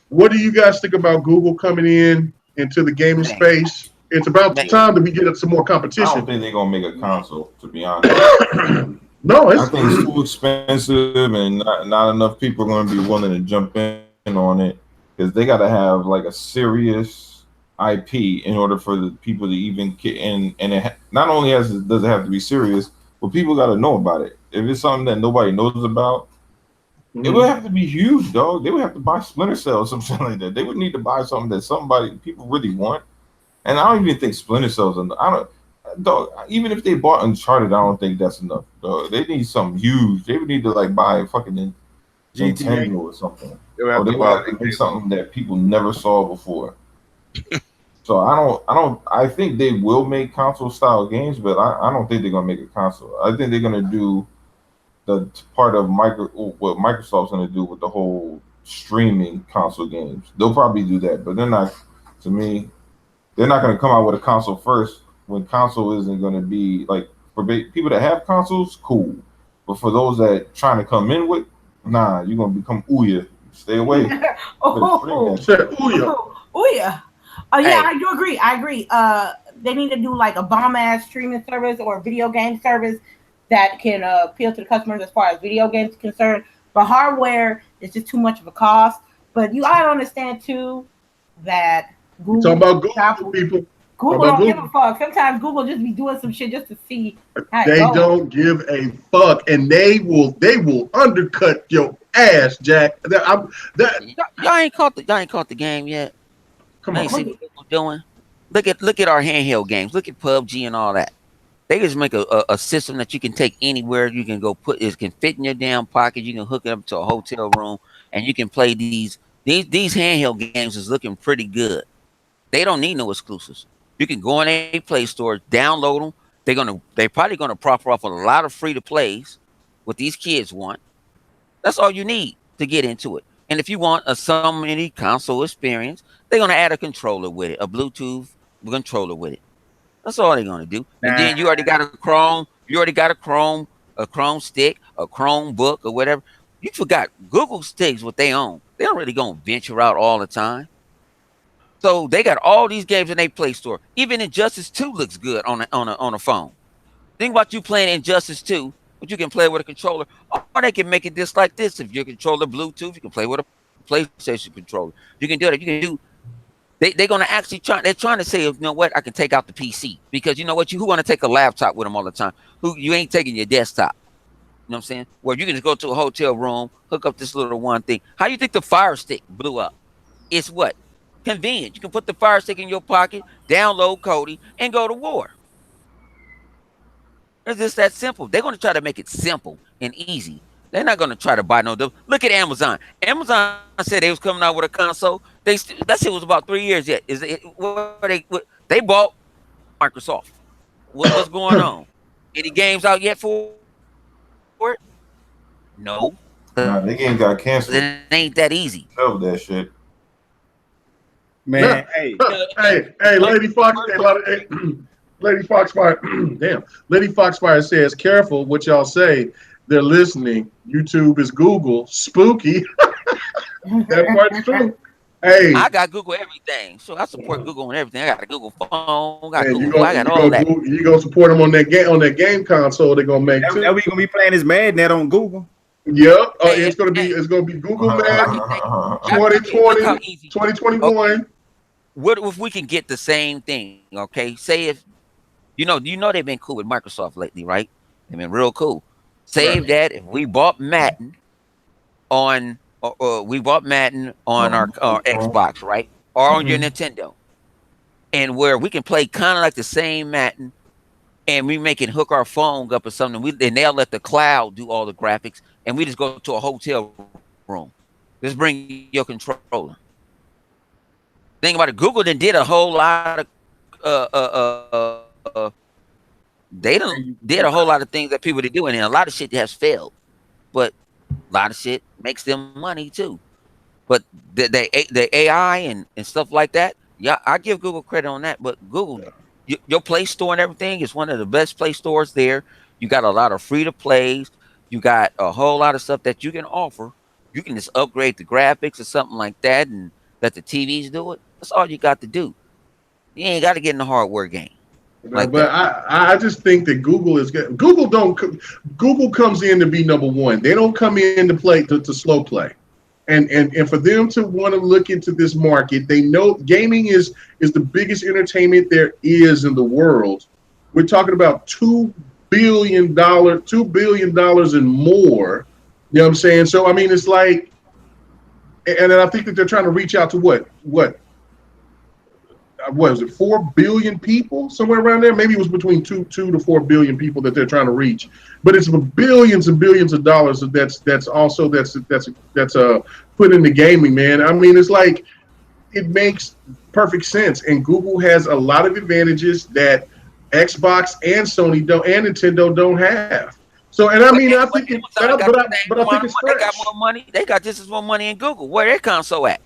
what do you guys think about Google coming into the gaming space? It's about time that we get some more competition. I don't think they're gonna make a console, to be honest. No, I think it's too expensive, and not enough people are gonna be willing to jump in on it because they got to have like a serious IP in order for the people to even get in. And it not only does it have to be serious, but people got to know about it. If it's something that nobody knows about, it would have to be huge, dog. They would have to buy Splinter Cell or something like that. They would need to buy something that people really want. And I don't even think Splinter Cell's enough. Even if they bought Uncharted, I don't think that's enough. Dog. They need something huge. They would need to like buy a fucking Nintendo or something. They would have to make something that people never saw before. So I think they will make console style games, but I don't think they're gonna make a console. I think they're gonna do the part of what Microsoft's gonna do with the whole streaming console games. They'll probably do that, but they're not. To me, they're not going to come out with a console first when console isn't going to be like for people that have consoles, cool. But for those that trying to come in with, nah, you're going to become Ouya. Stay away. Ouya. Yeah, I do agree. I agree. They need to do like a bomb ass streaming service or a video game service that can appeal to the customers as far as video games are concerned. But hardware is just too much of a cost. But you gotta understand too that Google, talking about Google people. Google don't give a fuck. Sometimes Google just be doing some shit just to see how they don't give a fuck, and they will undercut your ass, Jack. Y'all ain't caught the game yet. Come on, see what people doing. Look at our handheld games. Look at PUBG and all that. They just make a system that you can take anywhere. You can go it can fit in your damn pocket. You can hook it up to a hotel room, and you can play these handheld games. Is looking pretty good. They don't need no exclusives. You can go in a Play Store, download them. They're probably gonna proffer off a lot of free to plays, what these kids want. That's all you need to get into it. And if you want a Sony console experience, they're gonna add a controller with it, a Bluetooth controller with it. That's all they're gonna do. And then you already got a Chrome. You already got a Chrome stick, a Chromebook, or whatever. You forgot Google sticks what they own. They don't really gonna venture out all the time. So they got all these games in their Play Store. Even Injustice 2 looks good on a phone. Think about you playing Injustice 2, but you can play with a controller. Or they can make it just like this. If your controller Bluetooth, you can play with a PlayStation controller. You can do that. You can do. They're gonna actually try. They're trying to say, you know what? I can take out the PC because you know what? Who want to take a laptop with them all the time? You ain't taking your desktop. You know what I'm saying? Where you can just go to a hotel room, hook up this little one thing. How you think the Fire Stick blew up? It's what? Convenient. You can put the Fire Stick in your pocket, download Cody, and go to war. It's just that simple. They're going to try to make it simple and easy. They're not going to try to buy no. Look at Amazon. Amazon said they was coming out with a console. That shit was about 3 years yet. They bought Microsoft. What's going on? Any games out yet for it? No. Nah, they games got canceled. It ain't that easy. Know that shit. Man, hey, Lady Foxfire, damn. Lady Foxfire says, careful what y'all say. They're listening. YouTube is Google. Spooky. That part's true. Hey, I got Google everything, so I support Google on everything. I got a Google phone, got and Google, I got all that. you gonna support them on that game console they're gonna make too. That we gonna be playing this Madnet on Google. Yep, Hey, it's gonna be Google Madden look 2020, how easy. 2021. Okay. What if we can get the same thing? Okay, say if you know they've been cool with Microsoft lately, right? They've been real cool. Save that if we bought Madden on, we bought Madden on our Xbox, right, or on your Nintendo, and where we can play kind of like the same Madden, and we make it hook our phone up or something. And they'll let the cloud do all the graphics, and we just go to a hotel room. Just bring your controller. Think about it. Google did a whole lot of they did a whole lot of things that people did do, and a lot of shit has failed, but a lot of shit makes them money too. But the AI and stuff like that, yeah, I give Google credit on that. But Google, your Play Store and everything is one of the best Play Stores there. You got a lot of free to plays. You got a whole lot of stuff that you can offer. You can just upgrade the graphics or something like that, and let the TVs do it. That's all you got to do. You ain't got to get in the hardware game. But I just think that Google is good. Google comes in to be number one. They don't come in to play to slow play. And for them to want to look into this market, they know gaming is the biggest entertainment there is in the world. We're talking about $2 billion and more. You know what I'm saying? So I mean, it's like, and then I think that they're trying to reach out to what was it, 4 billion people, somewhere around there? Maybe it was between 2 to 4 billion people that they're trying to reach. But it's billions and billions of dollars that's put into gaming, man. I mean, it's like, it makes perfect sense. And Google has a lot of advantages that Xbox and Sony don't, and Nintendo don't have. So, and I mean, I think it's better, but I think it's fresh. They got more money. They got just as much money in Google. Where their console at?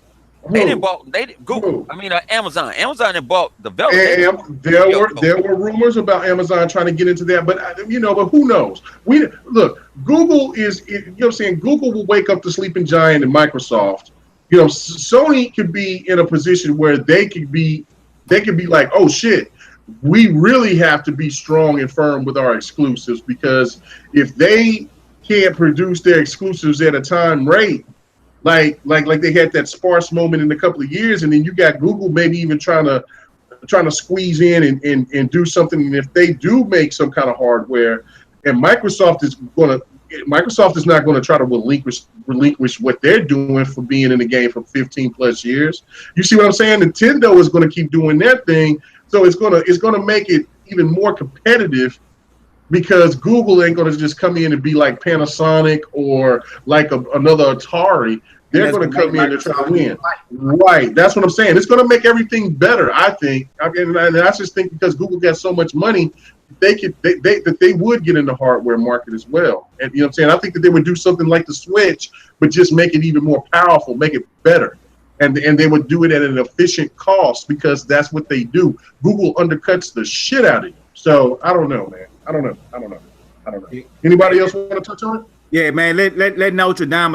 They didn't bought. Google. I mean, Amazon. Amazon had bought developers. And there were rumors about Amazon trying to get into that, but but who knows? Look. Google is, you know what I'm saying? Google will wake up the sleeping giant in Microsoft. You know, Sony could be in a position where they could be like, oh shit, we really have to be strong and firm with our exclusives, because if they can't produce their exclusives at a time rate, like they had that sparse moment in a couple of years, and then you got Google maybe even trying to squeeze in and do something. And if they do make some kind of hardware, and Microsoft is not going to try to relinquish what they're doing for being in the game for 15 plus years. You see what I'm saying? Nintendo is going to keep doing their thing, so it's going to make it even more competitive, because Google ain't going to just come in and be like Panasonic or like another Atari. They're going to come in and try to win. Right. That's what I'm saying. It's going to make everything better, I think. And I just think because Google got so much money, they would get in the hardware market as well. And you know what I'm saying? I think that they would do something like the Switch, but just make it even more powerful, make it better. And they would do it at an efficient cost, because that's what they do. Google undercuts the shit out of you. So I don't know, man. I don't know. Anybody else want to touch on it? Yeah, man. Let Notre Dame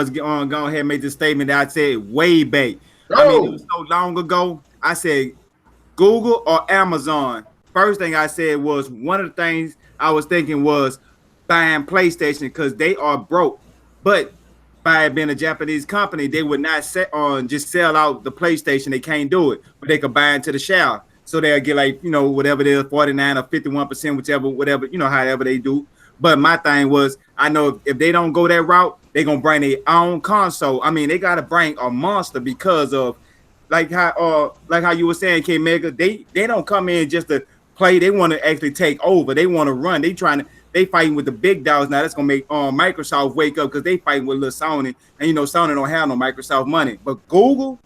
go ahead and make this statement that I said way back. Oh. I mean, it was so long ago. I said Google or Amazon. First thing I said was, one of the things I was thinking was buying PlayStation, because they are broke. But by it being a Japanese company, they would not just sell out the PlayStation. They can't do it, but they could buy into the shell. So they'll get like, whatever it is, 49 or 51%, whatever, however they do. But my thing was, I know if they don't go that route, they're going to bring their own console. I mean, they got to bring a monster, because of like how you were saying, K Mega, they don't come in just to play. They want to actually take over. They want to run. They fighting with the big dogs now. That's gonna make Microsoft wake up, because they fighting with little Sony, and Sony don't have no Microsoft money. But Google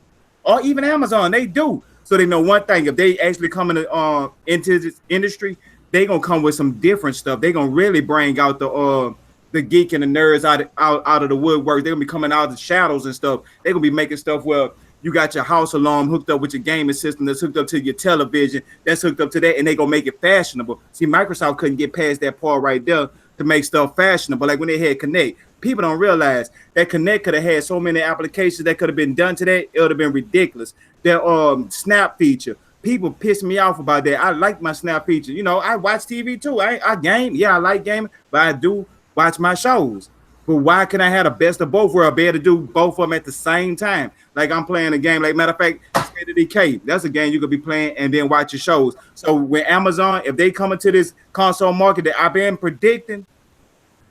or even Amazon, they do. So they know one thing: if they actually come into this industry, they gonna come with some different stuff. They gonna really bring out the geek and the nerds out of the woodwork. They're gonna be coming out of the shadows and stuff. They're gonna be making stuff where you got your house alarm hooked up with your gaming system that's hooked up to your television, that's hooked up to that, and they gonna make it fashionable. See, Microsoft couldn't get past that part right there to to make stuff fashionable. Like when they had Connect, people don't realize that Connect could have had so many applications that could have been done to that. It would have been ridiculous. Their Snap feature, people piss me off about that. I like my Snap feature. You know, I watch TV too. I game. Yeah, I like gaming, but I do watch my shows. But why can I have the best of both worlds? Be able to do both of them at the same time. Like I'm playing a game. Like matter of fact, State of Decay. That's a game you could be playing and then watch your shows. So with Amazon, if they come into this console market that I've been predicting,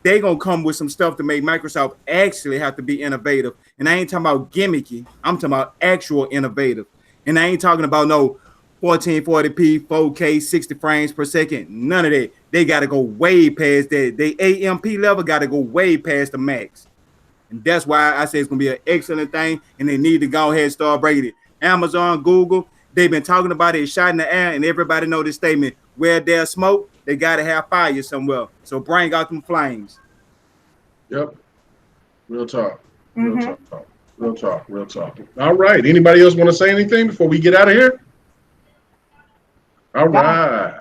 they gonna come with some stuff to make Microsoft actually have to be innovative. And I ain't talking about gimmicky. I'm talking about actual innovative. And I ain't talking about no 1440p, 4K, 60 frames per second. None of that. They got to go way past that. They AMP level got to go way past the max. And that's why I say it's going to be an excellent thing, and they need to go ahead and start breaking it. Amazon, Google, they've been talking about it, shot in the air, and everybody know this statement. Where there's smoke, they got to have fire somewhere. So bring out them flames. Yep. Real talk. Real talk. Real talk. Real talk. All right. Anybody else want to say anything before we get out of here? All right.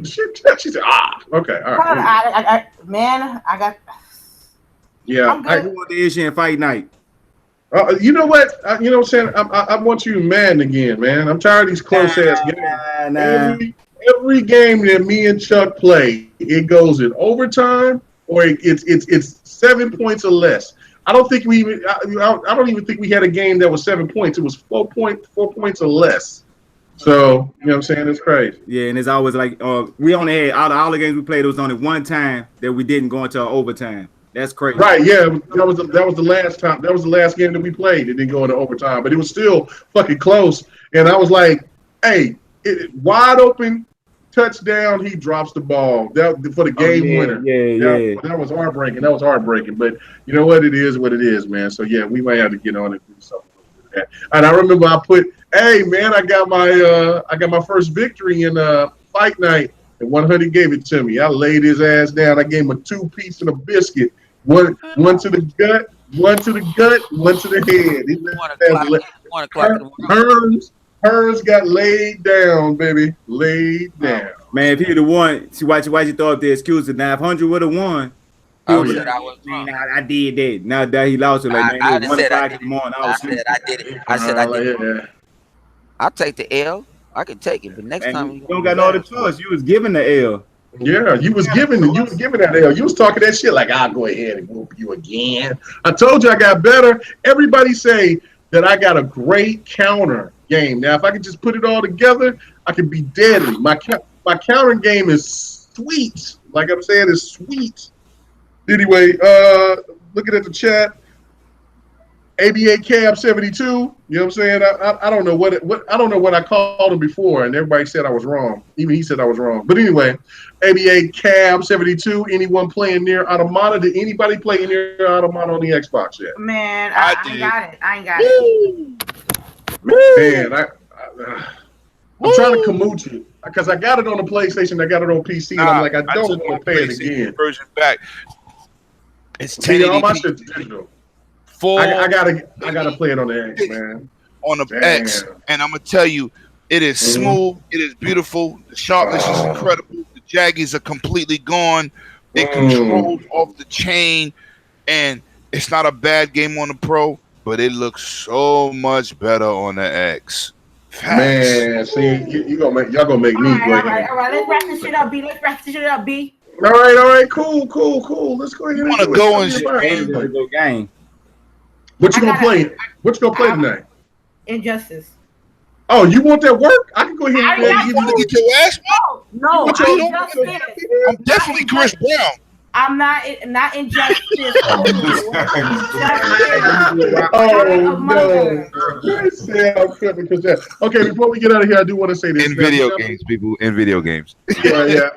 She said, okay. All right. I got. Yeah. I want the Asian fight night. You know what? You know what I'm saying? I want you to Madden again, man. I'm tired of these close ass games. Every game that me and Chuck play, it goes in overtime or it's 7 points or less. I don't think we even. I don't even think we had a game that was 7 points. It was 4 points or less. So, you know what I'm saying? It's crazy. Yeah, and it's always like we only had out of all the games we played, it was only one time that we didn't go into overtime. That's crazy. Right, yeah. That was the last time. That was the last game that we played. It didn't go into overtime, but it was still fucking close. And I was like, hey, wide open touchdown, he drops the ball. That for the game winner. Yeah. That was heartbreaking. But you know what? It is what it is, man. So yeah, we might have to get on and do something. And I remember I put, hey man, I got my first victory in fight night, and 100 gave it to me. I laid his ass down. I gave him a 2-piece and a biscuit. One to the gut, one to the head. Hers got laid down, baby. Laid down. Man, if he'd have won, see why you throw up the excuses. Now if 100 would have won, I said I was wrong. I did that. Now that he lost it, like man, I said I did it. I said I did it. I'll take the L. I can take it, but next time you don't got no other choice. You was given the L. Yeah, you was giving that L. You was talking that shit like I'll go ahead and whoop you again. I told you I got better. Everybody say that I got a great counter game. Now, if I could just put it all together, I could be deadly. My counter game is sweet. Like I'm saying, it's sweet. Anyway, looking at the chat, ABA Cab 72. You know what I'm saying? I don't know what I called him before, and everybody said I was wrong. Even he said I was wrong. But anyway, ABA Cab 72. Anyone playing near Automata? Did anybody play near Automata on the Xbox yet? Man, I ain't got it. Man, I'm trying to Kamucha it because I got it on the PlayStation. I got it on PC, and I'm like, I don't want to play it again. Version back. It's 1080p. All my shit's digital. I gotta play it on the X, man. On the X, and I'm gonna tell you, it is smooth. It is beautiful. The sharpness is incredible. The jaggies are completely gone. It controls off the chain, and it's not a bad game on the Pro, but it looks so much better on the X. Facts. Man, see, y'all gonna make me go ahead. All right. Let's wrap this shit up, B. All right. Cool. Let's go ahead. You want to go and go game. What you gonna play? What you gonna play tonight? Injustice. Oh, you want that work? I can go ahead and give you get your ass. No, I'm definitely Chris Brown. I'm not Injustice. Oh no! Okay, before we get out of here, I do want to say this. In video games, people. In video games. Yeah.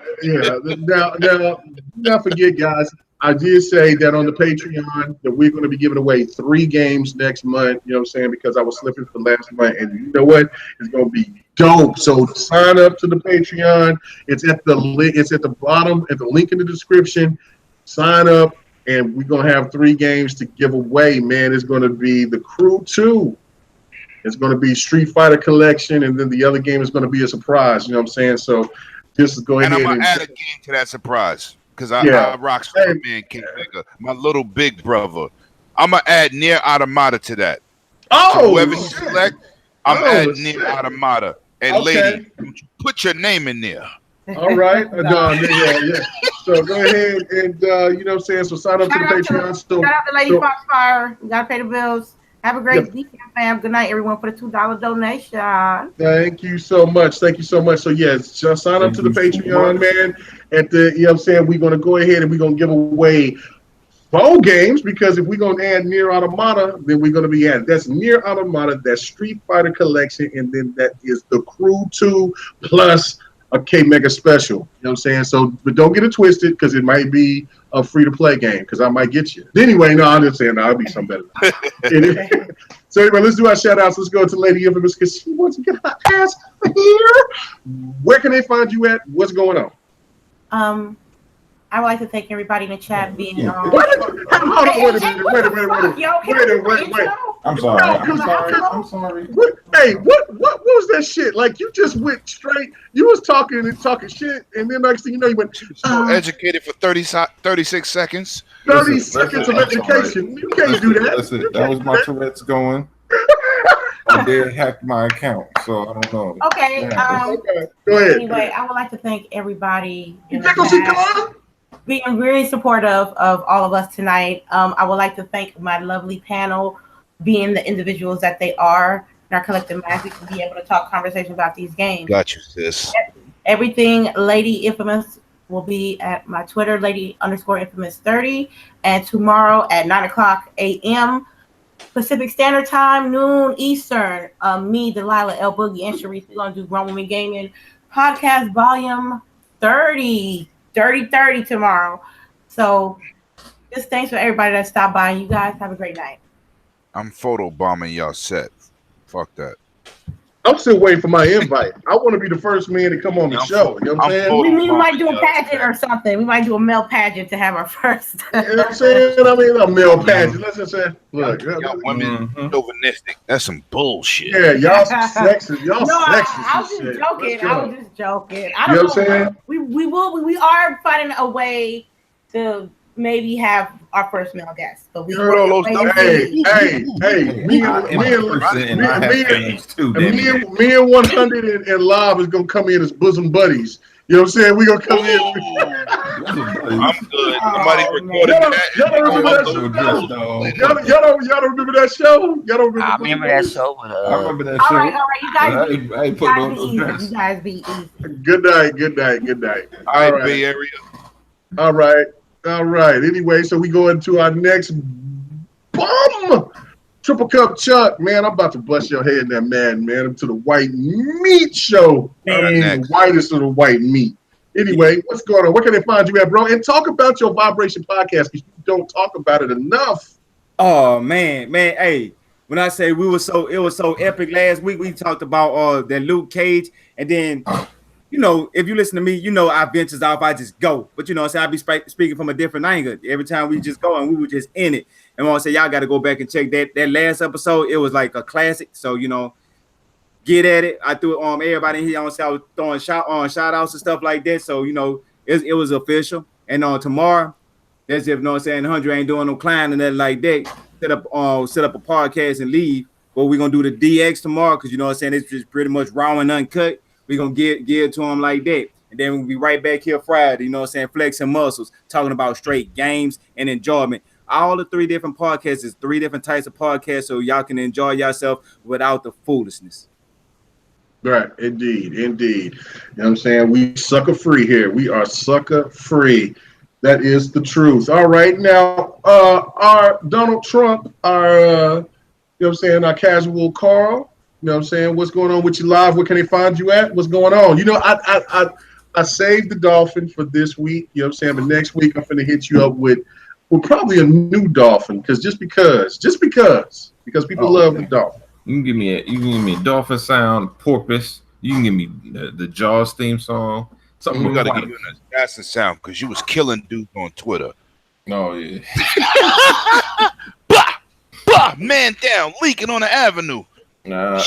Now forget, guys. I did say that on the Patreon that we're going to be giving away 3 games next month. You know what I'm saying? Because I was slipping for last month, and you know what? It's going to be dope. So sign up to the Patreon. It's at the link. It's at the bottom. At the link in the description. Sign up, and we're going to have 3 games to give away. Man, it's going to be The Crew 2. It's going to be Street Fighter Collection, and then the other game is going to be a surprise. You know what I'm saying? So just go ahead. And I'm going to add a game to that surprise. because I rock Superman King Maker, my little big brother. I'm gonna add Near Automata to that. So whoever you select, I'm adding Near Automata. And lady, put your name in there. All right, yeah. So go ahead and you know what I'm saying. So sign up to the Patreon. Shout out to Lady Foxfire. We gotta pay the bills. Have a great weekend, fam. Good night, everyone, for the $2 donation. Thank you so much. Thank you so much. So yes, just sign up to the Patreon, man. At the, you know what I'm saying, we're gonna go ahead and we're gonna give away phone games, because if we're gonna add Near Automata, then we're gonna be adding that's Near Automata, that's Street Fighter Collection, and then that is the Crew 2 plus a K Mega special. You know what I'm saying? So, but don't get it twisted, because it might be a free to play game, because I might get you. Anyway, no, I'm just saying, no, I'll be something better. So anyway, let's do our shout outs. Let's go to Lady Infamous, because she wants to get her ass here. Where can they find you at? What's going on? I would like to thank everybody in the chat being on. Wait a minute. I'm sorry. Hey, what was that shit? Like, you just went straight. You was talking shit, and then next thing you know, you went Educated for 36 seconds. 30 seconds of education. You can't do that. Listen, that was my Tourette's going. They hacked my account, so I don't know. Okay. Go ahead. Anyway, I would like to thank everybody in the chat being really supportive of all of us tonight. I would like to thank my lovely panel, being the individuals that they are in our collective minds. We can be able to talk conversation about these games. Got you, sis. Everything Lady Infamous will be at my Twitter, Lady_Infamous30, and tomorrow at 9:00 a.m. Pacific Standard Time, noon Eastern. Me, Delilah, L Boogie, and Sharice, we're gonna do Grown Women Gaming Podcast Volume 30 tomorrow. So just thanks for everybody that stopped by. You guys have a great night. I'm photobombing y'all set. Fuck that. I'm still waiting for my invite. I want to be the first man to come on the show. You know what I'm saying? We might do a pageant or something. We might do a male pageant to have our first. You know what I'm saying? I mean, a male pageant. Let's just say, look, y'all women chauvinistic. That's some bullshit. Yeah, y'all sexist. Y'all sexist. I was just joking. I know what I'm saying? We are finding a way to maybe have our first male guest, but we heard all those. Hey, me and 100 and Live is gonna come in as bosom buddies. You know what I'm saying? We gonna come in. I'm good. Somebody recorded that. Y'all don't remember that show? Y'all don't remember that show? Y'all don't remember? I remember that show. I remember that show. All right, you guys be easy. Good night. All right, Bay Area. All right. Anyway, so we go into our next bum. Triple Cup Chuck, man, I'm about to bust your head in that man. To the white meat show. I mean, the whitest of the white meat. Anyway, what's going on? Where can they find you at, bro? And talk about your Vibration podcast, because you don't talk about it enough. Oh man, hey. When I say it was so epic last week, we talked about that Luke Cage, and then you know, if you listen to me, you know I ventures off, I just go. But you know, I be speaking from a different angle. Every time we just go and we were just in it. And I want to say y'all got to go back and check that last episode. It was like a classic. So you know, get at it. I threw it everybody in here. I was throwing shout outs and stuff like that. So you know, it was official. And on tomorrow, that's if you know what I'm saying. 100 ain't doing no clown and nothing like that. Set up a podcast and leave. But we're gonna do the DX tomorrow because you know what I'm saying. It's just pretty much raw and uncut. We're going to give it to them like that. And then we'll be right back here Friday, you know what I'm saying, flexing muscles, talking about straight games and enjoyment. All the 3 different podcasts is 3 different types of podcasts, so y'all can enjoy yourself without the foolishness. Right, indeed. You know what I'm saying? We sucker free here. We are sucker free. That is the truth. All right, now, our Donald Trump, our, you know what I'm saying, our casual Carl, you know what I'm saying? What's going on with you live? Where can they find you at? What's going on? You know, I saved the dolphin for this week. You know what I'm saying? But next week I'm finna hit you up with probably a new dolphin because people love the dolphin. You can give me a dolphin sound, porpoise. You can give me the Jaws theme song. Something we gotta give you an assassin sound because you was killing dudes on Twitter. Oh yeah. bah, man down, leaking on the avenue. Nah, I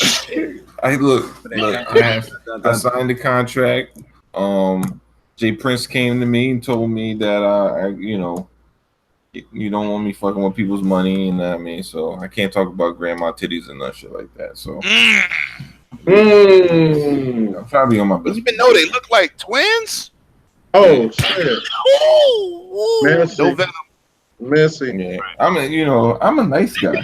signed the contract. Jay Prince came to me and told me that you don't want me fucking with people's money, and I mean, so I can't talk about grandma titties and that shit like that. So I'm trying to be on my best. You even know they look like twins. Oh shit! Messy. No venom. Messy. Yeah, I'm a nice guy.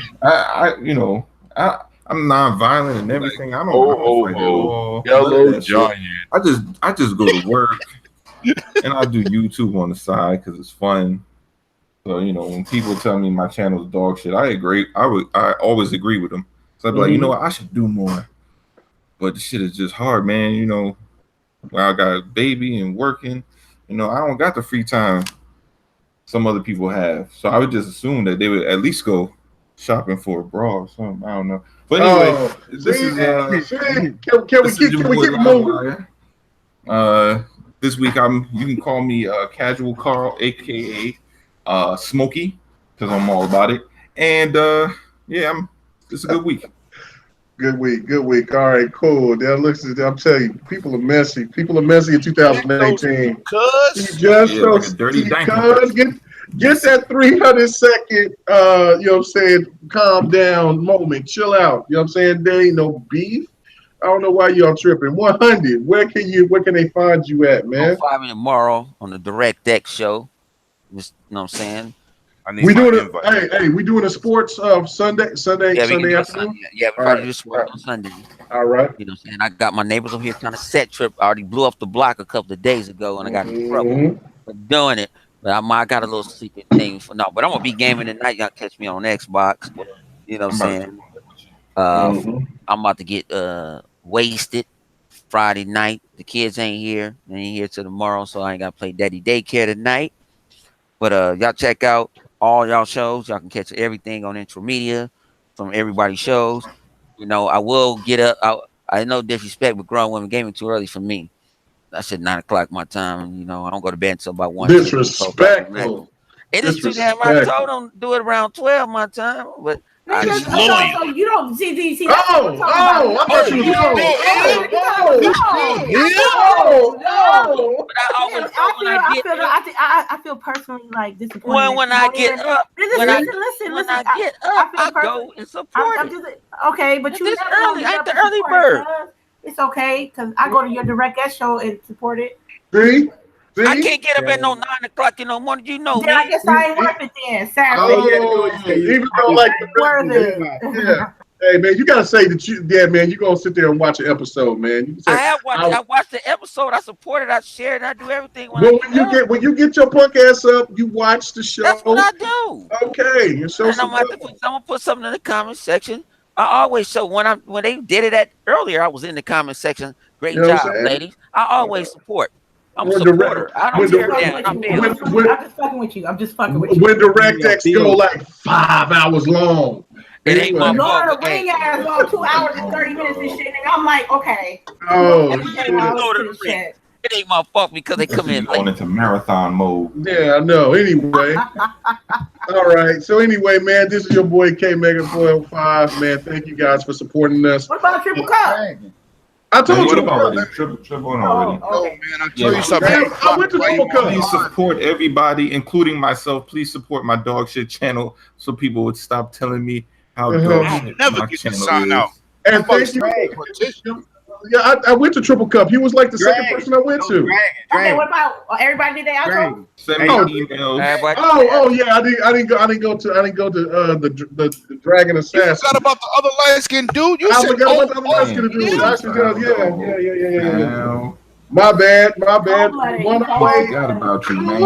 I'm non-violent and everything. I don't fight at all. Yellow giant. I just go to work and I do YouTube on the side because it's fun. So when people tell me my channel's dog shit, I agree. I always agree with them. So I'd be like, you know what, I should do more. But the shit is just hard, man. When I got a baby and working, I don't got the free time some other people have. So I would just assume that they would at least go shopping for a bra or something. I don't know. But anyway, can we get moving? This week you can call me Casual Carl, aka Smokey, because I'm all about it. And it's a good week. Good week. All right, cool. I'm telling you, people are messy. People are messy in 2018. Get that 300-second, calm down moment. Chill out. You know what I'm saying? There ain't no beef. I don't know why y'all tripping. 100. Where can they find you at, man? 5 tomorrow on the Direct Deck show. Just, you know what I'm saying? We doing a sports Sunday afternoon. Yeah, we try to do sports on Sunday. All right. You know what I'm saying? I got my neighbors over here trying to set trip. I already blew up the block a couple of days ago, and I got in trouble for doing it. But I got a little secret thing but I'm gonna be gaming tonight. Y'all catch me on Xbox. You know what I'm saying? I'm about to get wasted Friday night. The kids ain't here. They ain't here till tomorrow, so I ain't gotta play Daddy Daycare tonight. But y'all check out all y'all shows. Y'all can catch everything on Intro Media from everybody's shows. I will get up. I know disrespect, but Grown Women Gaming too early for me. That's at 9 o'clock my time. I don't go to bed until about 1. Disrespectful. It is too damn. I told them do it around 12 my time, but so you don't see. I thought you was I feel personally like disappointed. When I get up, I go and support it. Okay, but you early. I ain't the early bird. It's okay because I go to your Direct X show and support it. See? I can't get up at no 9 o'clock in the morning. You know me. I guess I ain't worth it then. Saturday. Even though hey man, you gotta say that you gonna sit there and watch an episode, man. You can say, I watched the episode. I supported. I shared. I do everything. When you get your punk ass up, you watch the show. That's what I do. Okay, I'm gonna put something in the comment section. I always show when they did it earlier. I was in the comment section. Great job, ladies. I always support. I'm a supporter. I don't care. I'm just fucking with you. When DirectX go like 5 hours long. It ain't my fault. The wing ass on 2 hours and 30 minutes and shit. And I'm like, okay. It ain't my fault because they come in going into marathon mode. Yeah, I know. Anyway. All right. So anyway, man, this is your boy K Mega 405. Man, thank you guys for supporting us. What about Triple Cup? I told you already. Triple already. Oh man, I told you something. I went to Triple Cup. Please support everybody, including myself. Please support my dog shit channel so people would stop telling me how dog shit never my get channel the sign is. out. And thank you. Yeah, I went to Triple Cup. He was like the second person I went to. Okay, what about everybody did their outro? Send me emails. Yeah, I didn't go to the Dragon Assassin. You forgot about the other light skinned dude. I forgot about the other light skinned dude. Yeah. My bad. One away. Forgot about you, man.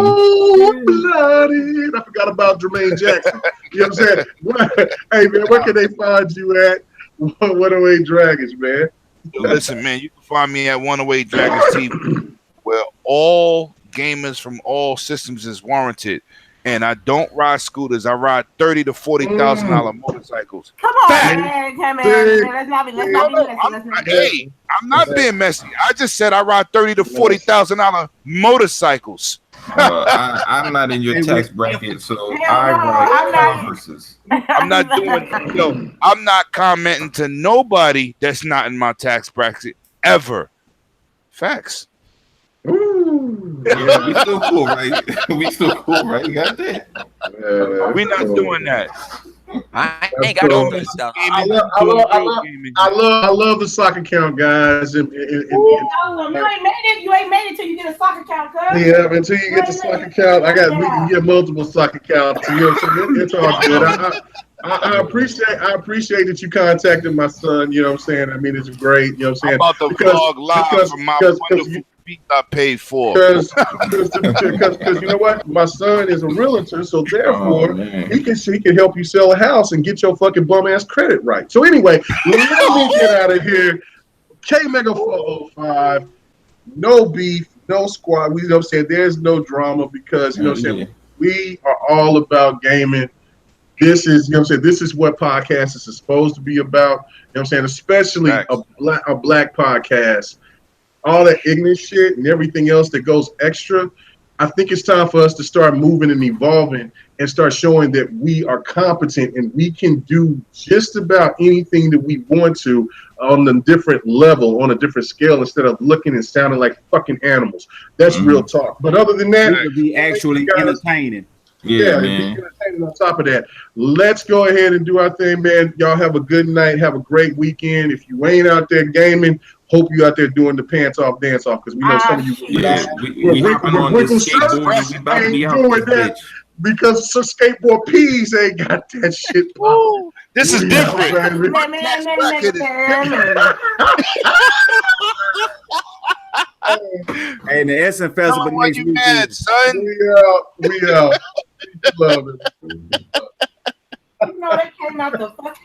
Blooded. I forgot about Jermaine Jackson. You know what I'm saying? Hey man, where can they find you at? 108 Dragons, man. Listen, man, you can find me at 108 Dragons TV, where all gamers from all systems is warranted. And I don't ride scooters. I ride $30,000 to $40,000 motorcycles. Come on, man. Let's not be messy. Hey, I'm not being messy. I just said I ride $30,000 to $40,000 motorcycles. I'm not in your tax bracket, so I ride Converses. I'm not doing. I'm not commenting to nobody that's not in my tax bracket ever. Facts. Ooh. Yeah, we still cool, right? We still cool, right? Got that? We're not doing that. I ain't got no $1,000,000. I love the soccer count, guys. You ain't made it till you get a soccer count, cuz. Yeah, until you get the soccer count, we can get multiple soccer counts. You know what I'm saying? It's all good. I appreciate that you contacted my son. You know what I'm saying? I mean, it's great. You know what I'm saying? I'm about to vlog live from my wonderful feet I paid for. Because you know what? My son is a realtor, so therefore he can help you sell a house and get your fucking bum ass credit right. So anyway, let me get out of here. K Mega 405, no beef, no squad. You know what I'm saying? There's no drama because you know what I'm saying. We are all about gaming. This is, you know what I'm saying, this is what podcasts is supposed to be about. You know what I'm saying? Especially a black podcast. All that ignorant shit and everything else that goes extra. I think it's time for us to start moving and evolving and start showing that we are competent and we can do just about anything that we want to on a different level, on a different scale, instead of looking and sounding like fucking animals. That's real talk. But other than that, we could be actually entertaining. Yeah, man. On top of that, let's go ahead and do our thing, man. Y'all have a good night. Have a great weekend. If you ain't out there gaming, hope you out there doing the pants off, dance off, because we know some of you. We hopping on this skateboard and we about to be out doing that because some skateboard P's ain't got that shit. Ooh, this is different. Hey, the Essen Festival next week. Son? We out. Love it. You know, they came out the fucking